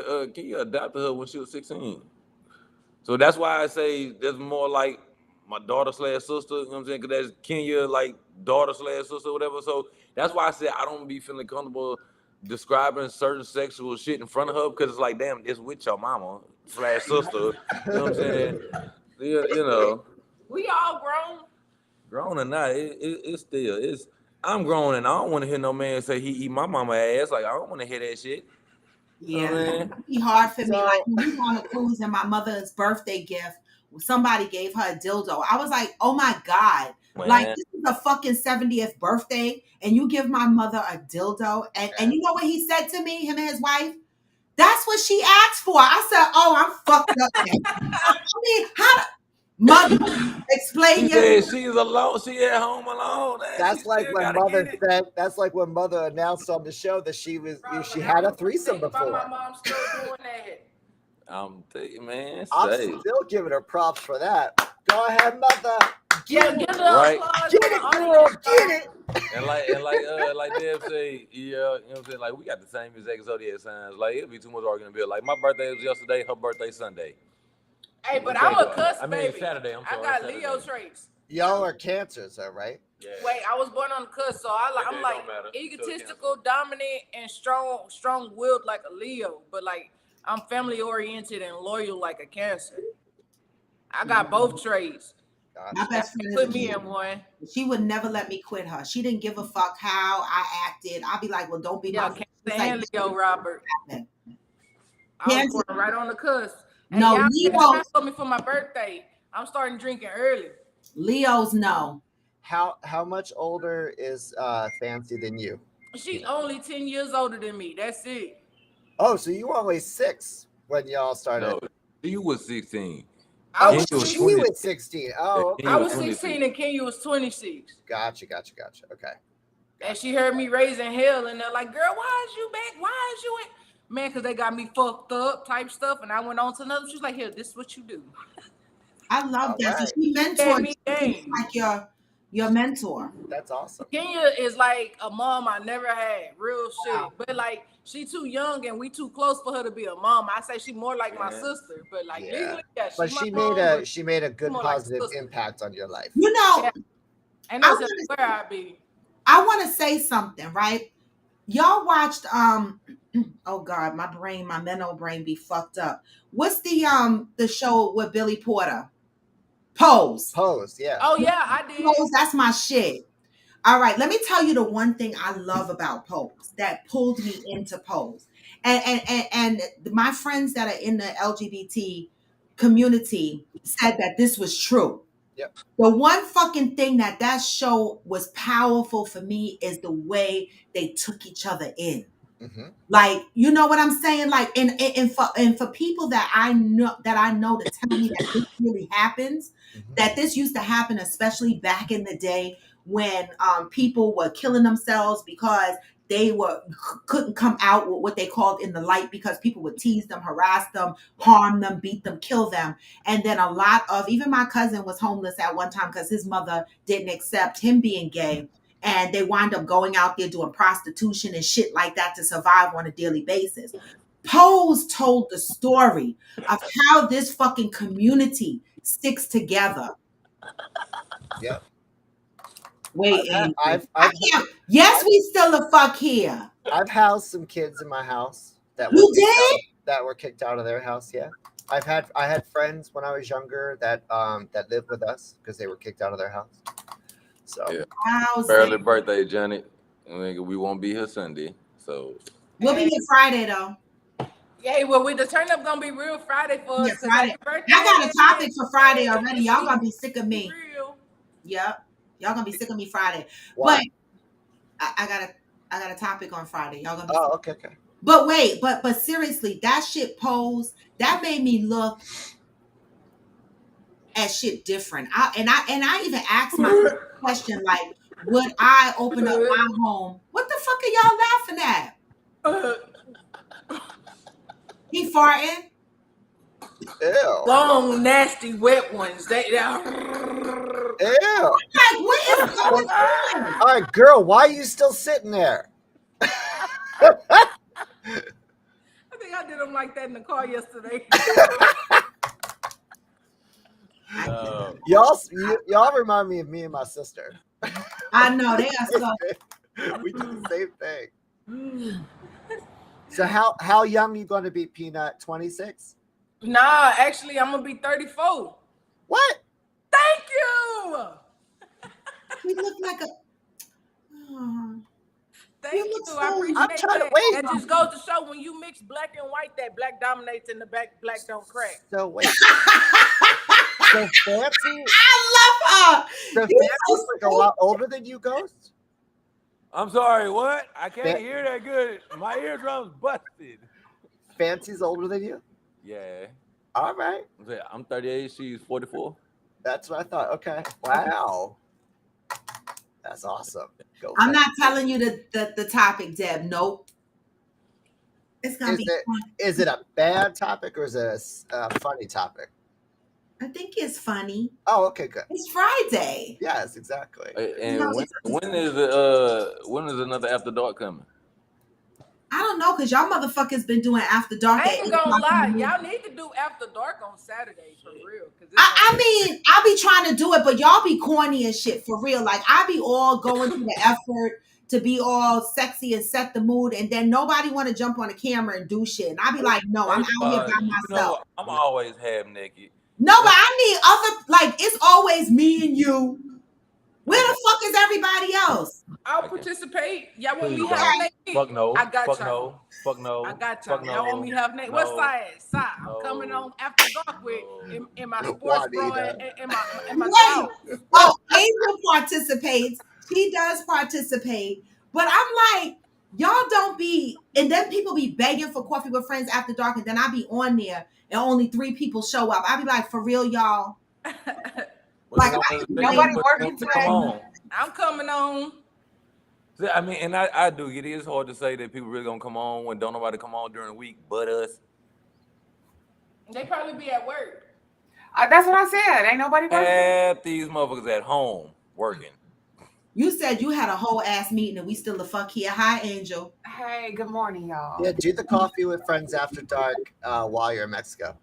adopted her when she was 16. So that's why I say there's more like my daughter / sister. You know what I'm saying? Because that's Kenya like daughter / sister, whatever. So that's why I said I don't be feeling comfortable describing certain sexual shit in front of her because it's like, damn, it's with your mama / sister. You know what I'm saying? You know, We all grown. grown or not, it's. I'm grown and I don't want to hear no man say he eat my mama ass. Like I don't want to hear that shit. You know what I'm yeah, saying? it'd be hard for me. So- Like when we were on a cruise and my mother's birthday gift, somebody gave her a dildo. I was like, oh my God. Like Man. this is a fucking 70th birthday, and you give my mother a dildo. And you know what he said to me, him and his wife? That's what she asked for. I said, oh, I'm fucked up now. I mean, how mother explain She your said she's alone. She at home alone. Man. That's She like still when gotta mother get it. said. That's like when mother announced on the show that she had a threesome Think about my before. mom still doing that. I'm telling you, man. I'm Say still giving her props for that. Go ahead, mother. Yeah, Get give it, the Right. applause get for the it, girl, audience. get it. and like Deb say, yeah, you know what I'm saying? Like we got the same exact zodiac signs. Like it'll be too much arguing about. Like my birthday was yesterday, her birthday Sunday. Hey, but Okay, I'm a though. cuss I mean baby. Saturday. I'm I sorry, got Saturday. Leo traits. Y'all are cancers, though, right? Yeah. Wait, I was born on the cusp, so I'm It like don't matter. egotistical, dominant, and strong-willed like a Leo. But like I'm family-oriented and loyal like a Cancer. I got both traits. my Gotcha. best friend Put is me in one. she would never let me quit her. She didn't give a fuck how I acted. I'd be like, well, don't be Yeah, my friend. Cancer It's like, and Leo, Robert. happened. I was Cancer, born right on the cusp. And no, y'all keep Leos, time for me for my birthday. I'm starting drinking early. Leos, no. How much older is Fancy than you? She's only 10 years older than me. That's it. Oh, so you were only 6 when y'all started. No, she was 16. I Oh, was, Kenya was she 20. was 16. Oh, Kenya I okay. was 26. 16 and Kenya was 26. Gotcha. Okay. And she heard me raising hell, and they're like, "Girl, why is you back? Why is you in?" Man, because they got me fucked up type stuff, and I went on to another. She's like, "Here, this is what you do." I love All that. right. So she Gave mentored me you. She's game. like your mentor. That's awesome. Kenya is like a mom I never had, real shit. But like, she too young and we too close for her to be a mom. I say she more like my sister, but like Yeah. legally, yeah, But she my mom. she made a good more like positive sister. impact on your life. You know, Yeah. And I that's wanna- where I be. I want to say something, right? Y'all watched oh God, my mental brain be fucked up. What's the show with Billy Porter? Pose. Pose, yeah. Oh yeah, I did. Pose, that's my shit. All right, let me tell you the one thing I love about Pose that pulled me into Pose. And my friends that are in the LGBT community said that this was true. Yep. The one fucking thing that show was powerful for me is the way they took each other in. Mm-hmm. Like, you know what I'm saying? Like, and for people that I know to tell me that this really happens, Mm-hmm. that this used to happen, especially back in the day when people were killing themselves because they couldn't come out with what they called in the light because people would tease them, harass them, harm them, beat them, kill them. And then a lot of, even my cousin was homeless at one time because his mother didn't accept him being gay. And they wind up going out there doing prostitution and shit like that to survive on a daily basis. Pose told the story of how this fucking community sticks together. Yep. Wait, I've yes, we still the fuck here. I've housed some kids in my house that You did? that were kicked out of their house. Yeah. I had friends when I was younger that lived with us because they were kicked out of their house. So Yeah. Wow, Early Zach. birthday, Johnny. We won't be here Sunday, so We'll be Hey, here Friday though. yeah, well, the turn up gonna be real Friday for Yeah, us because Friday. happy birthday. I got a topic for Friday Yeah, already. this Y'all week gonna be sick of be me. real. Yep. Y'all gonna be sick of me Friday. why? But I got a topic on Friday. Y'all gonna be Oh, okay. But wait, but seriously, that shit posed that made me look at shit different. I even asked myself a question like, would I open up my home? What the fuck are y'all laughing at? He farting? Ew. Long, nasty, wet ones. Ew. Like, what is going on? All right, girl, why are you still sitting there? I think I did them like that in the car yesterday. Y'all remind me of me and my sister. I know they are so. We do the same thing. So how young you going to be, Peanut? 26? Nah, actually, I'm gonna be 34. What? Thank you. He looked like a. Oh, Thank you you. look I so. appreciate I'm trying to that. wait. That just goes to show when you mix black and white, that black dominates and the black don't crack. So wait. So Fancy. I love her. So He's Fancy's so like a lot older than you, Ghost. I'm sorry. What? I can't Fa- hear that good. My eardrums busted. Fancy's older than you. Yeah. All right. I'm 38. She's 44. That's what I thought. Okay. Wow. That's awesome. Go. I'm Fancy. not telling you the topic, Deb. Nope. It's gonna be fun. Is it a bad topic or is it a funny topic? I think it's funny. Oh, okay, good. It's Friday. Yes, exactly. And when is another After Dark coming? I don't know, because y'all motherfuckers been doing after dark I at ain't 8 gonna o'clock in the lie, morning. y'all need to do After Dark on Saturday for real. I mean, I be trying to do it, but y'all be corny and shit for real. Like I be all going through the effort to be all sexy and set the mood, and then nobody want to jump on the camera and do shit. And I be like, no, I'm out here by myself. I'm always half naked. No, but I need other. Like it's always me and you. Where the fuck is everybody else? I'll participate. Y'all want me Please half don't. naked? Fuck no. I got Fuck y'all. no. Fuck no. I got Fuck y'all. no. Y'all want me half naked? No. What size? I'm No. coming on After Dark with in my sports bra Juanita. and my Wait. drawers. Oh, Angel participates. She does participate. But I'm like, y'all don't be, and then people be begging for coffee with friends after dark, and then I be on there and only 3 people show up. I be like, for real, y'all. Like, Nobody working today. Come on. I'm coming on. See, I mean, and I do. It is hard to say that people really gonna come on when don't nobody come on during the week but us. They probably be at work. That's what I said. Ain't nobody working. Half these motherfuckers at home working. You said you had a whole ass meeting and we still the fuck here. Hi, Angel. Hey, good morning, y'all. Yeah, do the coffee with friends after dark while you're in Mexico.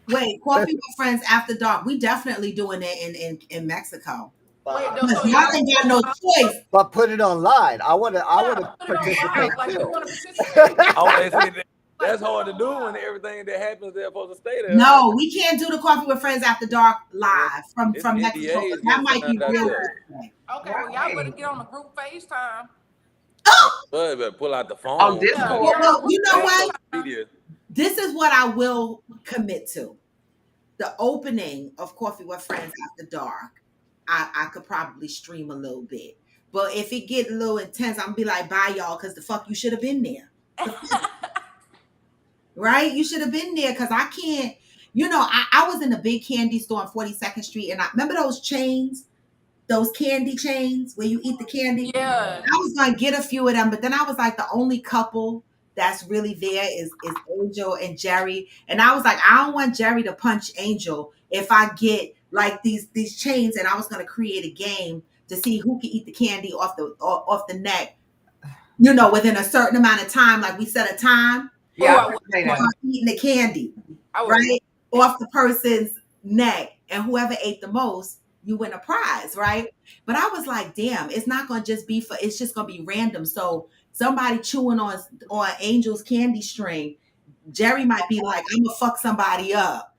Wait, coffee with friends after dark. We definitely doing it in Mexico. Wait, Because y'all ain't got no choice. But put it online. I want to put it on participate live. Like too. we want to participate. Always say that. That's hard to do when everything that happens they're supposed to stay there. No, we can't do the coffee with friends after dark live from It's Mexico. NDAs That might be getting signed real. out good. Okay, well y'all better get on the group FaceTime. But better pull out the phone. On Discord. Well, you know what? Media. This is what I will commit to. The opening of Coffee with Friends After Dark, I could probably stream a little bit. But if it get a little intense, I'm gonna be like, bye y'all, because the fuck you should have been there. Right? You should have been there because I can't, I was in a big candy store on 42nd Street, and I remember those chains, those candy chains where you eat the candy. Yeah. I was gonna get a few of them, but then I was like, the only couple that's really there is Angel and Jerry. And I was like, I don't want Jerry to punch Angel if I get like these chains, and I was gonna create a game to see who can eat the candy off the neck, within a certain amount of time. Like we set a time. Yeah, Oh, I would say that. Eating the candy, I would- right? Off the person's neck. And whoever ate the most, you win a prize, right? But I was like, damn, it's not gonna just be it's just gonna be random. So somebody chewing on Angel's candy string, Jerry might be like, I'm gonna fuck somebody up.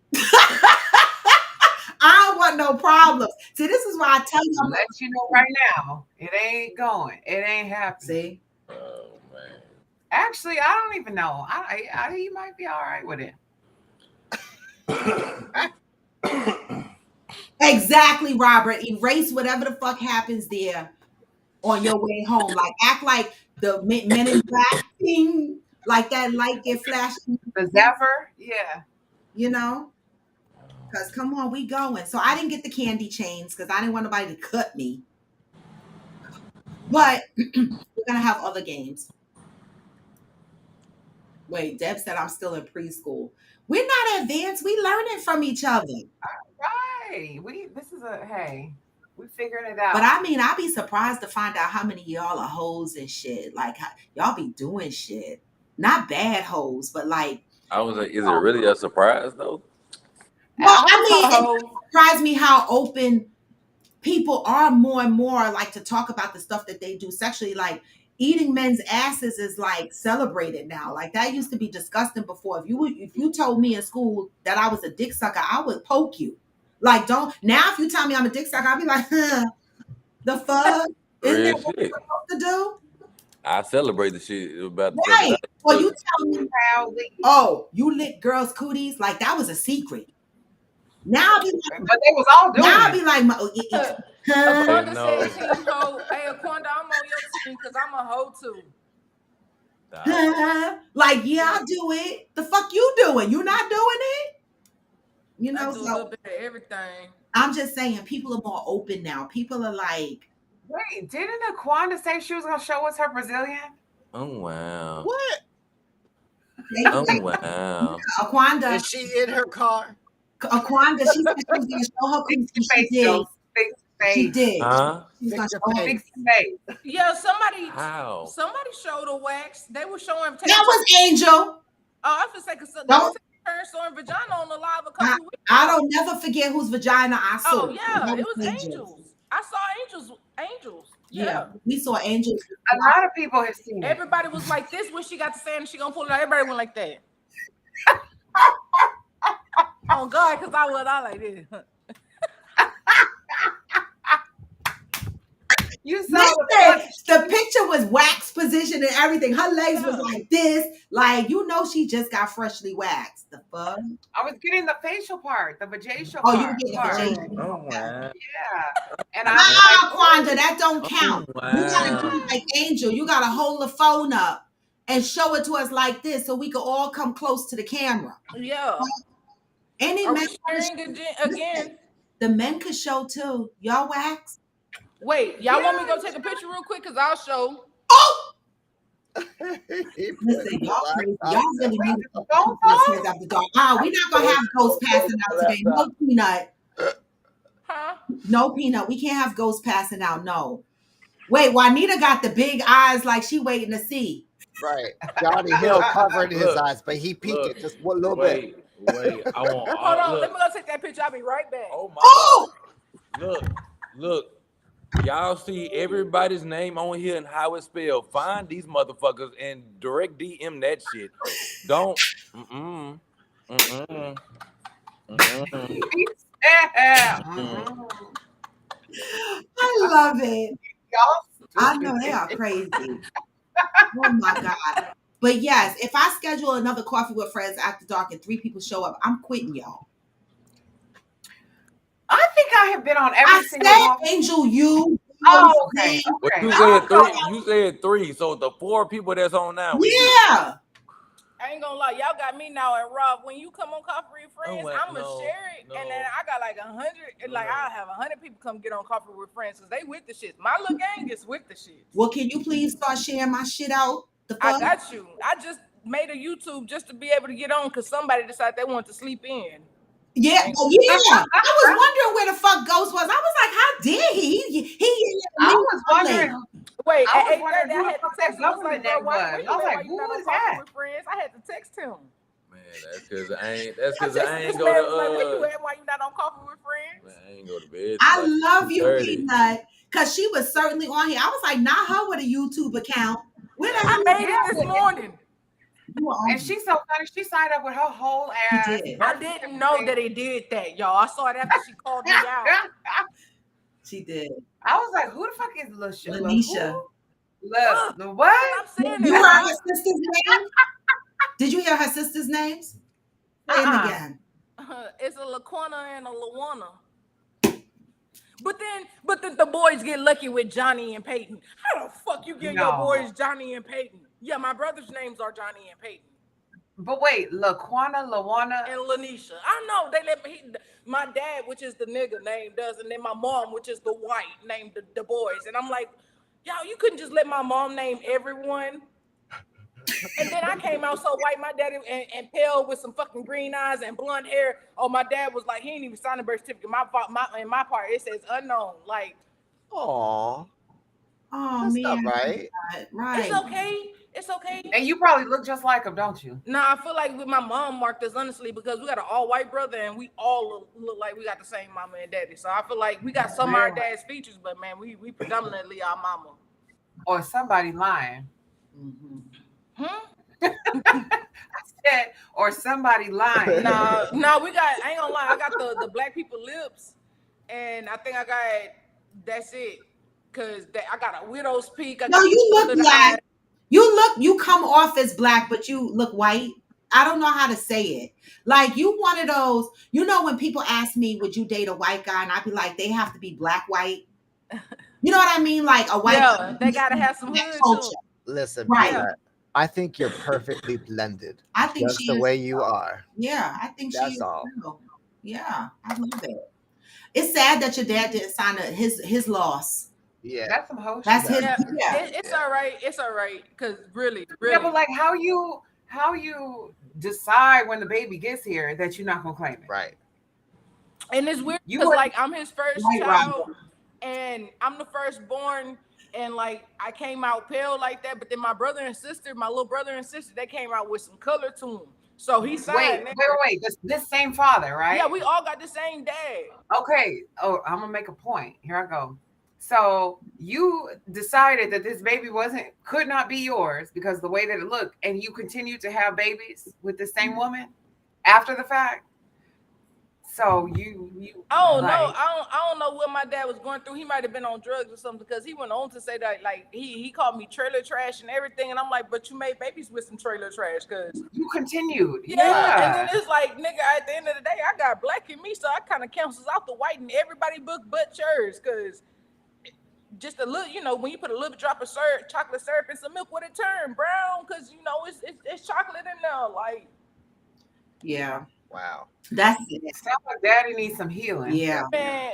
I don't want no problems. See, this is why I tell you. I'll let you know right now, it ain't going. It ain't happening. See? Oh man. Actually, I don't even know. He might be all right with it. Exactly, Robert. Erase whatever the fuck happens there on your way home. Like, act like the men in black thing, like that light get flashing. The Zephyr, yeah. You know? Because come on, we going. So I didn't get the candy chains because I didn't want nobody to cut me. But we're going to have other games. Wait, Deb said I'm still in preschool. We're not advanced. We learning from each other. Right. We figuring it out. But I mean, I'd be surprised to find out how many of y'all are hoes and shit. Like, y'all be doing shit. Not bad hoes, but like. I was like, is it really a surprise though? Well, I mean, it surprised me how open people are more and more, like, to talk about the stuff that they do sexually. Like, eating men's asses is like celebrated now. Like, that used to be disgusting before. If you told me in school that I was a dick sucker, I would poke you. Like, don't now. If you tell me I'm a dick sucker, I'll be like, the fuck? Isn't that what we're supposed to do? I celebrate the shit about the right. Well, you tell me proudly. Oh, you lick girls' cooties like that was a secret. Now I'll be like, but they was all doing. Now I'll be like, Aquanda said, "Team hoe, hey Aquanda, I'm on your team because I'm a hoe too." Like, yeah, I'll do it. The fuck you doing? You not doing it? You know, I do a little bit of everything. I'm just saying, people are more open now. People are like, wait, didn't Aquanda say she was gonna show us her Brazilian? Oh wow! What? Oh wow! Aquanda, is she in her car? Aquanda, she said she was gonna show her cookies. She did. She did. Huh? Yeah, somebody showed a wax. They were showing. That was Angel. Oh, I was just saying, don't showing vagina on the live a couple weeks. I don't never forget whose vagina I saw. Oh yeah, it was Angels. I saw Angels. Yeah, we saw Angels. A lot of people have seen it. Everybody was like this when she got to saying she gonna pull it out. Everybody went like that. Oh God, because I was out like this. You saw the picture was wax position and everything. Her legs was like this, like she just got freshly waxed. The fuck? I was getting the facial part, the vajacial part. Oh, you were getting the vajacial. Oh wow. Yeah. And Quanda, that don't count. You gotta do like Angel. You gotta hold the phone up and show it to us like this, so we can all come close to the camera. Yeah. Any men again? The men could show too. Y'all wax. Wait, y'all want me to go take a picture real quick? Because I'll show. Oh! Listen, y'all crazy. Y'all really need to go after dark. We're not going to have ghosts passing out today. No Peanut. Huh? No Peanut. We can't have ghosts passing out. No. Wait, Juanita got the big eyes like she waiting to see. Right. Johnny Hill covering his eyes, but he peeked it just one little bit. Wait. I want. Hold on. Let me go take that picture. I'll be right back. Oh my God. Look. Y'all see everybody's name on here and how it's spelled. Find these motherfuckers and direct DM that shit. Don't. I love it. I know they are crazy. Oh my God. But yes, if I schedule another coffee with friends after dark and 3 people show up, I'm quitting y'all. I think I have been on every single one. Angel, you. Oh, okay. But you said 3. You said 3. So the 4 people that's on now. Yeah. I ain't gonna lie, y'all got me now. And Rob, when you come on Coffee with Friends, I'm gonna share it, and then I got like 100. Like I'll have 100 people come get on Coffee with Friends because they with the shit. My little gang is with the shit. Well, can you please start sharing my shit out? I got you. I just made a YouTube just to be able to get on because somebody decided they wanted to sleep in. Yeah, I was wondering where the fuck Ghost was. I was like, how dare he? I was wondering. Wait, I was wondering who the fuck that government name was. I was like, who is that? I had to text him. Man, that's because I ain't go to. Where you at? Why you not on Coffee with Friends? Man, I ain't go to bed. I love you, Peanut, because she was certainly on here. I was like, not her with a YouTube account. I made it this morning. You were And on. she's so funny. She signed up with her whole She ass. did. I didn't know that he did that, y'all. I saw it after she called me out. She did. I was like, who the fuck is Lanisha. Ugh, the what? Stop saying You it, heard her bro. sister's name? Did you hear her sister's names? Say them again. It's a Laquana and a Lawana. But then the boys get lucky with Johnny and Peyton. How the fuck you get your No. boys Johnny and Peyton? Yeah, my brother's names are Johnny and Peyton. But wait, Laquana, Lawana. And Lanisha. I know they let me. My dad, which is the nigga, named us, and then my mom, which is the white, named the boys. And I'm like, y'all, you couldn't just let my mom name everyone. And then I came out so white, my daddy and pale with some fucking green eyes and blonde hair. Oh, my dad was like, he ain't even signed a birth certificate. In my part, it says unknown. Like, Aw, Oh that's man. not right. Right. it's okay. It's okay. And you probably look just like him, don't you? Nah, I feel like with my mom marked us honestly because we got an all white brother and we all look like we got the same mama and daddy. So I feel like we got some of our dad's features, but man, we predominantly our mama. Or somebody lying. Mm-hmm. I said, or somebody lying. Nah, we got. I ain't gonna lie. I got the black people lips, and I think I got. That's it. Cause I got a widow's peak. No, you look black. You come off as black, but you look white. I don't know how to say it. Like you one of those, you know, when people ask me, would you date a white guy? And I'd be like, they have to be black white. You know what I mean? Like a white Yeah, they gotta have some hood culture. too. Listen, Right. Peanut, I think you're perfectly blended. I think just she the is. way you are. Yeah, I think That's she is. all. Too. Yeah, I love it. It's sad that your dad didn't sign his loss. Yeah. That's some hoe That's shit. his. Yeah. It's all right. It's all right. Cause really. Yeah, but like how you decide when the baby gets here that you're not gonna claim it. Right. And it's weird You because would- like I'm his first Right, child, and I'm the firstborn, and like I came out pale like that. But then my brother and sister, my little brother and sister, they came out with some color to them. So he signed. Wait. This same father, right? Yeah, we all got the same dad. Okay. Oh, I'm gonna make a point. Here I go. So you decided that this baby could not be yours because the way that it looked, and you continued to have babies with the same woman after the fact. So you Oh like, no, I don't know what my dad was going through. He might have been on drugs or something because he went on to say that like he called me trailer trash and everything, and I'm like, but you made babies with some trailer trash, cause you continued. yeah. And then it's like, nigga, at the end of the day, I got black in me, so I kind of cancels out the white in everybody book but yours, cause just a little, you know, when you put a little drop of chocolate syrup in some milk, would it turn brown? Cause you know it's chocolate in there, like. Yeah. Wow. That's it. Sounds like daddy needs some healing. Yeah. Man,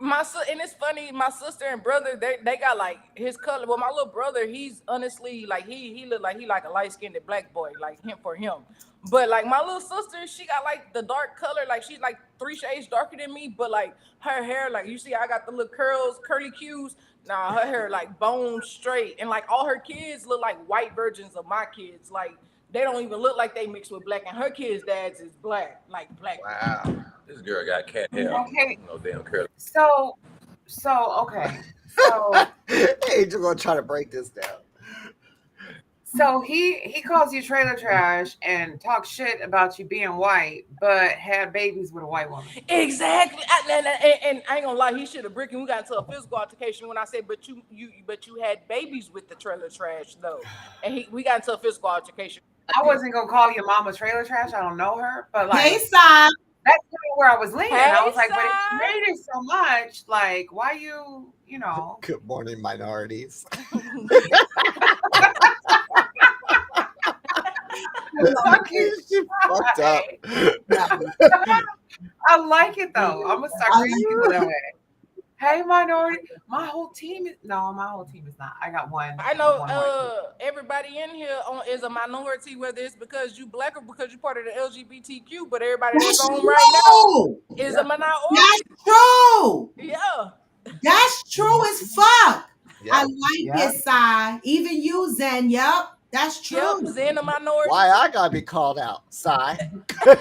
and it's funny, my sister and brother, they got like his color. Well, my little brother, he's honestly like he look like he like a light-skinned black boy, like him for him. But like my little sister, she got like the dark color, like she's like 3 shades darker than me, but like her hair, like you see, I got the little curls, curly cues. Nah, her hair like bone straight, and like all her kids look like white versions of my kids. Like they don't even look like they mixed with black, and her kids' dads is black, like black. Wow. This girl got cat hair. Okay. No damn curl. So okay. So Angel gonna try to break this down. So he calls you trailer trash and talks shit about you being white, but had babies with a white woman. Exactly, and I ain't gonna lie, he should have bricked, and we got into a physical altercation when I said, but you had babies with the trailer trash though, and we got into a physical altercation. I wasn't gonna call your mama trailer trash. I don't know her, but like, Hey, son. that's kind of where I was leaning. I was like, but if son. you made it so much, like, why you know? Good morning, minorities. She fucked up. I like it though. I'm gonna start greeting people that way. Hey, minority. My whole team is not. I got one. I know everybody in here is a minority, whether it's because you black or because you're part of the LGBTQ, but everybody that's on right now is a minority. That's true. Yeah. That's true as fuck. Yeah. I like it, Sai. Even you, Zen. Yep. That's true. Yep, Zen a minority. Why I gotta be called out, Sigh? Dang.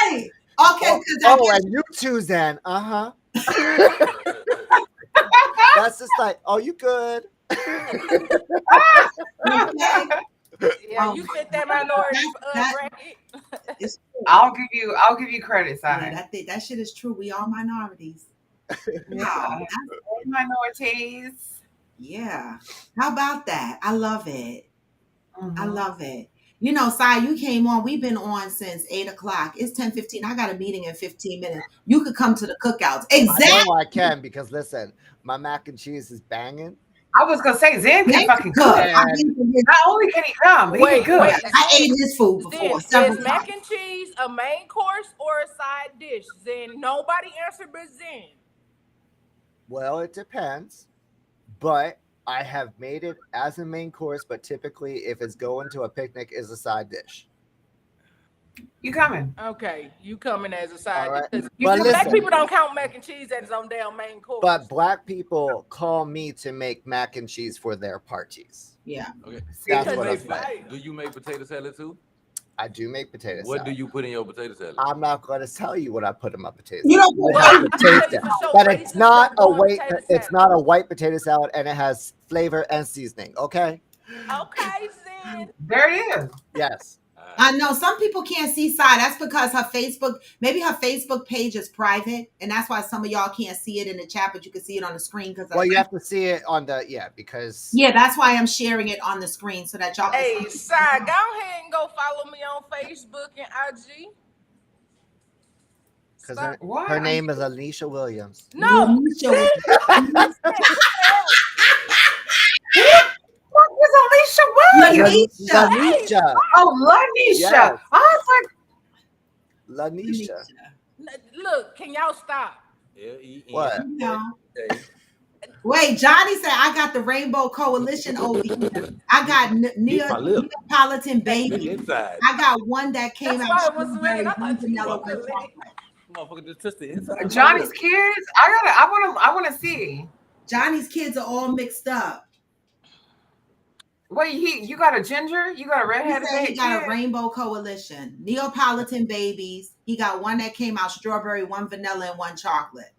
Hey, okay. And you too, Zen. That's just like, oh, you good? Okay? Yeah, you fit that minority That bracket. is true. I'll give you credit, Yeah, Si. that shit is true. We all minorities. Yeah, Wow. minorities. Yeah. How about that? I love it. I Mhm. love it. You know, Sai, you came on. We've been on since 8 o'clock. It's 10:15. I got a meeting in 15 minutes. You could come to the cookouts. I Exactly. know I can because listen, my mac and cheese is banging. I was gonna say Zen can Zen fucking cook. cook. I ate his, Not only can he come, but he can Wait, cook. wait, I ate Zen. his food before Zen, several is mac times. and cheese a main course or a side dish? Zen, nobody answered but Zen. Well, it depends, but I have made it as a main course. But typically, if it's going to a picnic, is a side dish. You coming? Okay, you coming as a All side right, dish. You but coming? Black listen, people don't count mac and cheese as on their main course. but black people call me to make mac and cheese for their parties. Yeah. Okay. See, That's Do you what I'm make saying. do you make potato salad too? I do make potato What do salad. you put in your potato salad? I'm not going to tell you what I put in my potato You salad. don't You put Well, have I'm to gonna taste tell you it. for sure. But it's Racists not don't a go in white. potato It's salad. not a white potato salad, and it has flavor and seasoning. Okay. Okay, Zen. there it is. Yes. I know some people can't see Sai. That's because maybe her Facebook page is private, and that's why some of y'all can't see it in the chat, but you can see it on the screen because Well, you have to see it on the because yeah, that's why I'm sharing it on the screen so that y'all can Hey, see. Si, go ahead and go follow me on Facebook and IG. because Stop. What? her name is Alicia Williams. No, Lanisha Zen. was What was Alicia Williams? Lanisha. Lanisha. Oh, Lanisha. Yes. I was Lanisha. Look, can y'all stop? What? No. Wait, Johnny said I got the Rainbow Coalition over here. I got Eat my lip. Neapolitan It's baby. inside. I got one that came That's out why it was red. strawberry, I one thought you vanilla, want one the leg. chocolate. Motherfucker just touched the inside. like of my Johnny's lip. kids. I wanna see. Johnny's kids are all mixed up. Wait, you got a ginger? You got a He redheaded said he got a kid? Rainbow Coalition. Neapolitan babies. He got one that came out strawberry, one vanilla, and one chocolate.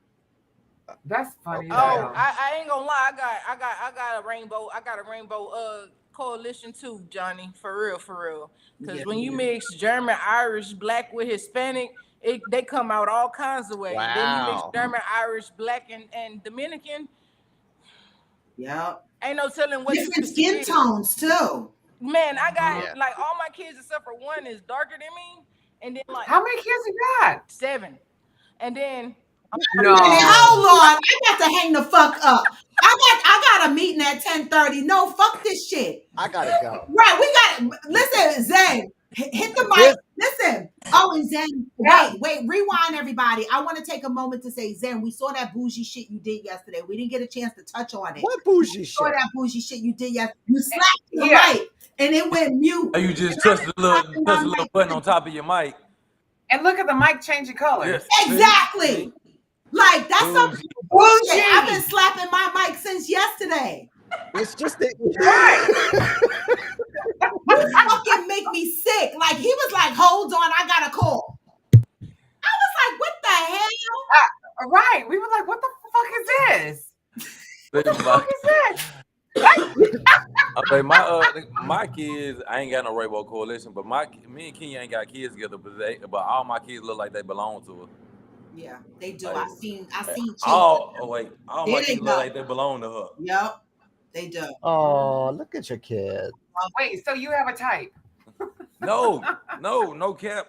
That's funny. Okay. Oh, I ain't gonna lie. I got a rainbow. I got a rainbow coalition too, Johnny. For real. Because Yeah. when you mix German, Irish, black with Hispanic, they come out all kinds of ways. Then you mix Wow. German, Irish, black, and Dominican. Yep. Ain't no telling what Different you skin can tones too. Man, I got Yeah. like all my kids except for one is darker than me, and then like How many kids you got? 7, and then No. Hold on. I got to hang the fuck up. I got a meeting at 10:30. No, fuck this shit. I gotta go. Right, we got listen, Zen. Hit the mic. Listen. Oh, and Zen, wait, rewind everybody. I want to take a moment to say, Zen, we saw that bougie shit you did yesterday. We didn't get a chance to touch on it. What bougie We saw shit? that bougie shit you did yesterday. You slapped the Yeah. mic and it went mute. Oh, you just And touched I've the been little slapping my mic button on top of your mic. And look at the mic changing colors. Exactly. Like that's some Bougie. bullshit. I've been slapping my mic since yesterday. It's just that. You fucking make me sick. Like he was like, hold on, I got a call. I was like, what the hell? Right. We were like, what the fuck is this? What the Think fuck about- is that? Okay, my kids, I ain't got no Rainbow Coalition, but me and Kenya ain't got kids together, but all my kids look like they belong to us. Yeah, they do. Like, I seen all Chase. my There they kids go. look like they belong to her. Yep, they do. Oh, look at your kid. Wait, so you have a type? No cap.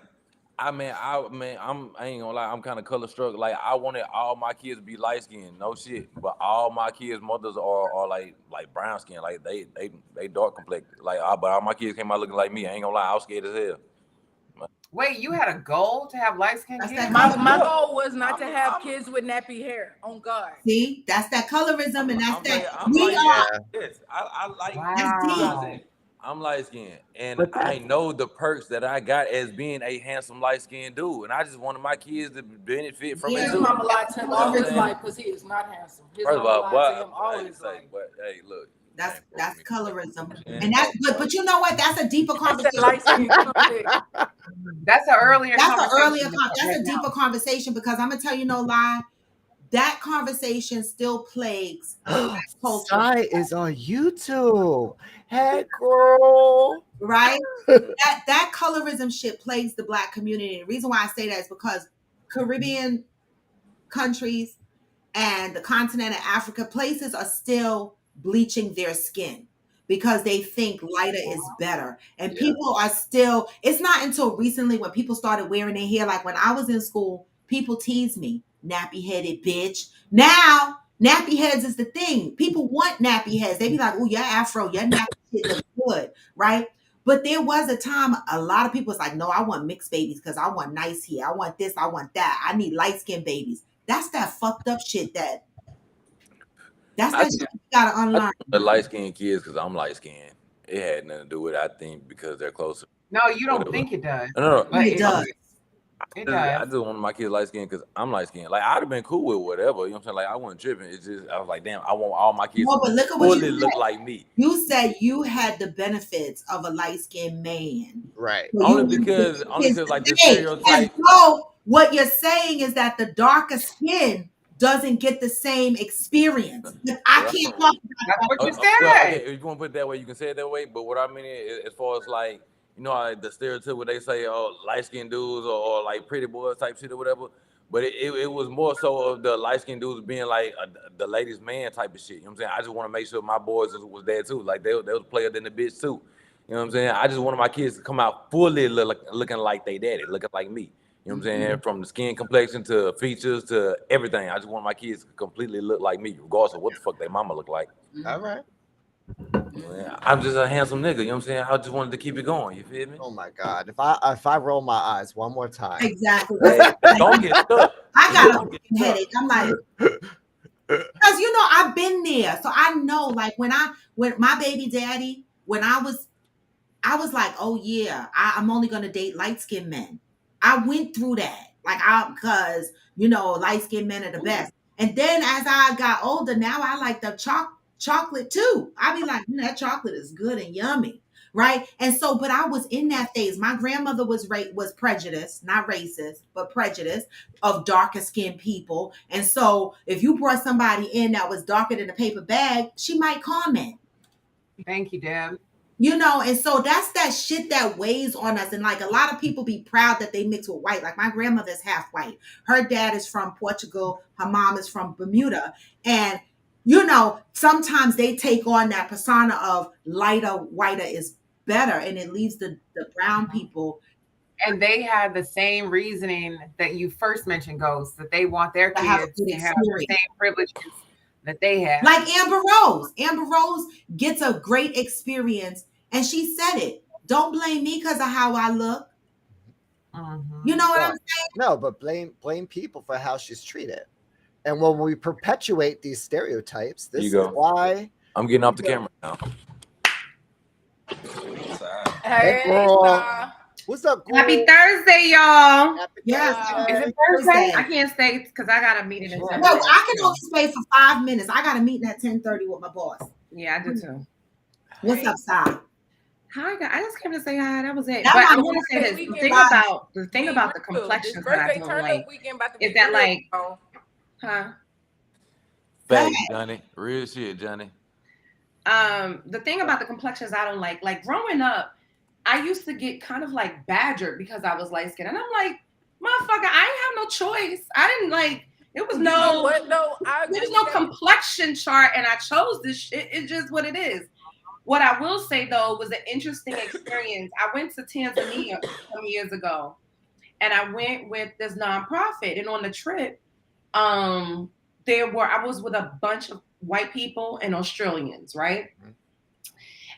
I ain't gonna lie, I'm kind of color struck. Like I wanted all my kids to be light skinned, no shit. But all my kids' mothers are like brown skin, like they dark complected. Like but all my kids came out looking like me. I ain't gonna lie, I was scared as hell. Wait, you had a goal to have light skin That's kids? that my goal was not to have kids with nappy hair. On God. See, that's that colorism, and that's that. I'm We like, are. yes, I like. Wow. I'm light skinned, and But I know the perks that I got as being a handsome light skinned dude, and I just wanted my kids to benefit from Yeah. it His too. mama lied to him all his life because he is not handsome. His First of mama all, lied to him all his life. but hey, look, That's colorism, Yeah. and that's but you know what? That's a deeper That's that conversation. light skin conflict. That's an earlier That's an conversation. earlier. That's a deeper conversation because I'm gonna tell you no lie. that conversation still plagues culture, Sai is on YouTube. Hey, girl. right? That colorism shit plagues the Black community. The reason why I say that is because Caribbean countries and the continent of Africa, places are still bleaching their skin because they think lighter is better. And Yeah. people are still, it's not until recently when people started wearing their hair. Like when I was in school, people teased me, nappy headed bitch. Now, nappy heads is the thing. People want nappy heads. They be like, oh, your afro, your nappy shit looks good, right? But there was a time a lot of people was like, no, I want mixed babies because I want nice hair. I want this, I want that. I need light skinned babies. That's that fucked up shit that's I that shit you gotta unlearn. the light skinned kids because I'm light skinned. It had nothing to do with it, I think, because they're closer. No, you don't Whatever. think it does. No, But It does. It I does. just want my kids light skinned because I'm light skinned. Like I'd have been cool with whatever. You know what I'm saying? Like I wasn't tripping. It's just I was like, damn, I want all my kids No, but look at what fully you look said. like me. You said you had the benefits of a light skinned man. Right. So Only you because like the today. And stereotype. so what you're saying is that the darker skin doesn't get the same experience. But I Well, can't talk That's what you well, said. okay, if you want to put it that way, you can say it that way. But what I mean is, as far as like, like the stereotype where they say, oh, light skinned dudes or like pretty boys type shit or whatever. But it was more so of the light skinned dudes being like the ladies' man type of shit. You know what I'm saying? I just want to make sure my boys was there too. Like they was player than the bitch too. You know what I'm saying? I just wanted my kids to come out fully looking like they daddy, looking like me. You know what I'm saying? From the skin complexion to features to everything. I just want my kids to completely look like me, regardless of what the fuck their mama look like. All right. Yeah, I'm just a handsome nigga, you know what I'm saying? I just wanted to keep it going, you feel me? Oh my God. If I roll my eyes one more time. exactly. Hey, don't get stuck. I got a Don't get fucking stuck. headache. I'm like, because I've been there. So I know, like when my baby daddy, when I was like, oh yeah, I'm only gonna date light skinned men. I went through that. Because light skinned men are the best. And then as I got older, now I like the chocolate too. I be like, that chocolate is good and yummy. Right. And so, but I was in that phase. My grandmother was prejudiced, not racist, but prejudiced of darker skinned people. And so if you brought somebody in that was darker than a paper bag, she might comment. Thank you, Deb. And so that's that shit that weighs on us. And like a lot of people be proud that they mix with white. Like my grandmother's half white. Her dad is from Portugal. Her mom is from Bermuda. And, sometimes they take on that persona of lighter, whiter is better. And it leaves the brown people. And they had the same reasoning that you first mentioned, Ghost, that they want their To have a kids good to have the experience. same privileges that they have. Like Amber Rose. Amber Rose gets a great experience. And she said it. Don't blame me because of how I look. You know what I'm saying? No, but blame people for how she's treated. And when we perpetuate these stereotypes, this is why I'm getting off the camera now. Hey, girl. What's up, girl? Happy Thursday, y'all. Happy Yes. Thursday. Is it Thursday? I can't stay because I got a meeting in 10 No, minutes. I can only stay for 5 minutes. I got a meeting at 10:30 with my boss. Yeah, I do too. What's up, Si? Hi, guys. I just came to say hi. That was it. That But I was want to say this. weekend. The thing about the complexions that I don't like is that like, huh? Thanks, Johnny. Real shit, Johnny. The thing about the complexions I don't like growing up, I used to get kind of like badgered because I was light skinned. And I'm like, motherfucker, I ain't have no choice. I didn't like, it was there's no complexion chart and I chose this shit. It's just what it is. What I will say though was an interesting experience. I went to Tanzania some years ago and I went with this nonprofit, and on the trip, I was with a bunch of white people and Australians, right?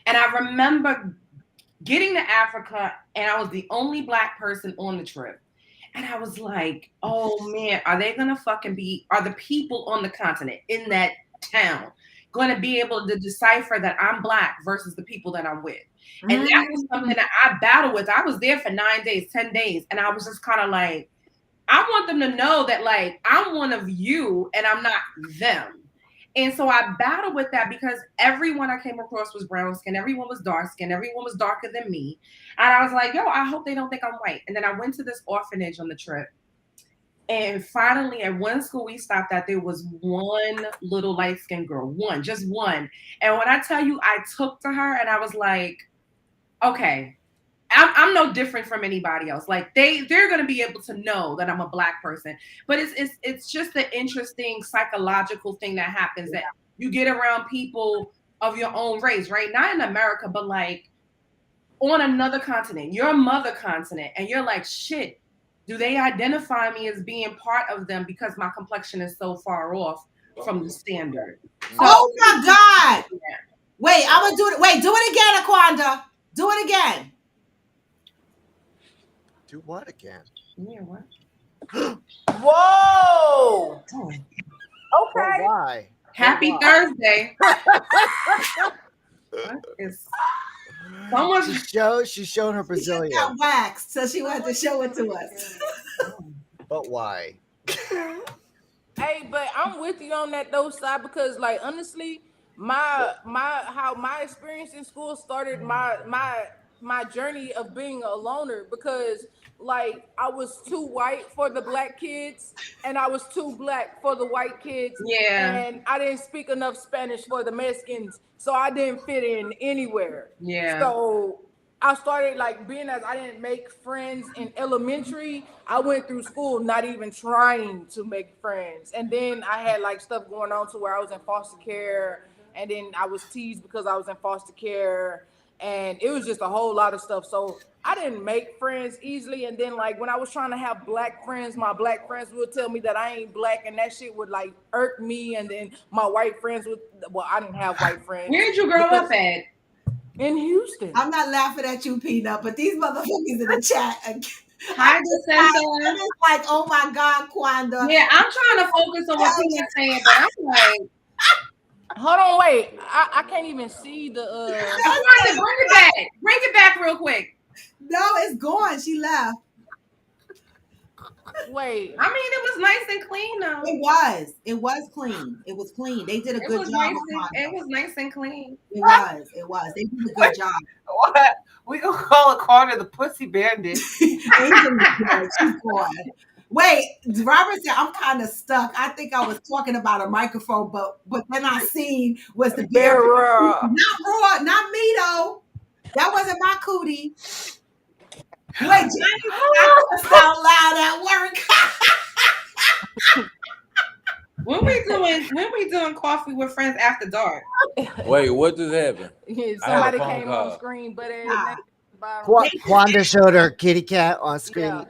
And I remember getting to Africa and I was the only Black person on the trip. And I was like, oh man, are the people on the continent in that town going to be able to decipher that I'm Black versus the people that I'm with? And that was something that I battled with. I was there for 9 days, 10 days. And I was just kind of like, I want them to know that like, I'm one of you and I'm not them. And so I battled with that because everyone I came across was brown skin. Everyone was dark skin. Everyone was darker than me. And I was like, yo, I hope they don't think I'm white. And then I went to this orphanage on the trip. And finally, at one school we stopped at, there was one little light-skinned girl, one, just one. And when I tell you, I took to her and I was like, okay, I'm no different from anybody else. Like they're gonna be able to know that I'm a Black person. But it's just an interesting psychological thing that happens, that you get around people of your own race, right? Not in America, but like on another continent, your mother continent, and you're like, shit, do they identify me as being part of them because my complexion is so far off from the standard? So, Oh my God. Wait, I'm gonna do it. Wait, do it again, Aquanda. Do it again. Do what again? Yeah, what? Whoa. But Okay. why? Happy why? Thursday. What is someone? She's showing her She just Brazilian. got waxed, so she wanted to show it to us. But why? Hey, but I'm with you on that though, side, because like honestly, my experience in school started my journey of being a loner, because like I was too white for the Black kids and I was too Black for the white kids, Yeah, and I didn't speak enough Spanish for the Mexicans, so I didn't fit in anywhere. yeah. So I started like, being as I didn't make friends in elementary, I went through school not even trying to make friends. And then I had like stuff going on to where I was in foster care, and then I was teased because I was in foster care, and it was just a whole lot of stuff. So I didn't make friends easily. And then like when I was trying to have Black friends, my Black friends would tell me that I ain't Black, and that shit would like irk me. And then my white friends would, well, I didn't have white friends. Where did you grow up at? In Houston. I'm not laughing at you, Peanut, but these motherfuckers in the chat. Hi, I'm Jacinta. just like, oh my God, Quanda. Yeah, I'm trying to focus on what Peanut's saying, but I'm like, Hold on, wait. I can't even see the come on, bring it back. Bring it back real quick. No, it's gone. She left. wait. I mean, it was nice and clean though. It was. It was clean. It was clean. They did a It good was job. nice. On It was nice and clean. It was. It was. They did a good job. What? We gonna call a Carter the pussy bandit. Angel is good. She's gone. Wait, Robert said I'm kind of stuck. I think I was talking about a microphone, but then I seen was the bear. Raw. Not raw, not me though. That wasn't my cootie. Wait, Johnny, I sound loud at work. When we doing coffee with friends after dark? Wait, what just happened? Yeah, I had a somebody phone came call. on screen, but Quanda showed her kitty cat on screen. yeah.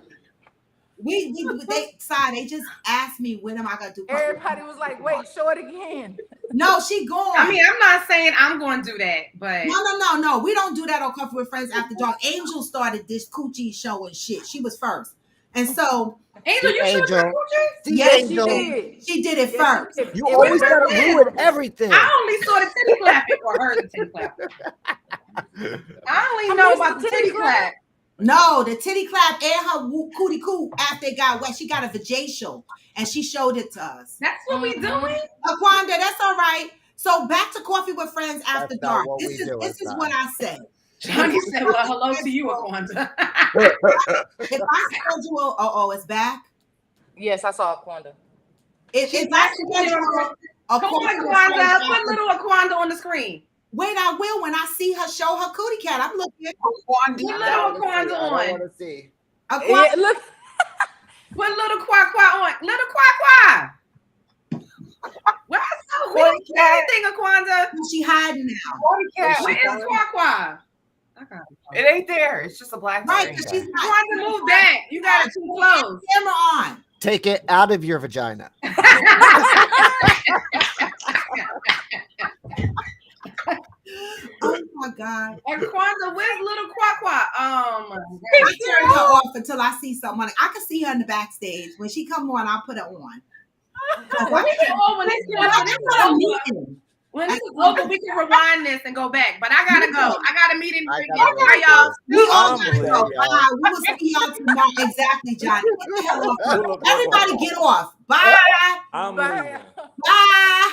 They just asked me when am I gonna do coffee. Everybody was like, "Wait, show it again." No, she gone. I mean, I'm not saying I'm going to do that, but No. We don't do that on Coffee with Friends After Dark. Angel started this coochie show and shit. She was first. And so Angel, you showed your coochie? yes, she did. She did it first. You always gotta ruin everything. I only saw the titty clapping or heard the titty clapping. I only know about the titty clap. No, the titty clap and her cootie coo after it got wet. She got a vajacial and she showed it to us. That's what we doing? Aquanda, that's all right. So back to Coffee with Friends After That's not Dark. what This we do, is it's what I said. Johnny said, well, hello to you, Aquanda. If I schedule, it's back. Yes, I saw Aquanda. If I schedule a Come Coffee on, with Friends Aquanda. Put After- little Aquanda on the screen. Wait, I will when I see her show her cootie cat. I'm looking. Put little Aquanda I don't on. want to see. Aquanda, Look, Put little Qua on. Little Qua. Where's the we don't see anything, Aquanda? she hiding now. Where's Qua? It ain't there. It's just a black Right, screen. because she's not. Aquanda, move back. You got it too close. Camera on. Take it out of your vagina. Oh my God. Aquanda, where's little Qua? I turn her off until I see someone. I can see her in the backstage. When she come on, I'll put her on. When this is over, we can rewind this and go back. But I gotta go. I got a meeting. Bye, y'all. We all I'm gotta go. with y'all. Bye. We will see y'all tomorrow. Exactly, Johnny. Get the hell off. Everybody get off. Bye. I'm bye. leaving. Bye.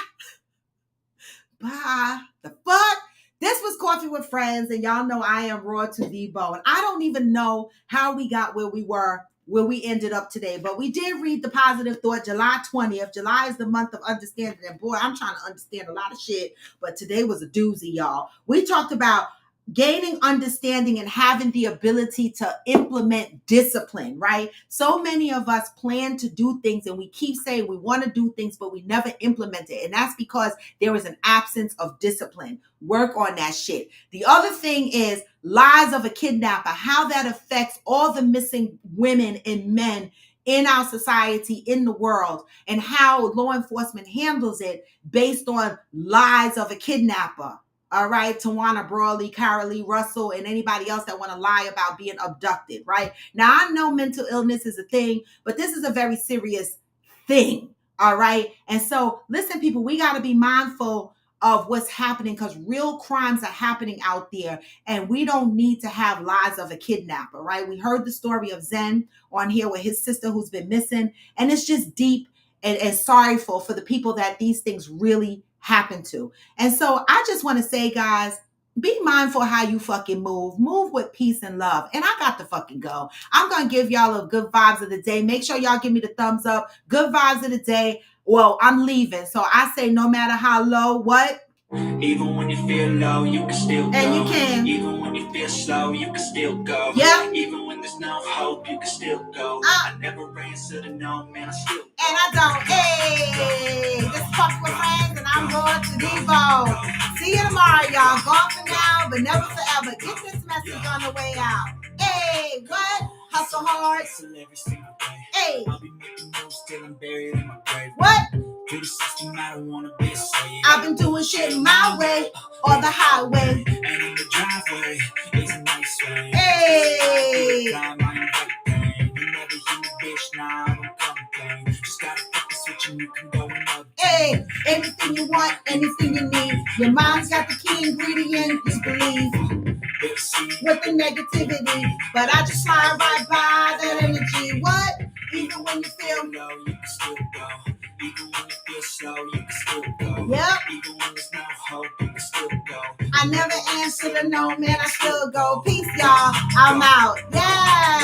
Bye. The fuck? This was Coffee with Friends, and y'all know I am raw to the bone. I don't even know how we got where we were where we ended up today. But we did read the positive thought, July 20th. July is the month of understanding. And boy, I'm trying to understand a lot of shit. But today was a doozy, y'all. We talked about gaining understanding and having the ability to implement discipline, right? So many of us plan to do things and we keep saying we want to do things, but we never implement it. And that's because there is an absence of discipline. Work on that shit. The other thing is lies of a kidnapper, how that affects all the missing women and men in our society, in the world, and how law enforcement handles it based on lies of a kidnapper. All right, Tawana Brawley, Carolee Russell, and anybody else that want to lie about being abducted, right? Now, I know mental illness is a thing, but this is a very serious thing, all right? And so, listen, people, we got to be mindful of what's happening because real crimes are happening out there, and we don't need to have lies of a kidnapper, right? We heard the story of Zen on here with his sister who's been missing, and it's just deep and sorrowful for the people that these things really happen to. And so I just want to say, guys, be mindful how you fucking move. Move with peace and love. And I got to fucking go. I'm going to give y'all a good vibes of the day. Make sure y'all give me the thumbs up. Good vibes of the day. Well, I'm leaving. So I say no matter how low, what? Even when you feel low, you can still go. And you can. Even when you feel slow, you can still go. Yeah. Even when there's no hope, you can still go. I never answer to no, man, I still go. And I don't. Hey, this is Puffy with Friends, and I'm going to Devo. See you tomorrow, y'all. Gone for now, but never forever. Get this message on the way out. Hey, what? Hustle hard. Hustle every single day. Hey. I'll be making moves till I'm buried in my grave. What? Through the system, I don't wanna be a slave. I've been doing shit my way or the highway. And in the driveway is a nice way. Hey. Time, I invite pain. You never hear me, bitch, nah, I don't complain. Just gotta flip the switch and you can go another. Hey, anything you want, anything you need. Your mind's got the key ingredient, just believe. With the negativity, but I just slide right by that energy. What? Even when you feel low, you can still go. Even when you feel slow, you can still go. Yep. Even when there's no hope, you can still go. I never answer to no, man, I still go. Peace, y'all. I'm out. Yeah.